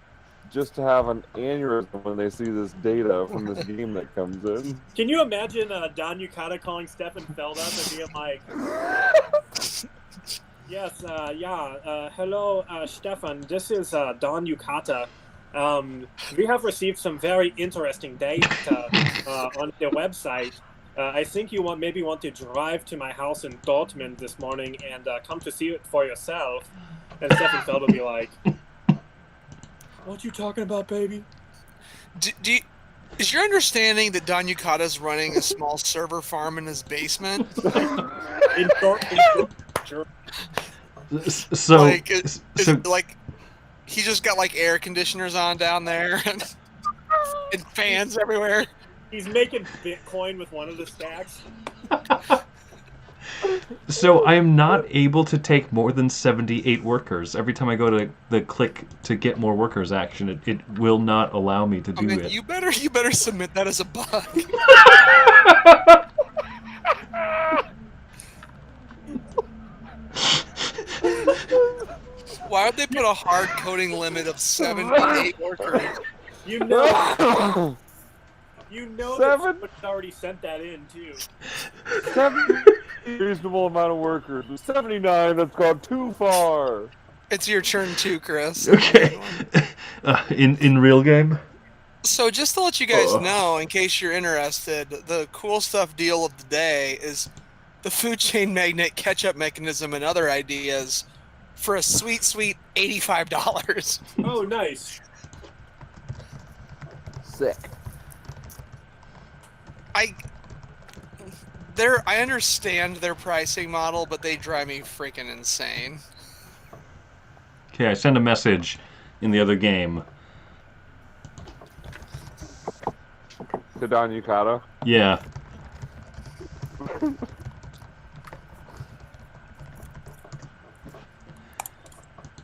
just to have an aneurysm when they see this data from this game that comes in. Can you imagine Don Yukata calling Stefan Feld up and being like, yes, hello, Stefan, this is Don Yukata. We have received some very interesting data on the website. I think you maybe want to drive to my house in Dortmund this morning and come to see it for yourself. And Stefan Feld will be like, what you talking about, baby? Is your understanding that Don Yukata's running a small server farm in his basement? In Dortmund. So, Like, is it like he just got like air conditioners on down there and fans everywhere? He's making Bitcoin with one of the stacks. so I am not able to take more than 78 workers. Every time I go to the click to get more workers action, it will not allow me to do it. You better submit that as a bug. Why would they put a hard coding limit of 78 workers? You know that Seven? someone's already sent that in, too. 70 reasonable amount of workers. 79, that's gone too far. It's your turn too, Chris. Okay. In real game? So just to let you guys know, in case you're interested, the cool stuff deal of the day is the food chain magnet catch-up mechanism and other ideas for a sweet, sweet $85. Oh, nice. Sick. I understand their pricing model, but they drive me freaking insane. Okay, I send a message in the other game. To Don Yukata. Yeah.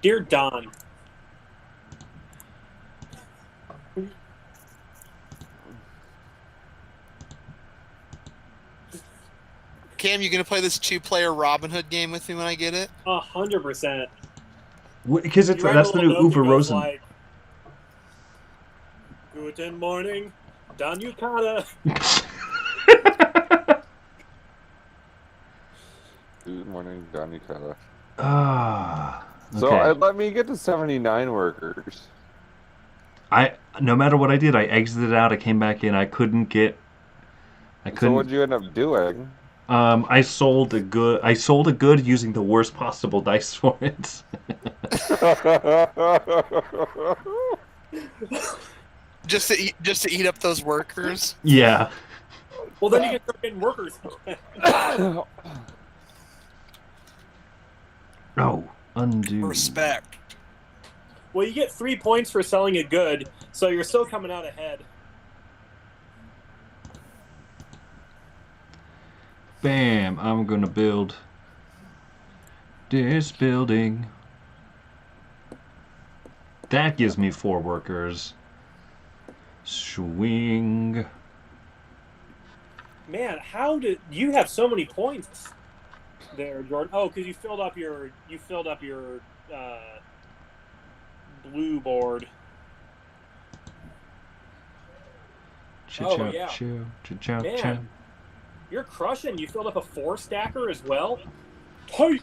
Dear Don. Cam, you gonna play this 2-player Robin Hood game with me when I get it? 100%. Because that's the new Uwe Rosen. Like, Guten Morning, Don Yukata. Good morning, Don Yukata. Okay. So let me get to 79 workers. No matter what I did, I exited out. I came back in. I couldn't. So what'd you end up doing? I sold a good using the worst possible dice for it. Just to eat up those workers. Yeah. Well, then you can start getting workers. Oh, undo. Respect. Well, you get 3 points for selling a good, so you're still coming out ahead. Bam! I'm gonna build this building. That gives me 4 workers. Swing. Man, how did you have so many points there, Jordan? Oh, because you filled up your blue board. Cha-chow, yeah. chow, cha-chow, Man. chow. You're crushing. You filled up a 4-stacker as well. Hey.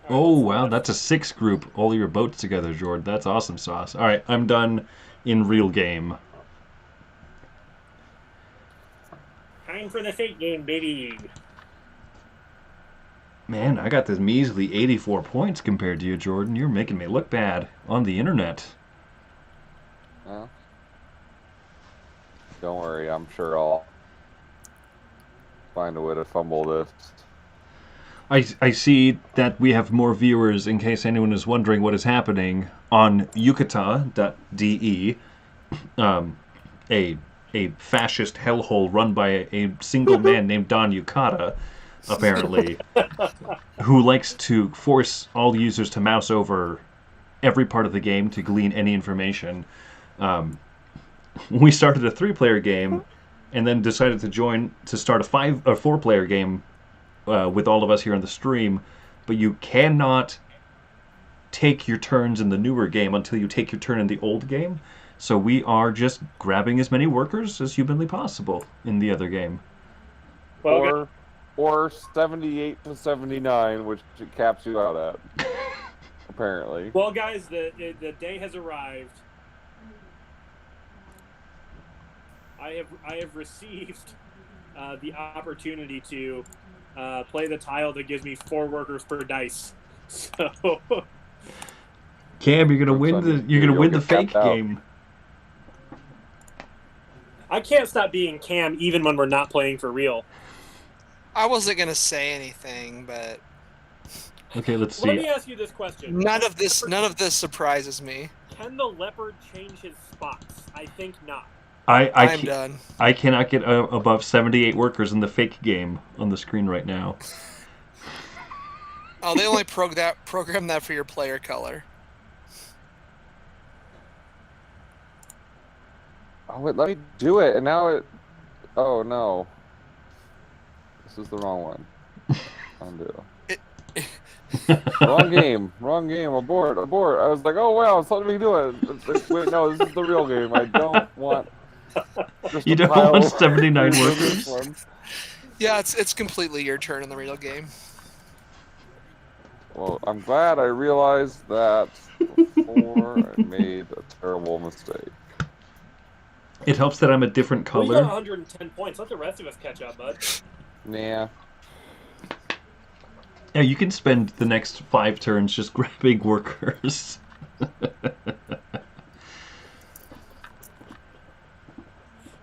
Oh, wow, that's a 6 group. All your boats together, Jord. That's awesome sauce. All right, I'm done in real game. Time for the fake game, baby. Man, I got this measly 84 points compared to you, Jordan. You're making me look bad on the internet. Well, don't worry, I'm sure I'll find a way to fumble this. I see that we have more viewers, in case anyone is wondering what is happening, on yukata.de, a fascist hellhole run by a single man named Don Yukata, apparently, who likes to force all users to mouse over every part of the game to glean any information. We started a 3-player game and then decided to start a 4-player game with all of us here on the stream, but you cannot take your turns in the newer game until you take your turn in the old game. So we are just grabbing as many workers as humanly possible in the other game. Well, Or 78 to 79, which it caps you out at. Apparently. Well, guys, the day has arrived. I have received the opportunity to play the tile that gives me 4 workers per dice. So, Cam, you're gonna win the fake game. I can't stop being Cam even when we're not playing for real. I wasn't gonna say anything, but Okay, let's see. Let me ask you this question. none of this surprises me. Can the leopard change his spots? I think not. I'm done. I cannot get above 78 workers in the fake game on the screen right now. Oh, they only program that for your player color. Oh, wait, let me do it, and now it... Oh, no. This is the wrong one. Undo. Wrong game, abort. I was like, oh, wow, it's letting me do it. It's like, wait, no, this is the real game. I don't want... You don't want 79 workers? Yeah, it's completely your turn in the real game. Well, I'm glad I realized that before I made a terrible mistake. It helps that I'm a different Well, you color. got 110 points. Let the rest of us catch up, bud. Nah. Yeah, you can spend the next 5 turns just grabbing workers.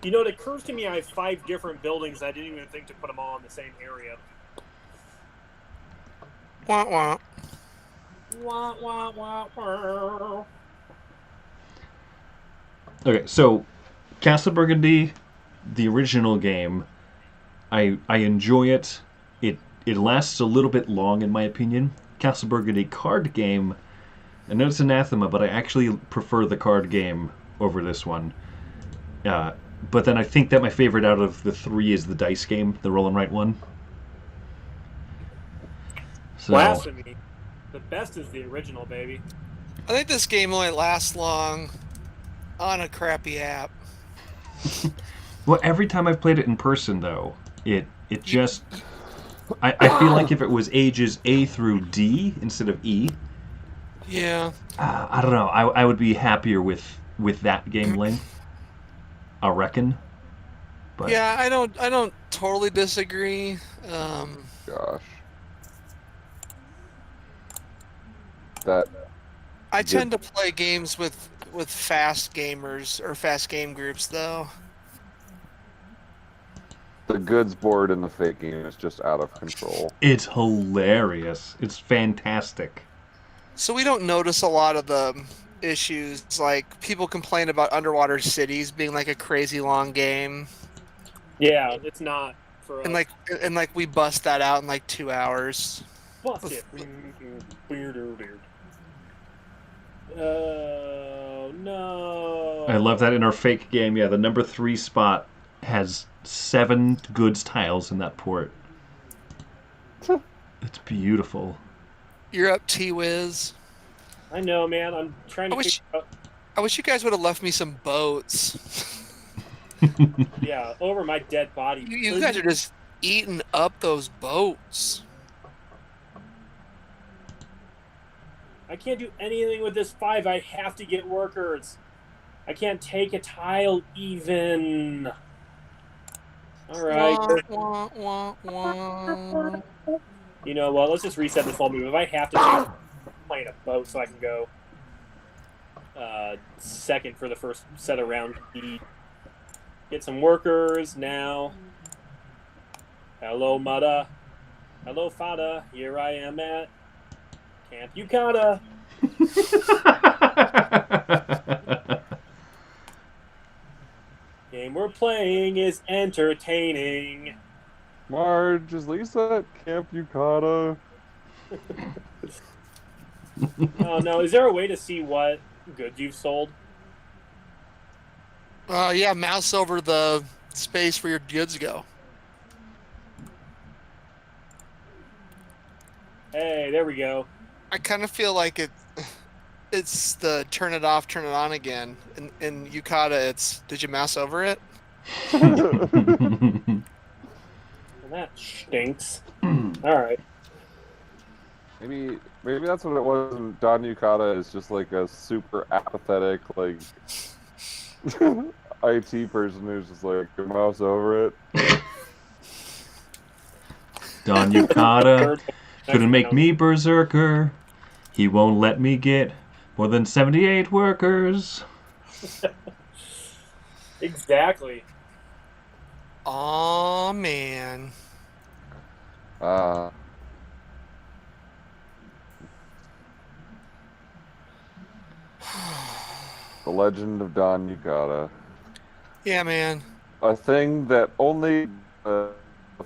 You know, it occurs to me I have 5 different buildings. I didn't even think to put them all in the same area. Wah wah. Wah, wah, wah, wah. Okay, so Castles of Burgundy, the original game, I enjoy it. It lasts a little bit long, in my opinion. Castles of Burgundy card game, I know it's anathema, but I actually prefer the card game over this one. But then I think that my favorite out of the 3 is the dice game, the roll and write one. So, Blasphemy. The best is the original, baby. I think this game only lasts long on a crappy app. well, every time I've played it in person, though, it just... I feel like if it was ages A through D instead of E, Yeah. I don't know. I would be happier with that game length, I reckon. But Yeah, I don't totally disagree. Gosh. That I tend to play games with fast gamers or fast game groups, though. The goods board in the fake game is just out of control. It's hilarious. It's fantastic. So we don't notice a lot of the issues. Like, people complain about Underwater Cities being like a crazy long game. Yeah, it's not for us. And like we bust that out in like 2 hours. Bust it. Oh, no. I love that in our fake game, yeah, the number 3 spot has 7 goods tiles in that port. It's beautiful. You're up, T-Wiz. I know, man. I'm trying to figure out... I wish you guys would have left me some boats. Yeah, over my dead body. You guys are just eating up those boats. I can't do anything with this 5. I have to get workers. I can't take a tile even. All right. Wah, wah, wah. You know what? Let's just reset this whole move. If I have to take playing a boat so I can go second for the first set of round. Get some workers now. Hello, Mudda. Hello, Fada. Here I am at Camp Yukata. Game we're playing is entertaining. Marge, is Lisa at Camp Yukata? Oh no, is there a way to see what goods you've sold? Yeah, mouse over the space where your goods go. Hey, there we go. I kind of feel like it's the turn it off, turn it on again. In Yukata, it's did you mouse over it? Well, that stinks. All right. Maybe that's what it was. And Don Yukata is just like a super apathetic, like IT person who's just like mouse over it. Don Yukata couldn't make me berserker. He won't let me get more than 78 workers. Exactly. Aw, man. The Legend of Don Yukata. Yeah, man. A thing that only the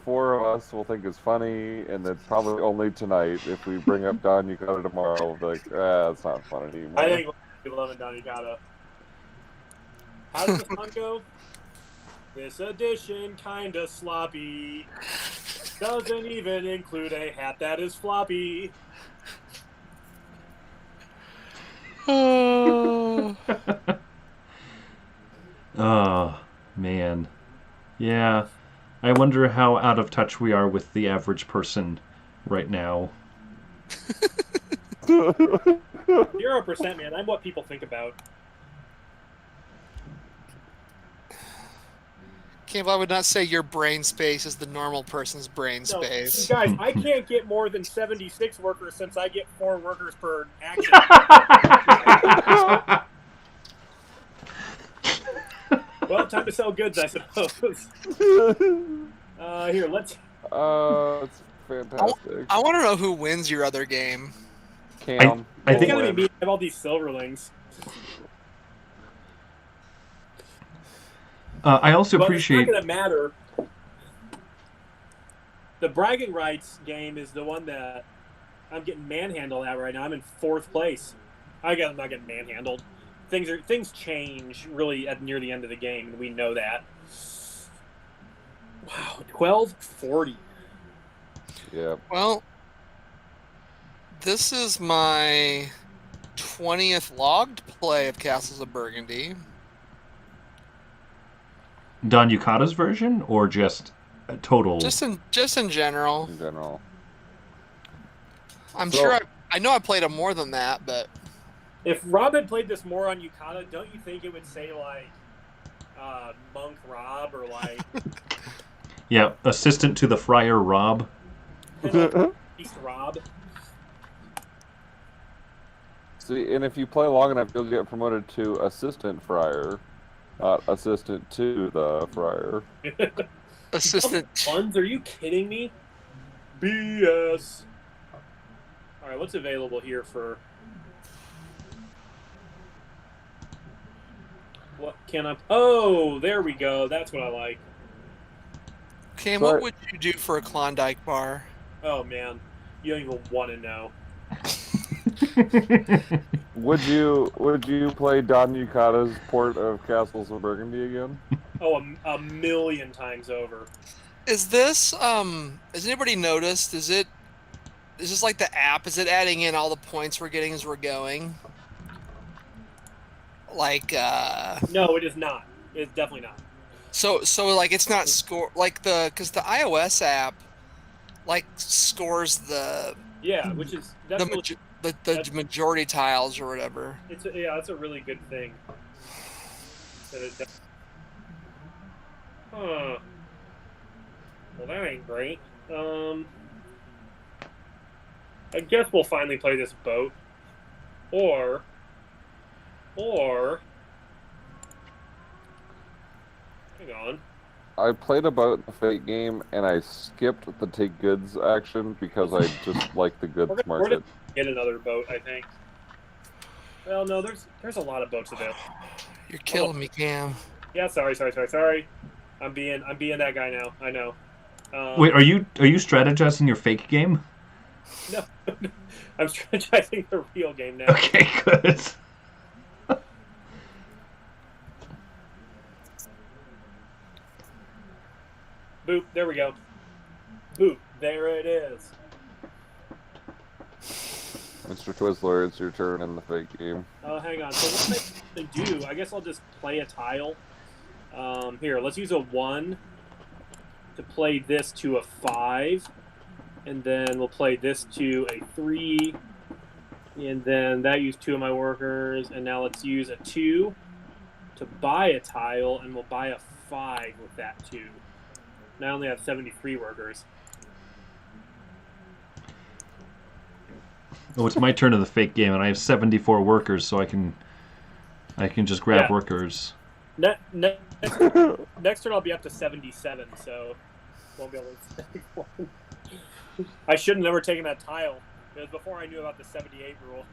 4 of us will think is funny, and that's probably only tonight. If we bring up Don Yukata tomorrow, we'll be like, that's not fun anymore. I think we'll love it, Don Yukata. How does the song go? This edition kinda sloppy. Doesn't even include a hat that is floppy. Oh, man. Yeah. I wonder how out of touch we are with the average person right now. 0%, man. I'm what people think about. Can't believe I would not say your brain space is the normal person's brain space. No, guys, I can't get more than 76 workers since I get 4 workers per action. Well, time to sell goods, I suppose. Here, let's... It's fantastic. I want to know who wins your other game. Cam. I think it's gonna be me. I have all these silverlings. I also appreciate... It's not gonna matter. The bragging rights game is the one that I'm getting manhandled at right now. I'm in 4th place. I'm not getting manhandled. Things change really near the end of the game, and we know that. Wow, 1240. Yeah. Well, this is my 20th logged play of Castles of Burgundy. Don Yukata's version, or just a total? Just in general. In general. I'm sure I know I played him more than that, but if Rob had played this more on Yukata, don't you think it would say like Monk Rob or like Yeah, assistant to the Friar Rob. East Rob? See, and if you play long enough, you'll get promoted to assistant friar, not assistant to the friar. Assistant. Puns? Are you kidding me? BS. All right, what's available here for? What can I? Oh, there we go. That's what I like. Cam, Sorry. what would you do for a Klondike bar? Oh man, you don't even want to know. Would you play Don Yukata's port of Castles of Burgundy again? Oh, a million times over. Is this has anybody noticed? Is this like the app? Is it adding in all the points we're getting as we're going? Like No, it is not. It's definitely not. so like it's not score like because the iOS app like scores the Yeah, which is that's the majority tiles or whatever. that's a really good thing. That it does. Huh. Well, that ain't great. I guess we'll finally play this boat, or hang on. I played about the Fate game, and I skipped the take goods action because I just like the goods We're market. gonna get another boat, I think. Well, no, there's a lot of boats available. You're killing me, Cam. Yeah, sorry. I'm being that guy now. I know. Wait, are you strategizing your fake game? No, I'm strategizing the real game now. Okay, good. Boop, there we go. Boop, there it is. Mr. Twizzler, it's your turn in the Fate game. Oh, hang on. So what I can do, I guess I'll just play a tile. Here, let's use a 1 to play this to a 5. And then we'll play this to a 3. And then that used 2 of my workers. And now let's use a 2 to buy a tile. And we'll buy a 5 with that 2. Now I only have 73 workers. Oh, it's my turn of the fake game, and I have 74 workers, so I can just grab workers. Next turn I'll be up to 77, so won't be able to take one. I should have never taken that tile. It was before I knew about the 78 rule.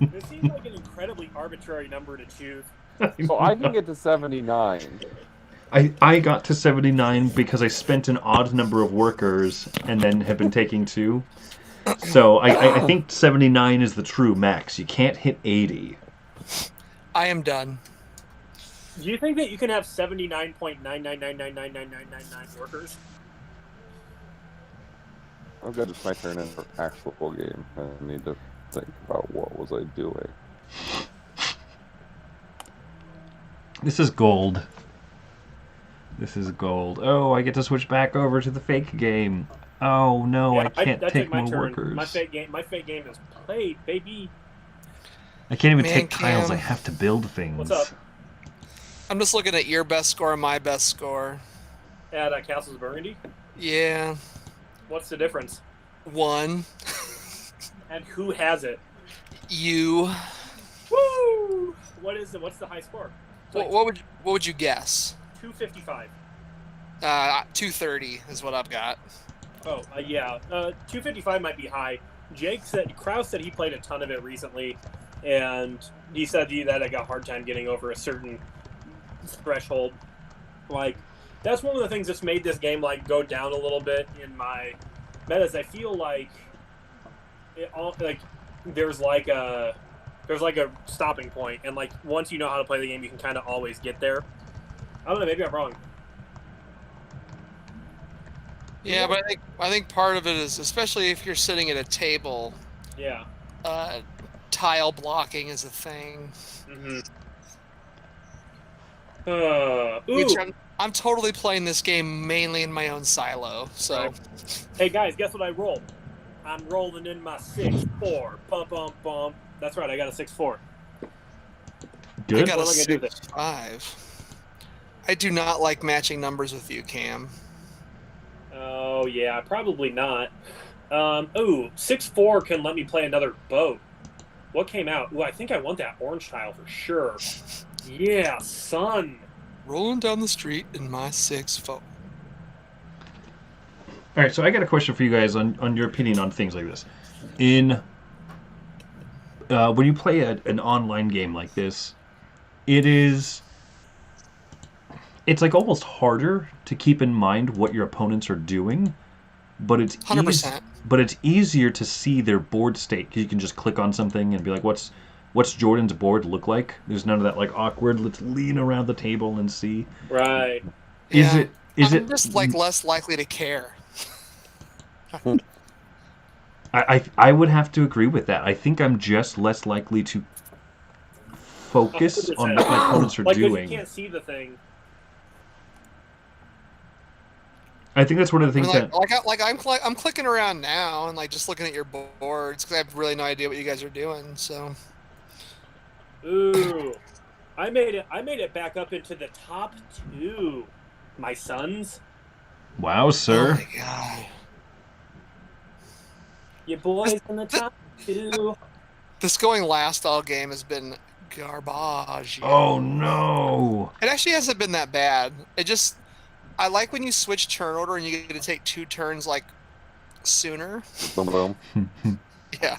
It seems like an incredibly arbitrary number to choose. So I can get to 79. I got to 79 because I spent an odd number of workers and then have been taking 2. So I think 79 is the true max. You can't hit 80. I am done. Do you think that you can have 79.999999999 workers? Oh good, it's my turn in the actual game. I need to think about what was I doing. This is gold. This is gold. Oh, I get to switch back over to the fake game. Oh no, Yeah, I can't take my more turn. workers. My fake game is played, baby. I can't even Man, take tiles. Cam. I have to build things. What's up? I'm just looking at your best score and my best score. At Castles of Burgundy? Yeah, What's the difference? 1. And who has it? You. Woo! What's the high score? It's like What would you guess? 255. 230 is what I've got. Oh, yeah. 255 might be high. Kraus said he played a ton of it recently, and he said that I got a hard time getting over a certain threshold. Like, that's one of the things that's made this game go down a little bit in my metas. I feel like there's a stopping point, and once you know how to play the game, you can kind of always get there. I don't know. Maybe I'm wrong. Yeah, but I think part of it is, especially if you're sitting at a table, Yeah. tile blocking is a thing. Mm-hmm. Which Ooh. I'm totally playing this game mainly in my own silo. So, Right. Hey guys, guess what I rolled? I'm rolling in my 6-4. Bump, bump, bump. That's right. I got a 6-4. I Good. got a What am I gonna do with it? 6-5. I do not like matching numbers with you, Cam. Oh yeah, probably not. 6-4 can let me play another boat. What came out? Ooh, I think I want that orange tile for sure. Yeah, son. Rolling down the street in my 6-4. All right, so I got a question for you guys on your opinion on things like this. In when you play an online game like this, it's like almost harder to keep in mind what your opponents are doing, but it's 100%. But it's easier to see their board state because you can just click on something and be like, "What's Jordan's board look like?" There's none of that like awkward. Let's lean around the table and see. Right. I'm just like less likely to care. I would have to agree with that. I think I'm just less likely to focus on what my opponents are doing. You can't see the thing. I think that's one of the things I'm clicking around now and like just looking at your boards because I have really no idea what you guys are doing. So, ooh, I made it back up into the top 2, my sons. Wow, sir! Oh my god, you boys in the top 2. This going last all game has been garbage. Oh no! It actually hasn't been that bad. I like when you switch turn order and you get to take 2 turns like sooner. Boom, boom. Yeah.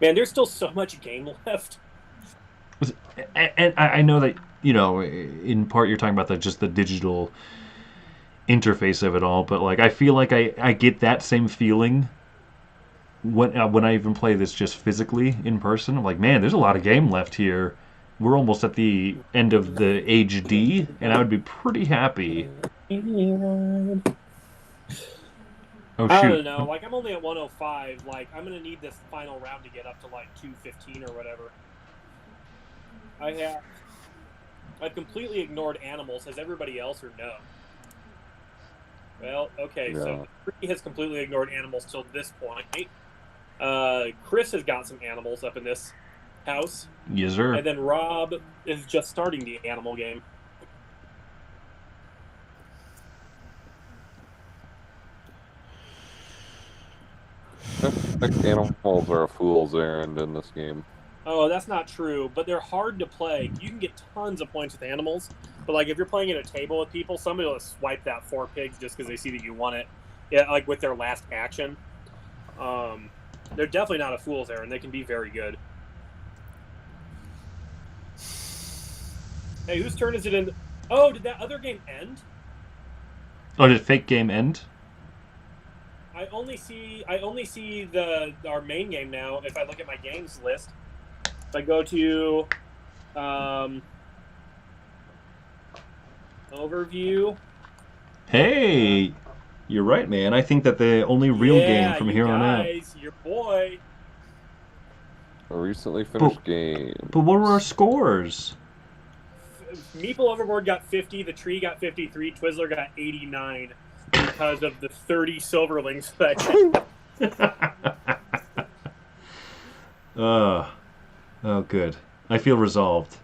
Man, there's still so much game left. And I know that, in part you're talking about just the digital interface of it all, but like I feel like I get that same feeling when I even play this just physically in person. I'm like, man, there's a lot of game left here. We're almost at the end of the HD, and I would be pretty happy. Oh, shoot. I don't know. Like, I'm only at 105. Like, I'm going to need this final round to get up to, like, 215 or whatever. I've completely ignored animals. Has everybody else or no? Well, okay. Yeah. So, Free has completely ignored animals till this point. Chris has got some animals up in this house. Yes, sir. And then Rob is just starting the animal game. Like animals are a fool's errand in this game. Oh, that's not true, but they're hard to play. You can get tons of points with animals, but like if you're playing at a table with people, somebody will swipe that 4 pigs just because they see that you want it. Yeah, like with their last action. They're definitely not a fool's errand. They can be very good. Hey, whose turn is it in? Oh, did that other game end? Oh, did fake game end? I only see our main game now. If I look at my games list, if I go to overview. Hey, you're right, man. I think that the only real game from here on out. Your boy. A recently finished game. But what were our scores? Meeple Overboard got 50, the Tree got 53, Twizzler got 89 because of the 30 silverlings that Oh, good. I feel resolved.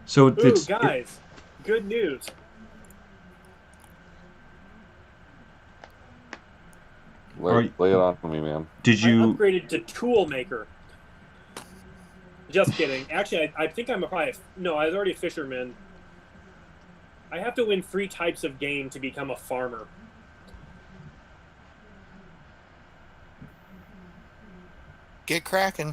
So guys, good news. Lay it on me, man. Did you I upgraded to Tool Maker? Just kidding. Actually, I think I'm probably no. I was already a fisherman. I have to win 3 types of game to become a farmer. Get cracking.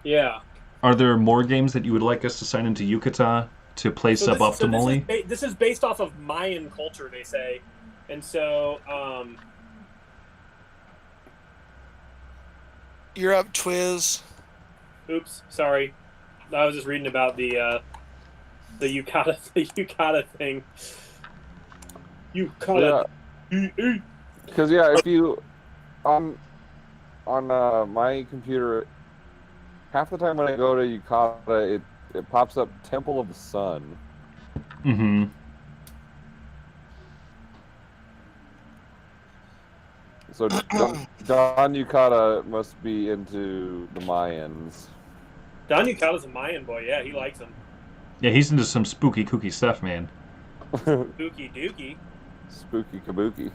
Yeah. Are there more games that you would like us to sign into Yucata to play suboptimally? This is based off of Mayan culture, they say, and so. You're up, Twiz. Oops, sorry. I was just reading about the Yucata thing. Yucata. Because if you on my computer, half the time when I go to Yucata, it pops up Temple of the Sun. Mm-hmm. So Don Yucata must be into the Mayans. Don Yucata's a Mayan boy. Yeah, he likes them. Yeah, he's into some spooky kooky stuff, man. Spooky dookie. Spooky kabuki.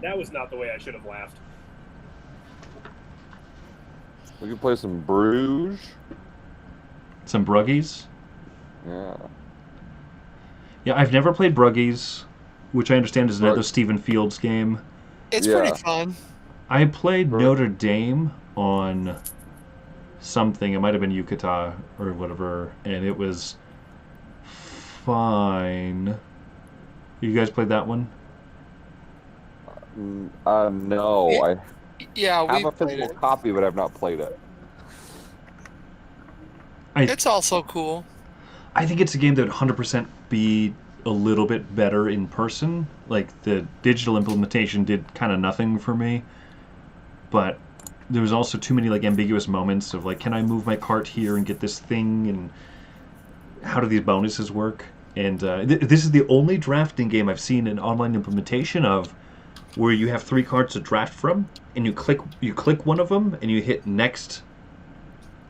That was not the way I should have laughed. We can play some Bruges. Some Bruggies. Yeah. Yeah, I've never played Bruggies, which I understand is another Brug- Stephen Fields game. It's Yeah. pretty fun. I played Brug- Notre Dame on something. It might have been Yucatan or whatever, and it was fine. You guys played that one? No. I Yeah, we have a played physical it. copy, but I've not played it. It's also cool. I think it's a game that would 100% be a little bit better in person. Like, the digital implementation did kind of nothing for me, but there was also too many like ambiguous moments of like, can I move my cart here and get this thing, and how do these bonuses work? And this is the only drafting game I've seen an online implementation of where you have 3 cards to draft from, and you click one of them and you hit next,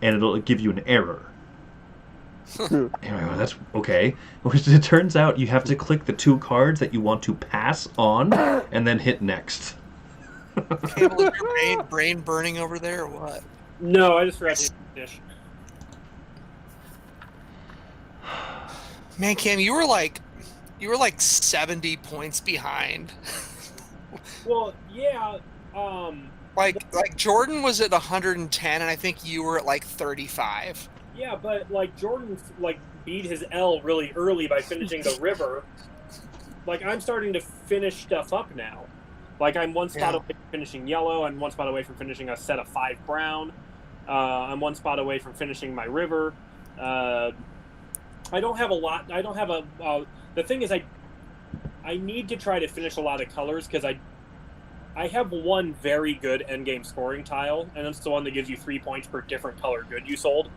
and it'll give you an error. And I go, that's okay. Which it turns out you have to click the 2 cards that you want to pass on and then hit next. Cable, is your brain burning over there or what? No, I just forgot to dish. Man, Cam, you were like 70 points behind. Well, yeah. Like Jordan was at 110, and I think you were at like 35. Yeah, but like Jordan like beat his L really early by finishing the river. Like I'm starting to finish stuff up now. Like I'm one spot away from finishing yellow. I'm one spot away from finishing a set of 5 brown. I'm one spot away from finishing my river. I don't have a lot. I don't have a. The thing is, I need to try to finish a lot of colors because I have one very good endgame scoring tile, and it's the one that gives you 3 points per different color good you sold.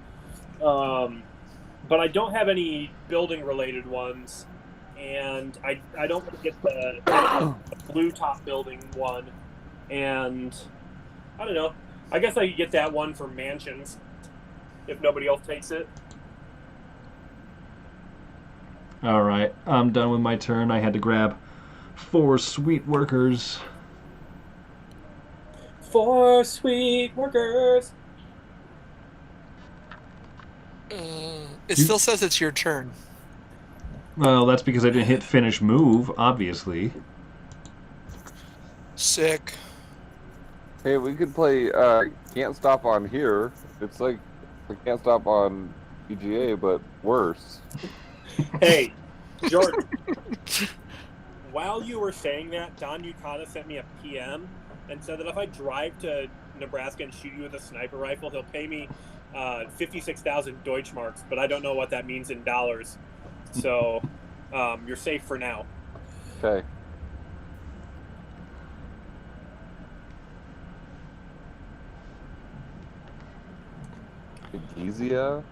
But I don't have any building related ones, and I don't want to get the blue top building one, and I don't know. I guess I could get that one for mansions if nobody else takes it. All right, I'm done with my turn. I had to grab 4 sweet workers. 4 sweet workers. It still says it's your turn. Well, that's because I didn't hit finish move, obviously. Sick. Hey, we could play Can't Stop on here. It's like the Can't Stop on PGA, but worse. Hey, Jordan. While you were saying that, Don Yukata sent me a PM and said that if I drive to Nebraska and shoot you with a sniper rifle, he'll pay me 56,000 Deutschmarks, but I don't know what that means in dollars. So you're safe for now. Okay. Egizia?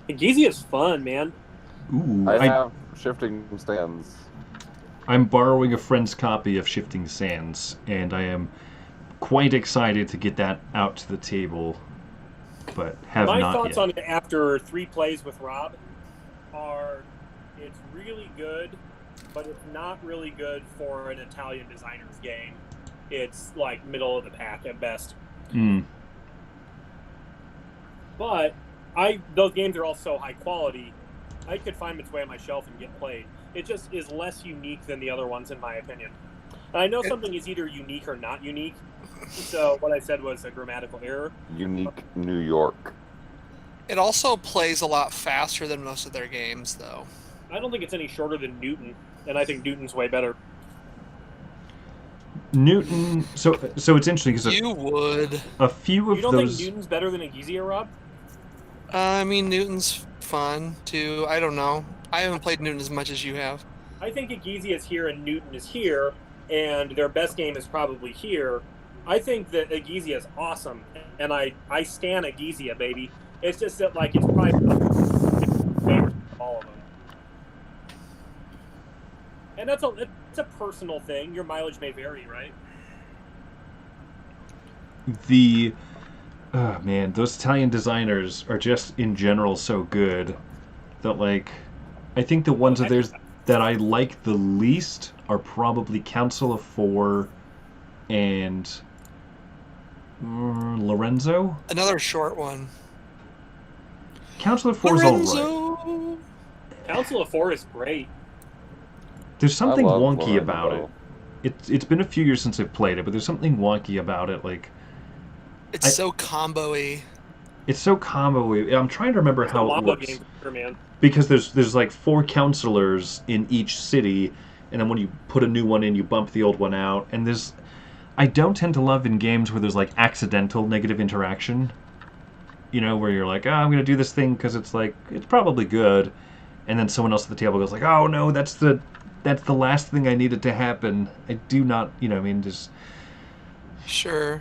Egizia is fun, man. Ooh, I have Shifting Sands. I'm borrowing a friend's copy of Shifting Sands, and I am quite excited to get that out to the table, but have My not thoughts yet. on it after 3 plays with Rob are it's really good, but it's not really good for an Italian designer's game. It's like middle of the pack at best. But those games are all so high quality, I could find its way on my shelf and get played. It just is less unique than the other ones, in my opinion. And I know something is either unique or not unique, so what I said was a grammatical error. Unique New York. It also plays a lot faster than most of their games, though. I don't think it's any shorter than Newton, and I think Newton's way better. Newton. So it's interesting because You would. a few of You don't those. think Newton's better than Egizia, Rob? I mean, Newton's fun, too. I don't know. I haven't played Newton as much as you have. I think Egizia is here and Newton is here, and their best game is probably here. I think that Egizia is awesome, and I stan Egizia, baby. It's just that, like, it's probably favorite of all of them. And it's a personal thing. Your mileage may vary, right? Oh man, those Italian designers are just in general so good that, like, I think the ones of theirs that I like the least are probably Council of Four and Lorenzo. Another short one. Council of Four is all right. Lorenzo! Council of Four is great. There's something love wonky about Lorenzo. it. It's been a few years since I've played it, but there's something wonky about it. Like, It's so combo-y. it's so combo-y. I'm trying to remember It's a how it Wombo works. game for sure, man. Because there's like 4 counselors in each city, and then when you put a new one in, you bump the old one out. And I don't tend to love in games where there's like accidental negative interaction. You know, where you're like, oh, I'm gonna do this thing because it's probably good, and then someone else at the table goes like, oh no, that's the last thing I needed to happen. I do not, just. Sure.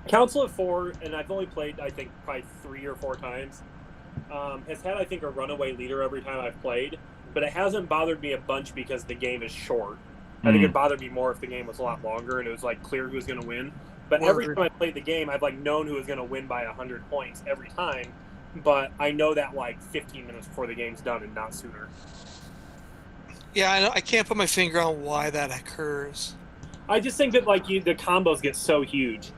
Council of Four, and I've only played, I think, probably 3 or 4 times, has had, I think, a runaway leader every time I've played, but it hasn't bothered me a bunch because the game is short. I think it'd bother me more if the game was a lot longer and it was, like, clear who was going to win. But every time I played the game, I've, like, known who was going to win by 100 points every time, but I know that, like, 15 minutes before the game's done and not sooner. Yeah, I can't put my finger on why that occurs. I just think that, like, the combos get so huge.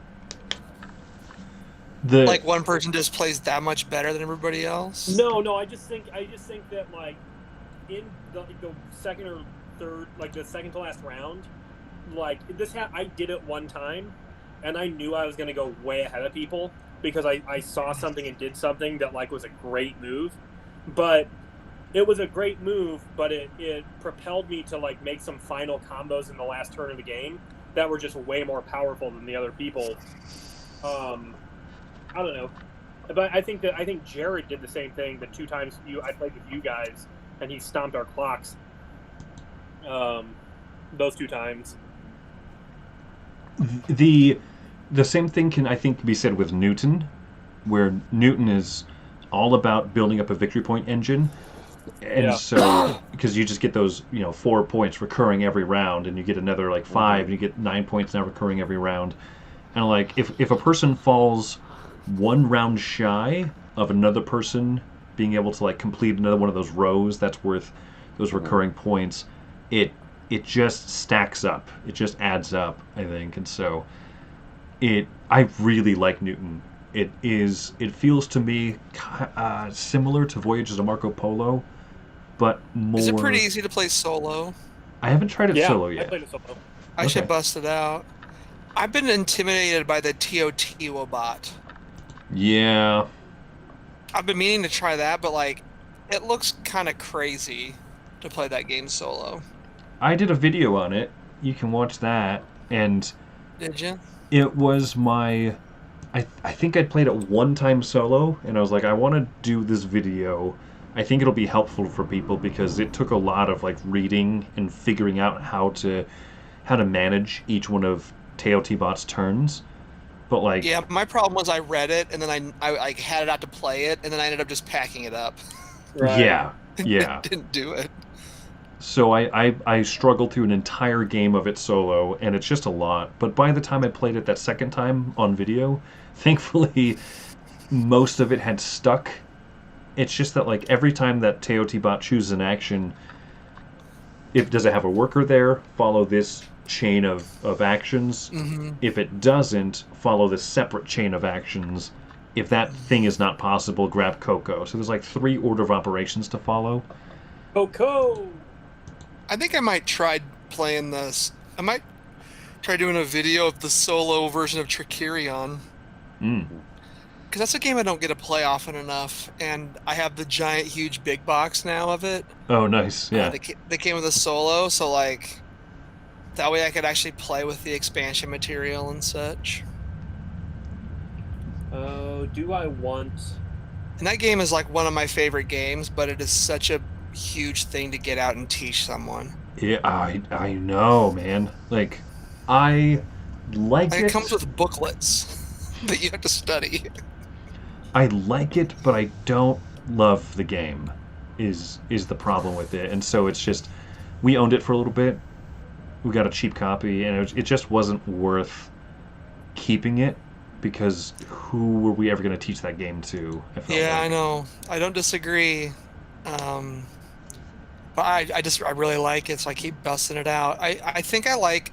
Like one person just plays that much better than everybody else? No, I just think that, like, in the second or third, like the second to last round, like I did it one time, and I knew I was going to go way ahead of people because I saw something and did something that, like, was a great move, but it was a great move, but it propelled me to, like, make some final combos in the last turn of the game that were just way more powerful than the other people. I don't know, but I think Jared did the same thing the 2 times I played with you guys, and he stomped our clocks. Those 2 times. The same thing can, I think, be said with Newton, where Newton is all about building up a victory point engine, and so because you just get those 4 points recurring every round, and you get another like 5, and you get 9 points now recurring every round, and like if a person falls 1 round shy of another person being able to, like, complete another one of those rows that's worth those recurring points, it just stacks up. It just adds up, I think. And so I really like Newton. It feels to me similar to Voyages of Marco Polo, but more. Is it pretty easy to play solo? I haven't tried it solo yet. I played it solo. I should bust it out. I've been intimidated by the TOT bot. Yeah. I've been meaning to try that, but, like, it looks kind of crazy to play that game solo. I did a video on it. You can watch that. And did you? It was my... I think I'd played it 1 time solo, and I was like, I want to do this video. I think it'll be helpful for people because it took a lot of, like, reading and figuring out how to manage each one of TOT-Bot's turns. But, like... Yeah, my problem was I read it, and then I like, had it out to play it, and then I ended up just packing it up. Right. Yeah. Didn't do it. So I struggled through an entire game of it solo, and it's just a lot. But by the time I played it that second time on video, thankfully, most of it had stuck. It's just that, like, every time that TOT-Bot chooses an action, does it have a worker there? Follow this chain of actions. Mm-hmm. If it doesn't, follow this separate chain of actions. If that thing is not possible, grab Coco. So there's like 3 order of operations to follow. Coco! I think I might try playing this. I might try doing a video of the solo version of Tricerion. Because that's a game I don't get to play often enough, and I have the giant, huge big box now of it. Oh, nice, yeah. They came with a solo, so, like, that way I could actually play with the expansion material and such. Oh, do I want... And that game is, like, one of my favorite games, but it is such a huge thing to get out and teach someone. Yeah, I know, man. Like, I like it. It comes with booklets that you have to study. I like it, but I don't love the game, is the problem with it. And so it's just, we owned it for a little bit. We got a cheap copy, and it just wasn't worth keeping it, because who were we ever going to teach that game to? I know. I don't disagree. But I really like it, so I keep busting it out. I think I like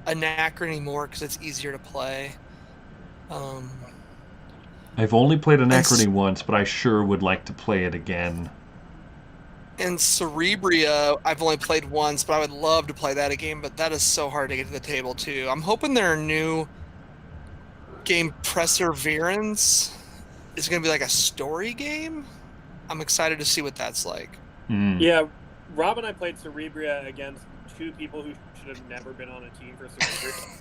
Anachrony more because it's easier to play. I've only played Anachrony once, but I sure would like to play it again. And Cerebria, I've only played once, but I would love to play that again, but that is so hard to get to the table, too. I'm hoping their new game, Perseverance, is going to be like a story game. I'm excited to see what that's like. Yeah, Rob and I played Cerebria against two people who should have never been on a team for Cerebria.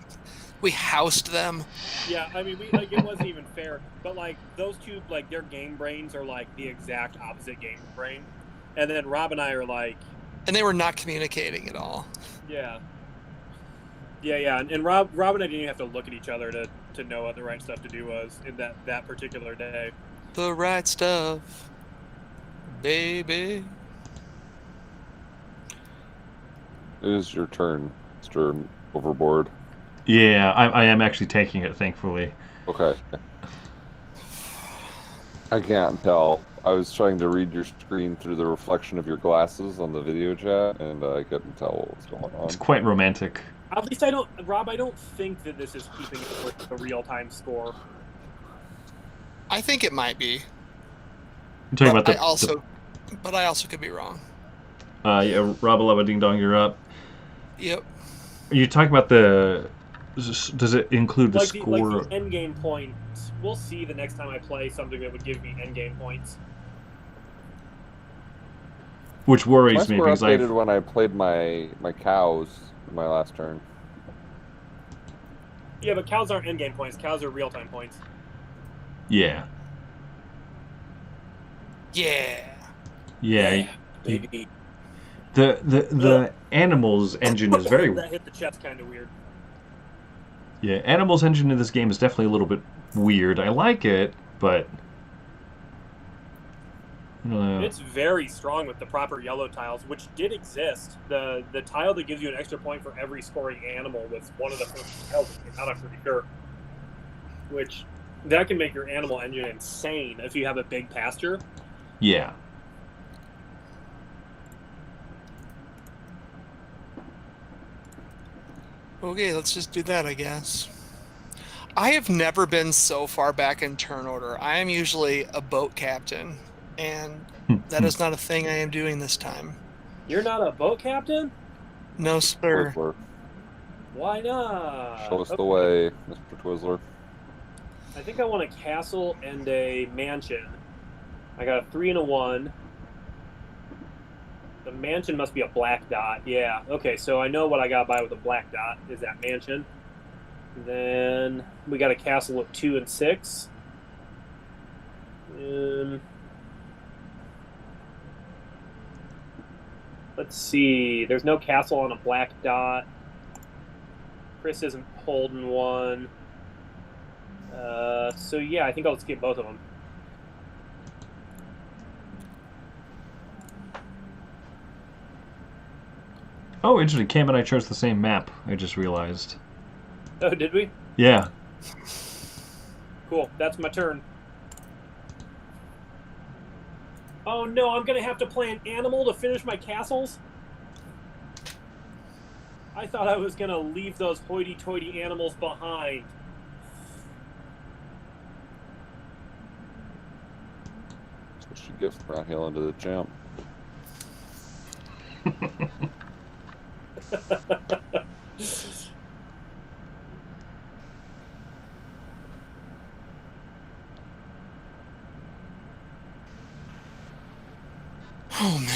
We housed them. Yeah, I mean, it wasn't even fair. But, like, those two, like, their game brains are, like, the exact opposite game brain. And then Rob and I are, like... And they were not communicating at all. Yeah. Yeah. And Rob and I didn't even have to look at each other to know what the right stuff to do was in that particular day. The right stuff, baby. It is your turn, Mr. Overboard. Yeah, I am actually taking it, thankfully. Okay. I can't tell. I was trying to read your screen through the reflection of your glasses on the video chat, and I couldn't tell what was going on. It's quite romantic. At least Rob, I don't think that this is keeping up with the real-time score. I think it might be. I'm talking but about But I also could be wrong. Yeah, Rob Alaba Ding Dong, you're up. Yep. Are you talking about the... Does it include the score? Like the endgame points. We'll see the next time I play something that would give me endgame points. Which worries me because updated when I played my cows in my last turn. Yeah, but cows aren't endgame points. Cows are real-time points. Yeah. Yeah. Baby. The Animals engine is very... That hit the chest kind of weird. Yeah, Animals engine in this game is definitely a little bit weird. I like it, but... It's very strong with the proper yellow tiles, which did exist. The tile that gives you an extra point for every scoring animal was one of the first tiles that came out, I'm pretty sure. Which, that can make your animal engine insane if you have a big pasture. Yeah. Okay, let's just do that, I guess. I have never been so far back in turn order. I am usually a boat captain, and that is not a thing I am doing this time. You're not a boat captain? No, sir. Twizzler. Why not? Show us the way, Mr. Twizzler. I think I want a castle and a mansion. I got a 3 and a 1. The mansion must be a black dot. Yeah. Okay, so I know what I got to buy with a black dot is that mansion. Then we got a castle at 2 and 6. Let's see. There's no castle on a black dot. Chris isn't holding one. So yeah, I think I'll skip both of them. Oh, interesting. Cam and I chose the same map, I just realized. Oh, did we? Yeah. Cool. That's my turn. Oh no, I'm going to have to play an animal to finish my castles? I thought I was going to leave those hoity-toity animals behind. That's what she gets for not hailing to the champ. Oh, man.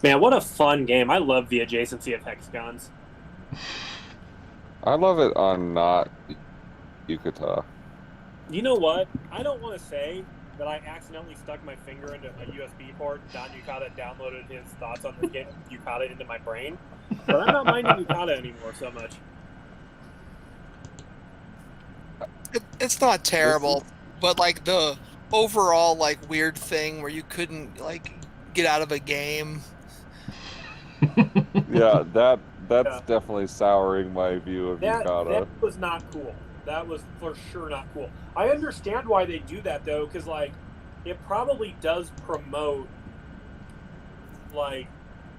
Man, what a fun game. I love the adjacency of hexagons. I love it on not Yucata. You know what? I don't want to say that I accidentally stuck my finger into a USB port. Don Yukata downloaded his thoughts on this game, Yukata, into my brain. But I'm not minding Yukata anymore so much. It's not terrible, but like the overall like weird thing where you couldn't like get out of a game. Yeah, that's definitely souring my view of Yukata. That was not cool. That was for sure not cool. I understand why they do that though, because like it probably does promote like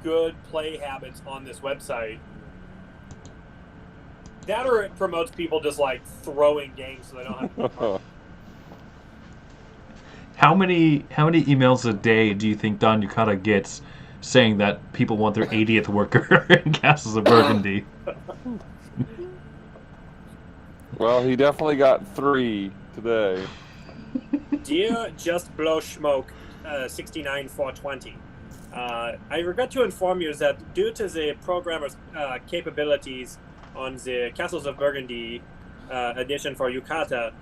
good play habits on this website. That or it promotes people just like throwing games so they don't have to. How many emails a day do you think Don Yukata gets saying that people want their 80th worker in Castles of Burgundy? Well, he definitely got 3 today. Dear Just Blow Smoke 69420, I regret to inform you that due to the programmer's capabilities on the Castles of Burgundy edition for Yukata,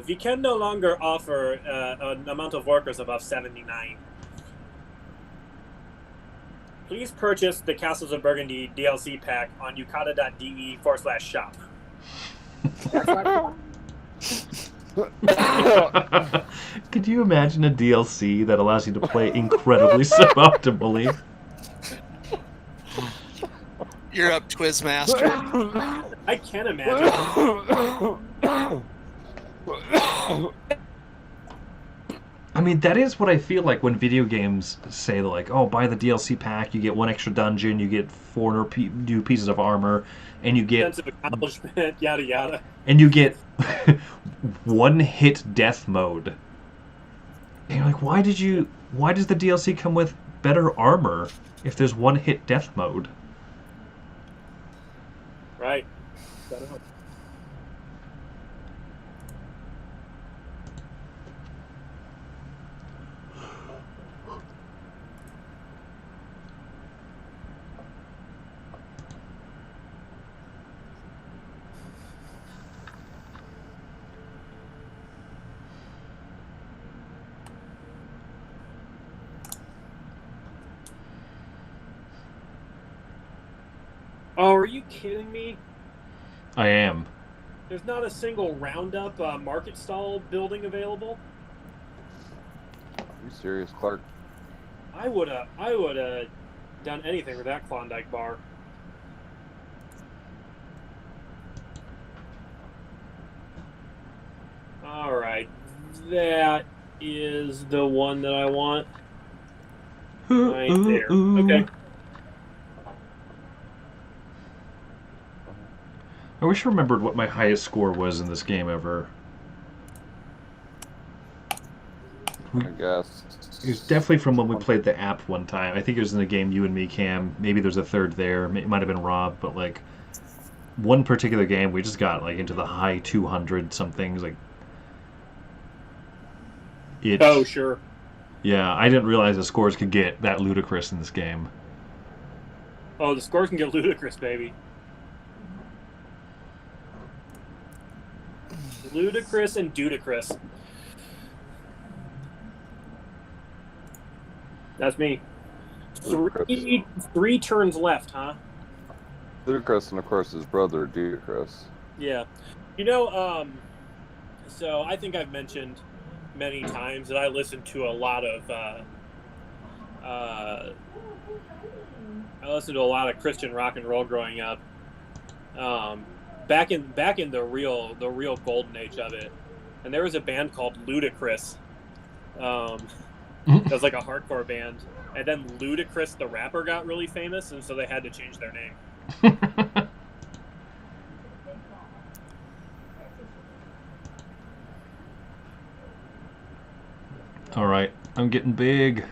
we can no longer offer an amount of workers above 79. Please purchase the Castles of Burgundy DLC pack on yukata.de/shop. Could you imagine a DLC that allows you to play incredibly suboptimally? You're up, Twizmaster. I can imagine. I mean, that is what I feel like when video games say, like, oh, buy the DLC pack, you get 1 extra dungeon, you get 4 new pieces of armor, and you get... Sense of accomplishment, yada yada. And you get one-hit death mode. And you're like, why does the DLC come with better armor if there's one-hit death mode? Right. Oh, are you kidding me? I am. There's not a single Roundup market stall building available. Are you serious, Clark? I would have done anything for that Klondike bar. All right, that is the one that I want. Right there. Okay. I wish I remembered what my highest score was in this game ever. I guess. It was definitely from when we played the app one time. I think it was in the game You and Me, Cam. Maybe there's a third there. It might have been Rob, but like one particular game, we just got like into the high 200 somethings. Like, oh sure. Yeah, I didn't realize the scores could get that ludicrous in this game. Oh, the scores can get ludicrous, baby. Ludicrous and Dudicrous. That's me. Three turns left, huh? Ludicrous and, of course, his brother, Dudicrous. Yeah. You know, so I think I've mentioned many times that I listened to a lot of Christian rock and roll growing up. Back in the real golden age of it, and there was a band called Ludacris. It was like a hardcore band, and then Ludacris the rapper got really famous, and so they had to change their name. All right, I'm getting big.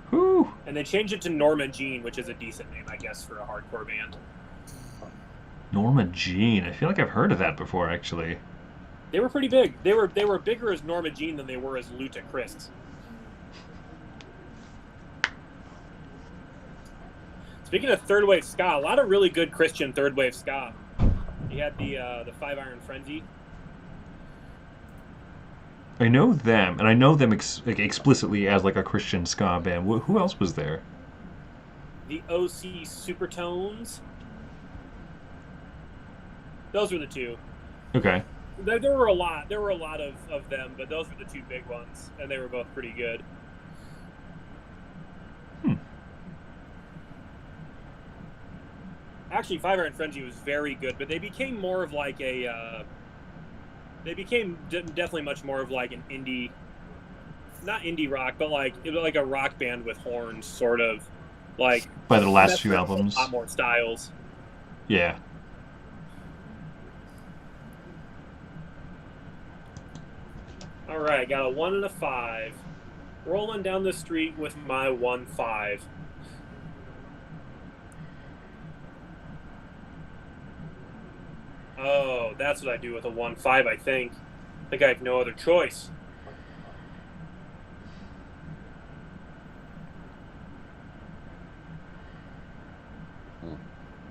Whew. And they changed it to Norma Jean, which is a decent name, I guess, for a hardcore band. Norma Jean. I feel like I've heard of that before, actually. They were pretty big. They were bigger as Norma Jean than they were as Ludacris. Speaking of third wave ska, a lot of really good Christian third wave ska. You had the 5 Iron Frenzy. I know them, and I know them explicitly as like a Christian ska band. Who else was there? The OC Supertones. Those were the two. Okay. There were a lot. There were a lot of them, but those were the two big ones, and they were both pretty good. Actually, 5 Iron Frenzy was very good, but they became more of like a. They became definitely much more of like an indie not indie rock, but like a rock band with horns, sort of like By the last messed few with albums. A lot more styles. Yeah. All right, got a 1 and a 5. Rolling down the street with my 1-5. Oh, that's what I do with a 1-5, I think. I think I have no other choice.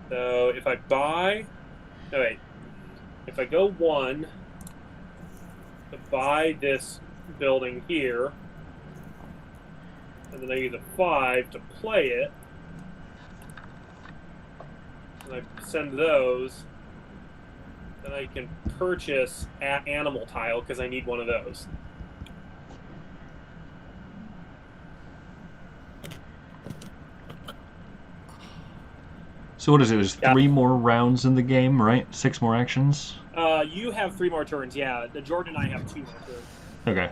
So if I buy... Oh, wait. If I go 1 to buy this building here, and then I use a 5 to play it, and I send those, then I can purchase an animal tile because I need one of those. So what is it? There's 3 more rounds in the game, right? 6 more actions? You have 3 more turns, yeah. Jordan and I have 2 more turns. Okay.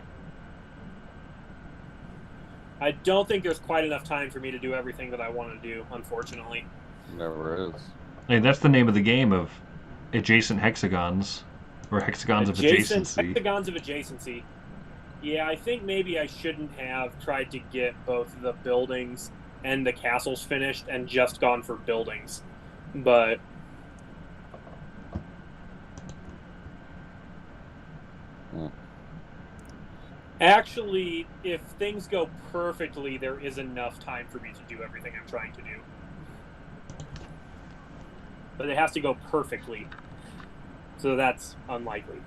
I don't think there's quite enough time for me to do everything that I want to do, unfortunately. Never is. Hey, that's the name of the game, of adjacent hexagons. Or hexagons of adjacency. Hexagons of adjacency. Yeah, I think maybe I shouldn't have tried to get both the buildings and the castles finished and just gone for buildings. But... Actually, if things go perfectly, there is enough time for me to do everything I'm trying to do. But it has to go perfectly. So that's unlikely.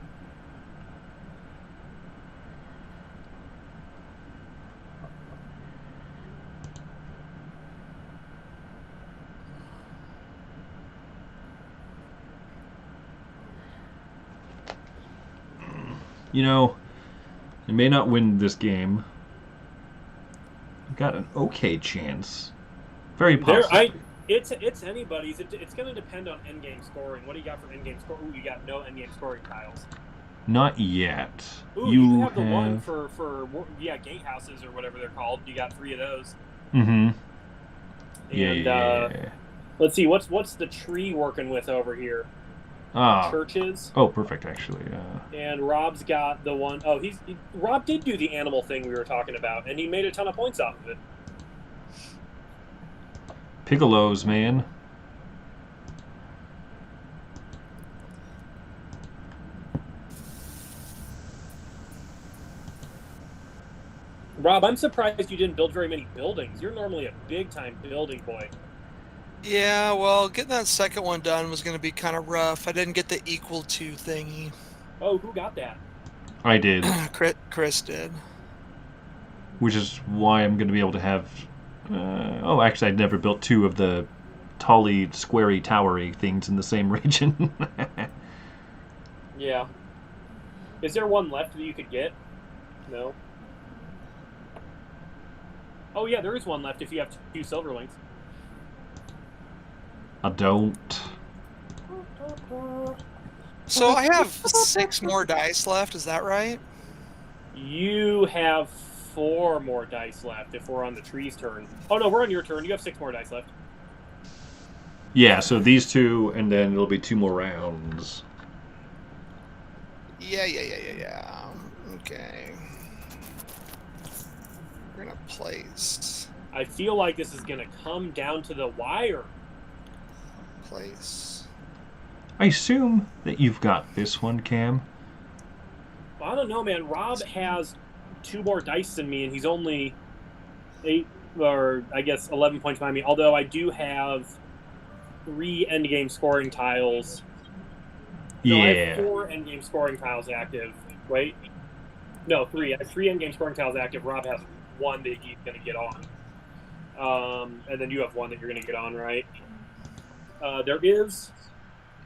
You know, I may not win this game. I've got an okay chance. Very possible. It's anybody's. It's going to depend on endgame scoring. What do you got for endgame score? Ooh, you got no endgame scoring tiles. Not yet. Ooh, you have the one for gatehouses or whatever they're called. You got 3 of those. Mm-hmm. And yeah. Let's see, what's the tree working with over here? Churches. Oh, perfect, actually. And Rob's got the one. Oh, Rob did do the animal thing we were talking about, and he made a ton of points off of it. Piccolos, man. Rob, I'm surprised you didn't build very many buildings. You're normally a big-time building boy. Yeah, well, getting that second one done was going to be kind of rough. I didn't get the equal to thingy. Oh, who got that? I did. Chris did. Which is why I'm going to be able to have... oh, actually, I'd never built 2 of the tally, squarey, towery things in the same region. Yeah. Is there one left that you could get? No. Oh, yeah, there is one left if you have 2 silverlings. I don't. So I have 6 more dice left, is that right? You have 4 more dice left if we're on the tree's turn. Oh, no, we're on your turn. You have 6 more dice left. Yeah, so these 2, and then it'll be 2 more rounds. Yeah. Okay. We're going to place. I feel like this is going to come down to the wire. Place. I assume that you've got this one, Cam. I don't know, man. Rob has 2 more dice than me, and he's only 8, or I guess 11 points behind me. Although I do have 3 endgame scoring tiles. No, Yeah. I have 4 endgame scoring tiles active. Wait. No, 3. I have 3 endgame scoring tiles active. Rob has 1 that he's going to get on. And then you have 1 that you're going to get on, right? There is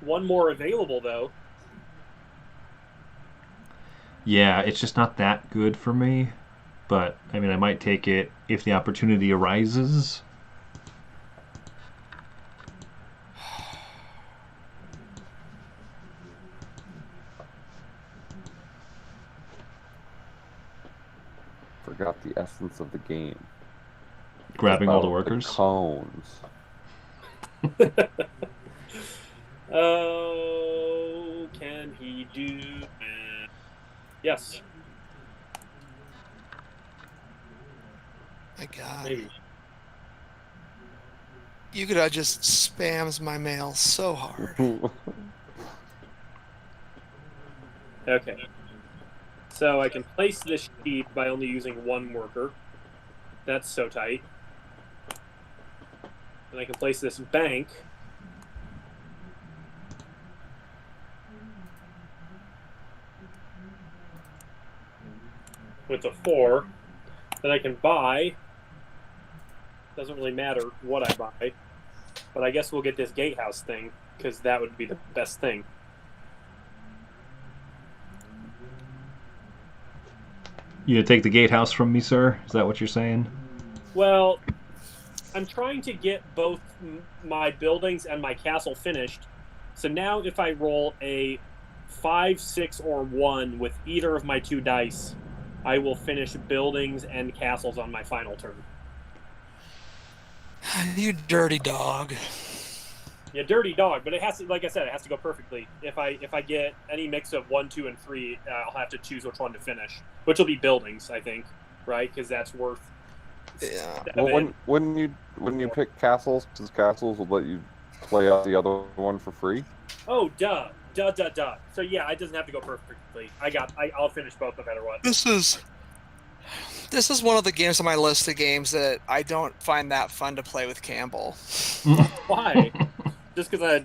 1 more available, though. Yeah, it's just not that good for me. But, I mean, I might take it if the opportunity arises. Forgot the essence of the game. Grabbing all the About workers. Cones. Oh, can he do it? Yes, My God. maybe. Yuguda just spams my mail so hard. Okay. So I can place this sheep by only using one worker. That's so tight. And I can place this bank. With a 4. Then I can buy. Doesn't really matter what I buy. But I guess we'll get this gatehouse thing, because that would be the best thing. You take the gatehouse from me, sir? Is that what you're saying? Well, I'm trying to get both my buildings and my castle finished. So now if I roll a 5, 6, or 1 with either of my 2 dice, I will finish buildings and castles on my final turn. You dirty dog. Yeah, dirty dog, but it has to, like I said, it has to go perfectly. If I get any mix of 1, 2, and 3, I'll have to choose which one to finish, which will be buildings, I think, right? Because that's worth. Yeah. Well, when you pick castles, because castles will let you play out the other one for free. Oh, duh. So yeah, it doesn't have to go perfectly. I'll finish both no matter what. This is one of the games on my list of games that I don't find that fun to play with Campbell. Why? Just because I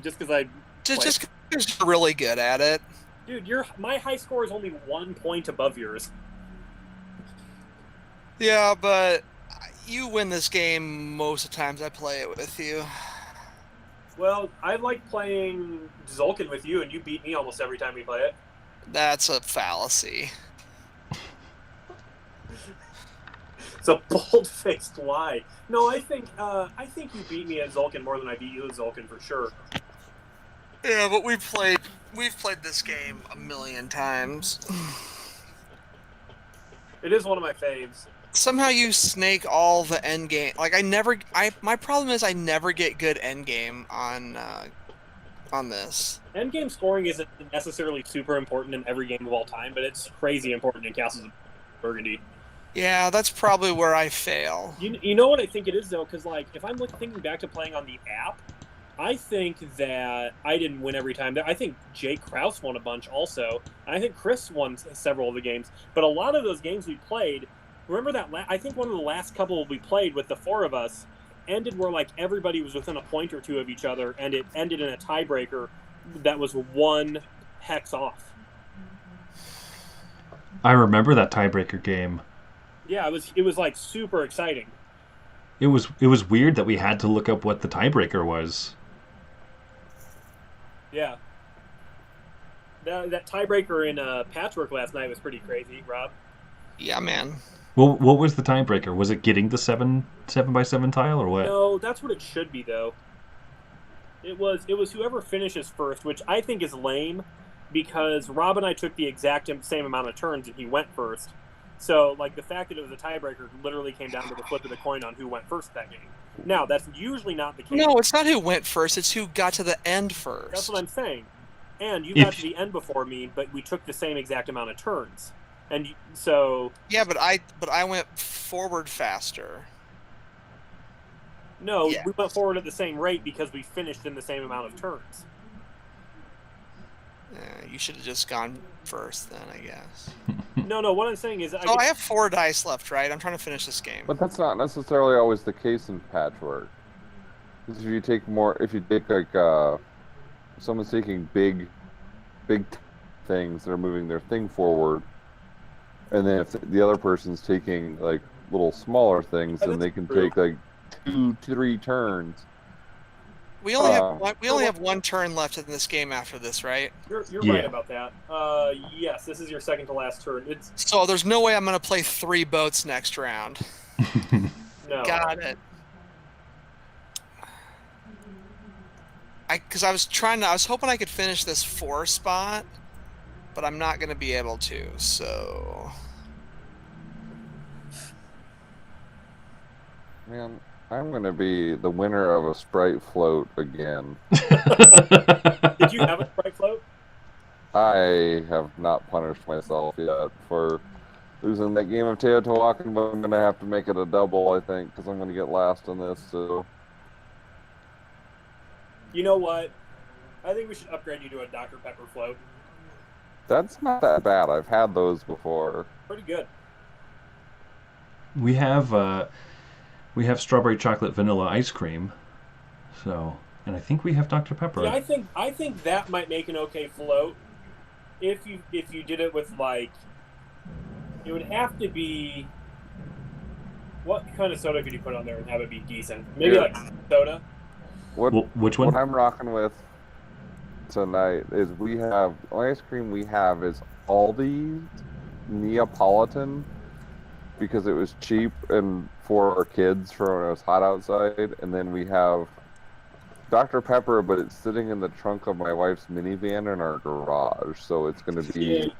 Just because you're really good at it. Dude, my high score is only 1 point above yours. Yeah, but you win this game most of the times I play it with you. Well, I like playing Zolkin with you, and you beat me almost every time we play it. That's a fallacy. It's a bold-faced lie. No, I think you beat me at Zolkin more than I beat you at Zolkin for sure. Yeah, but we've played this game a million times. It is one of my faves. Somehow you snake all the end game. Like my problem is I never get good end game on this. Endgame scoring isn't necessarily super important in every game of all time, but it's crazy important in Castles of Burgundy. Yeah, that's probably where I fail. You know what I think it is, though? Because, like, if I'm thinking back to playing on the app, I think that I didn't win every time. I think Jay Krause won a bunch also. And I think Chris won several of the games. But a lot of those games we played, remember that? I think one of the last couple we played with the 4 of us ended where, like, everybody was within a point or 2 of each other, and it ended in a tiebreaker that was 1 hex off. I remember that tiebreaker game. Yeah, it was like super exciting. It was weird that we had to look up what the tiebreaker was. Yeah. That tiebreaker in Patchwork last night was pretty crazy, Rob. Yeah, man. Well, what was the tiebreaker? Was it getting the 7x7 tile or what? No, that's what it should be though. It was whoever finishes first, which I think is lame because Rob and I took the exact same amount of turns and he went first. So, like, the fact that it was a tiebreaker literally came down to the flip of the coin on who went first that game. Now, that's usually not the case. No, it's not who went first. It's who got to the end first. That's what I'm saying. And you got to the end before me, but we took the same exact amount of turns. And so... Yeah, but I went forward faster. No, yeah. We went forward at the same rate because we finished in the same amount of turns. You should have just gone first then, I guess. No, what I'm saying is... I have 4 dice left, right? I'm trying to finish this game. But that's not necessarily always the case in Patchwork. Because if you take like, someone's taking big things, they're moving their thing forward, and then if the other person's taking, like, little smaller things, then they can take, like, 2 to 3 turns. We only have 1 turn left in this game after this, right? You're right about that. Yes, this is your second to last turn. So there's no way I'm going to play 3 boats next round. No. Got it. Because I was hoping I could finish this 4 spot, but I'm not going to be able to, so... Man, I'm going to be the winner of a Sprite float again. Did you have a Sprite float? I have not punished myself yet for losing that game of Teotihuacan, but I'm going to have to make it a double, I think, because I'm going to get last in this, so... You know what? I think we should upgrade you to a Dr. Pepper float. That's not that bad. I've had those before. Pretty good. We have strawberry chocolate vanilla ice cream, so, and I think we have Dr. Pepper. Yeah, I think that might make an okay float. If you did it with like, it would have to be. What kind of soda could you put on there and have it be decent? Maybe like soda. Which one? What I'm rocking with tonight is ice cream we have is Aldi's Neapolitan, because it was cheap and for our kids for when it was hot outside. And then we have Dr. Pepper, but it's sitting in the trunk of my wife's minivan in our garage. So it's going to be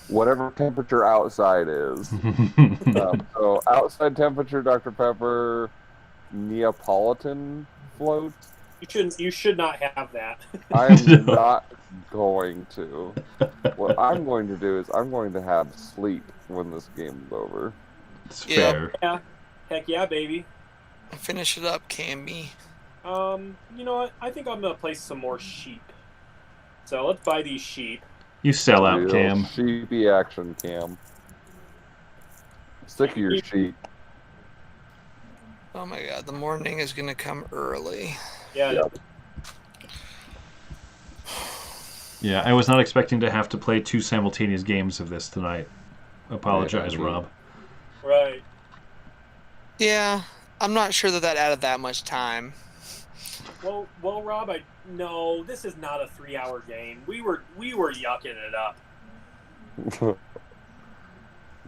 whatever temperature outside is. So outside temperature Dr. Pepper Neapolitan float. You should not have that. I'm not going to. What I'm going to do is I'm going to have sleep when this game is over. It's fair. Yeah. Heck yeah, baby. Finish it up, Camby. You know what? I think I'm gonna place some more sheep. So let's buy these sheep. You sell out, Real Cam. Sheepy action, Cam. Stick to your sheep. Oh my god, the morning is gonna come early. Yeah. Yep. Yeah, I was not expecting to have to play 2 simultaneous games of this tonight. Apologize, Yeah, Rob. Right. Yeah, I'm not sure that added that much time. Well, Rob, no, this is not a 3-hour game. We were yucking it up.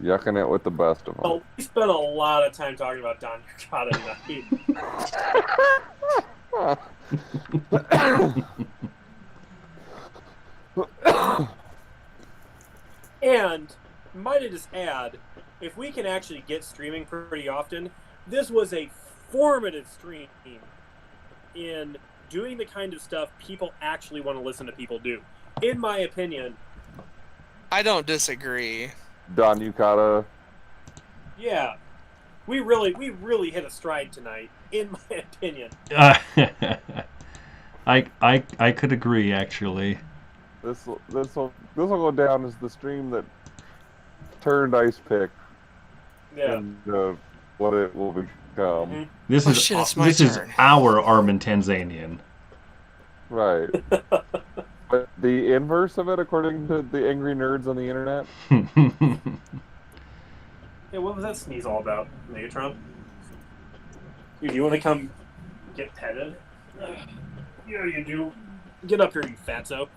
Yucking it with the best of them. Oh, we spent a lot of time talking about Don Yukata tonight. And might I just add, if we can actually get streaming pretty often, this was a formative stream in doing the kind of stuff people actually want to listen to people do. In my opinion. I don't disagree. Don Yukata. Yeah. We really hit a stride tonight, in my opinion. I could agree, actually. This will go down as the stream that turned Ice Pick into what it will become. Mm-hmm. This is our Armin Tanzanian. Right. But the inverse of it, according to the angry nerds on the internet. Yeah, what was that sneeze all about, Megatron? Dude, you want to come get petted? Yeah, you do. Get up here, you fatso.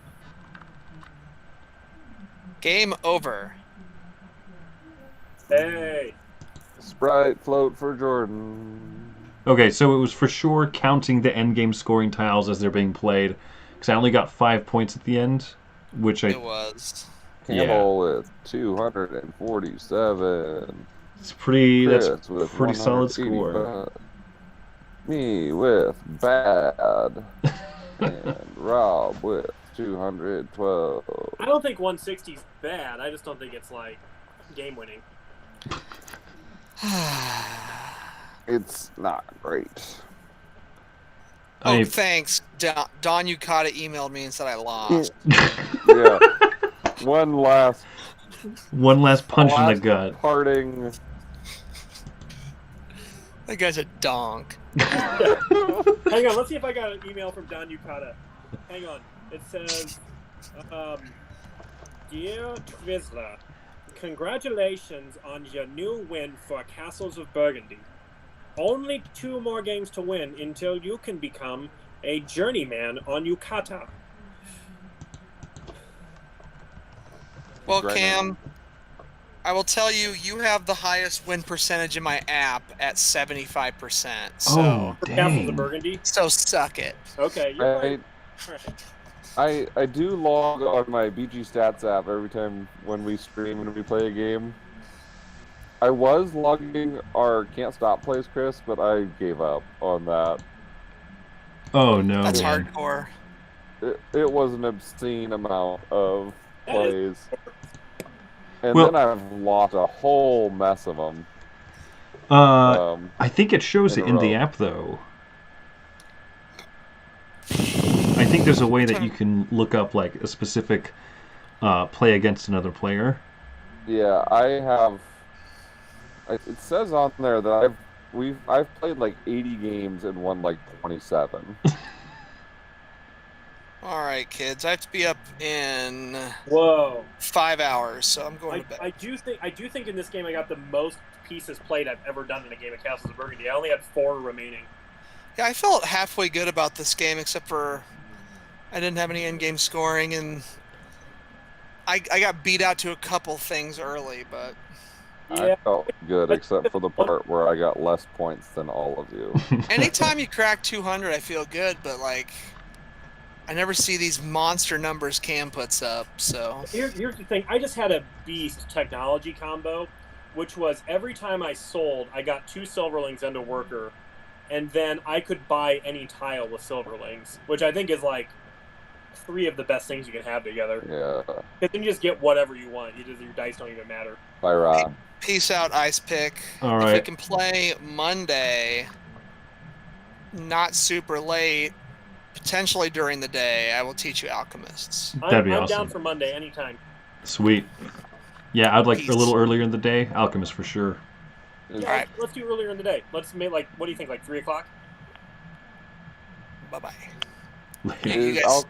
Game over. Hey. Sprite float for Jordan. Okay, so it was for sure counting the endgame scoring tiles as they're being played, because I only got 5 points at the end, which It was. Campbell with 247. It's pretty. Chris That's a with pretty solid score. 185. Me with bad. And Rob with 212. I don't think 160 is bad. I just don't think it's like game winning. It's not great. Oh, thanks. Don Yukata emailed me and said I lost. Yeah. One last punch in the gut. Parting. That guy's a donk. Hang on, let's see if I got an email from Don Yukata. Hang on. It says, Dear Twizzler, congratulations on your new win for Castles of Burgundy. Only 2 more games to win until you can become a journeyman on Yukata. Well, Cam, I will tell you, you have the highest win percentage in my app at 75%. So, oh, dang. Castles of Burgundy? So suck it. Okay, you're right. I do log on my BG Stats app every time when we stream and we play a game. I was logging our Can't Stop plays, Chris, but I gave up on that. Oh no, That's man. hardcore. It was an obscene amount of That is- plays. And Well- then I've lost a whole mess of them. I think it shows in it a in the row. app though. I think there's a way that you can look up like a specific play against another player. Yeah, I have. It says on there that I've played like 80 games and won like 27. All right, kids. I have to be up in Whoa. 5 hours, so I'm going to bed. I do think in this game I got the most pieces played I've ever done in a game of Castles of Burgundy. I only had 4 remaining. Yeah, I felt halfway good about this game, except for I didn't have any in-game scoring, and I got beat out to a couple things early, but Yeah. I felt good except for the part where I got less points than all of you. anytime you crack 200, I feel good, but like I never see these monster numbers Cam puts up, so Here's the thing. I just had a beast technology combo, which was every time I sold, I got 2 silverlings and a worker, and then I could buy any tile with silverlings, which I think is like 3 of the best things you can have together. Yeah. Because then you just get whatever you want. Your dice don't even matter. Bye, Rob. peace out, Ice Pick. All If we right. can play Monday, not super late, potentially during the day, I will teach you Alchemists. That'd be I'm awesome. down for Monday anytime. Sweet. Yeah, I'd like Peace. a little earlier in the day. Alchemist for sure. Is, Yeah, Alright. let's do earlier in the day. Let's make like, what do you think, like 3 o'clock? Bye-bye. Later. You is guys- Al-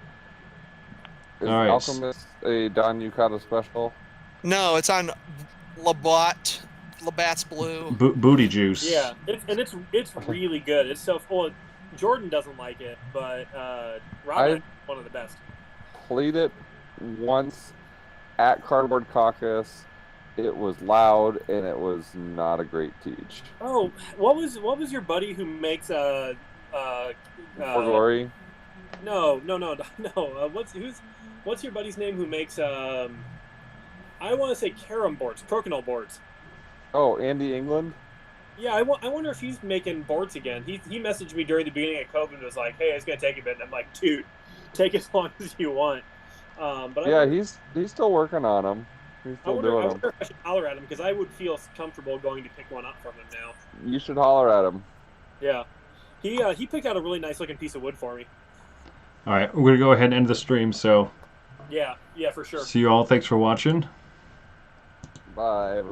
is All right. Alchemist a Don Yukata special? No, it's on Labatt's Blue. Booty juice. Yeah, it's really good. It's so full. Jordan doesn't like it, but Robin is one of the best. Played it once at Cardboard Caucus. It was loud and it was not a great teach. Oh, what was your buddy who makes Orgori? No. What's your buddy's name who makes I want to say carom boards, crokinole boards. Oh, Andy England? Yeah, I wonder if he's making boards again. He messaged me during the beginning of COVID and was like, "Hey, it's gonna take a bit." And I'm like, "Dude, take as long as you want." But Yeah, he's still working on them. He's I still wonder doing them. if I should holler at him because I would feel comfortable going to pick one up from him now. You should holler at him. Yeah, he picked out a really nice looking piece of wood for me. All right, we're gonna go ahead and end the stream. So Yeah, for sure. see you all. Thanks for watching. Bye, everybody.